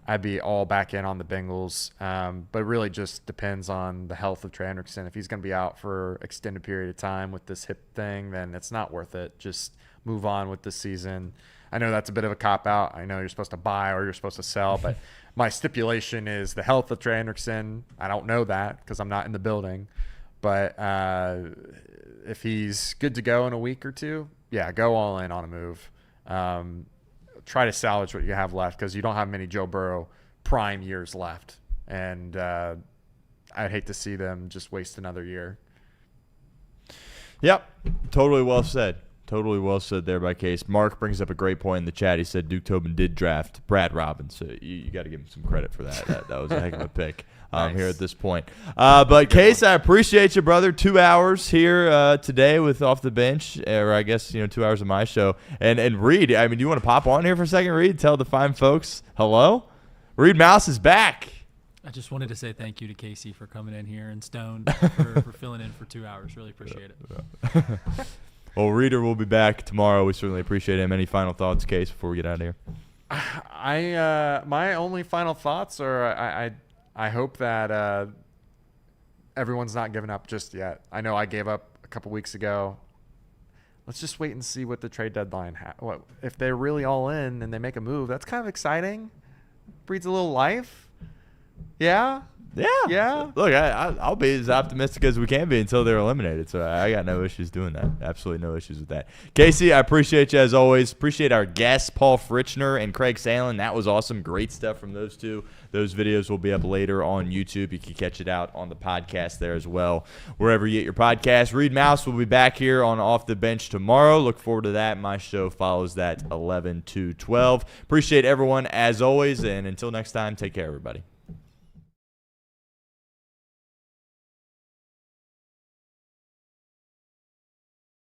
I'd be all back in on the Bengals. But it really just depends on the health of Trey Hendrickson. If he's going to be out for extended period of time with this hip thing, then it's not worth it. Just move on with this season. I know that's a bit of a cop-out. I know you're supposed to buy or you're supposed to sell, but my stipulation is the health of Trey Hendrickson. I don't know that because I'm not in the building. But if he's good to go in a week or two, yeah, go all in on a move. Try to salvage what you have left because you don't have many Joe Burrow prime years left. And I'd hate to see them just waste another year. Yep, totally well said. Totally well said there by Case. Mark brings up a great point in the chat. He said Duke Tobin did draft Brad Robbins, so you got to give him some credit for that. That was a heck of a pick here at this point. But Case, I appreciate you, brother. 2 hours here today with Off the Bench, or I guess 2 hours of my show. And Reed, do you want to pop on here for a second, Reed? Tell the fine folks hello. Reed Mouse is back. I just wanted to say thank you to Casey for coming in here and Stone for filling in for 2 hours. Really appreciate it. Well, Reader will be back tomorrow. We certainly appreciate him. Any final thoughts, Case, before we get out of here? My only final thoughts are I hope that everyone's not giving up just yet. I know I gave up a couple weeks ago. Let's just wait and see what the trade deadline what if they're really all in and they make a move. That's kind of exciting. Breeds a little life. Yeah. Yeah. Look, I'll be as optimistic as we can be until they're eliminated. So I got no issues doing that. Absolutely no issues with that. Casey, I appreciate you as always. Appreciate our guests, Paul Fritschner and Craig Sandlin. That was awesome. Great stuff from those two. Those videos will be up later on YouTube. You can catch it out on the podcast there as well, wherever you get your podcast. Reed Mouse will be back here on Off the Bench tomorrow. Look forward to that. My show follows that 11 to 12. Appreciate everyone as always. And until next time, take care, everybody.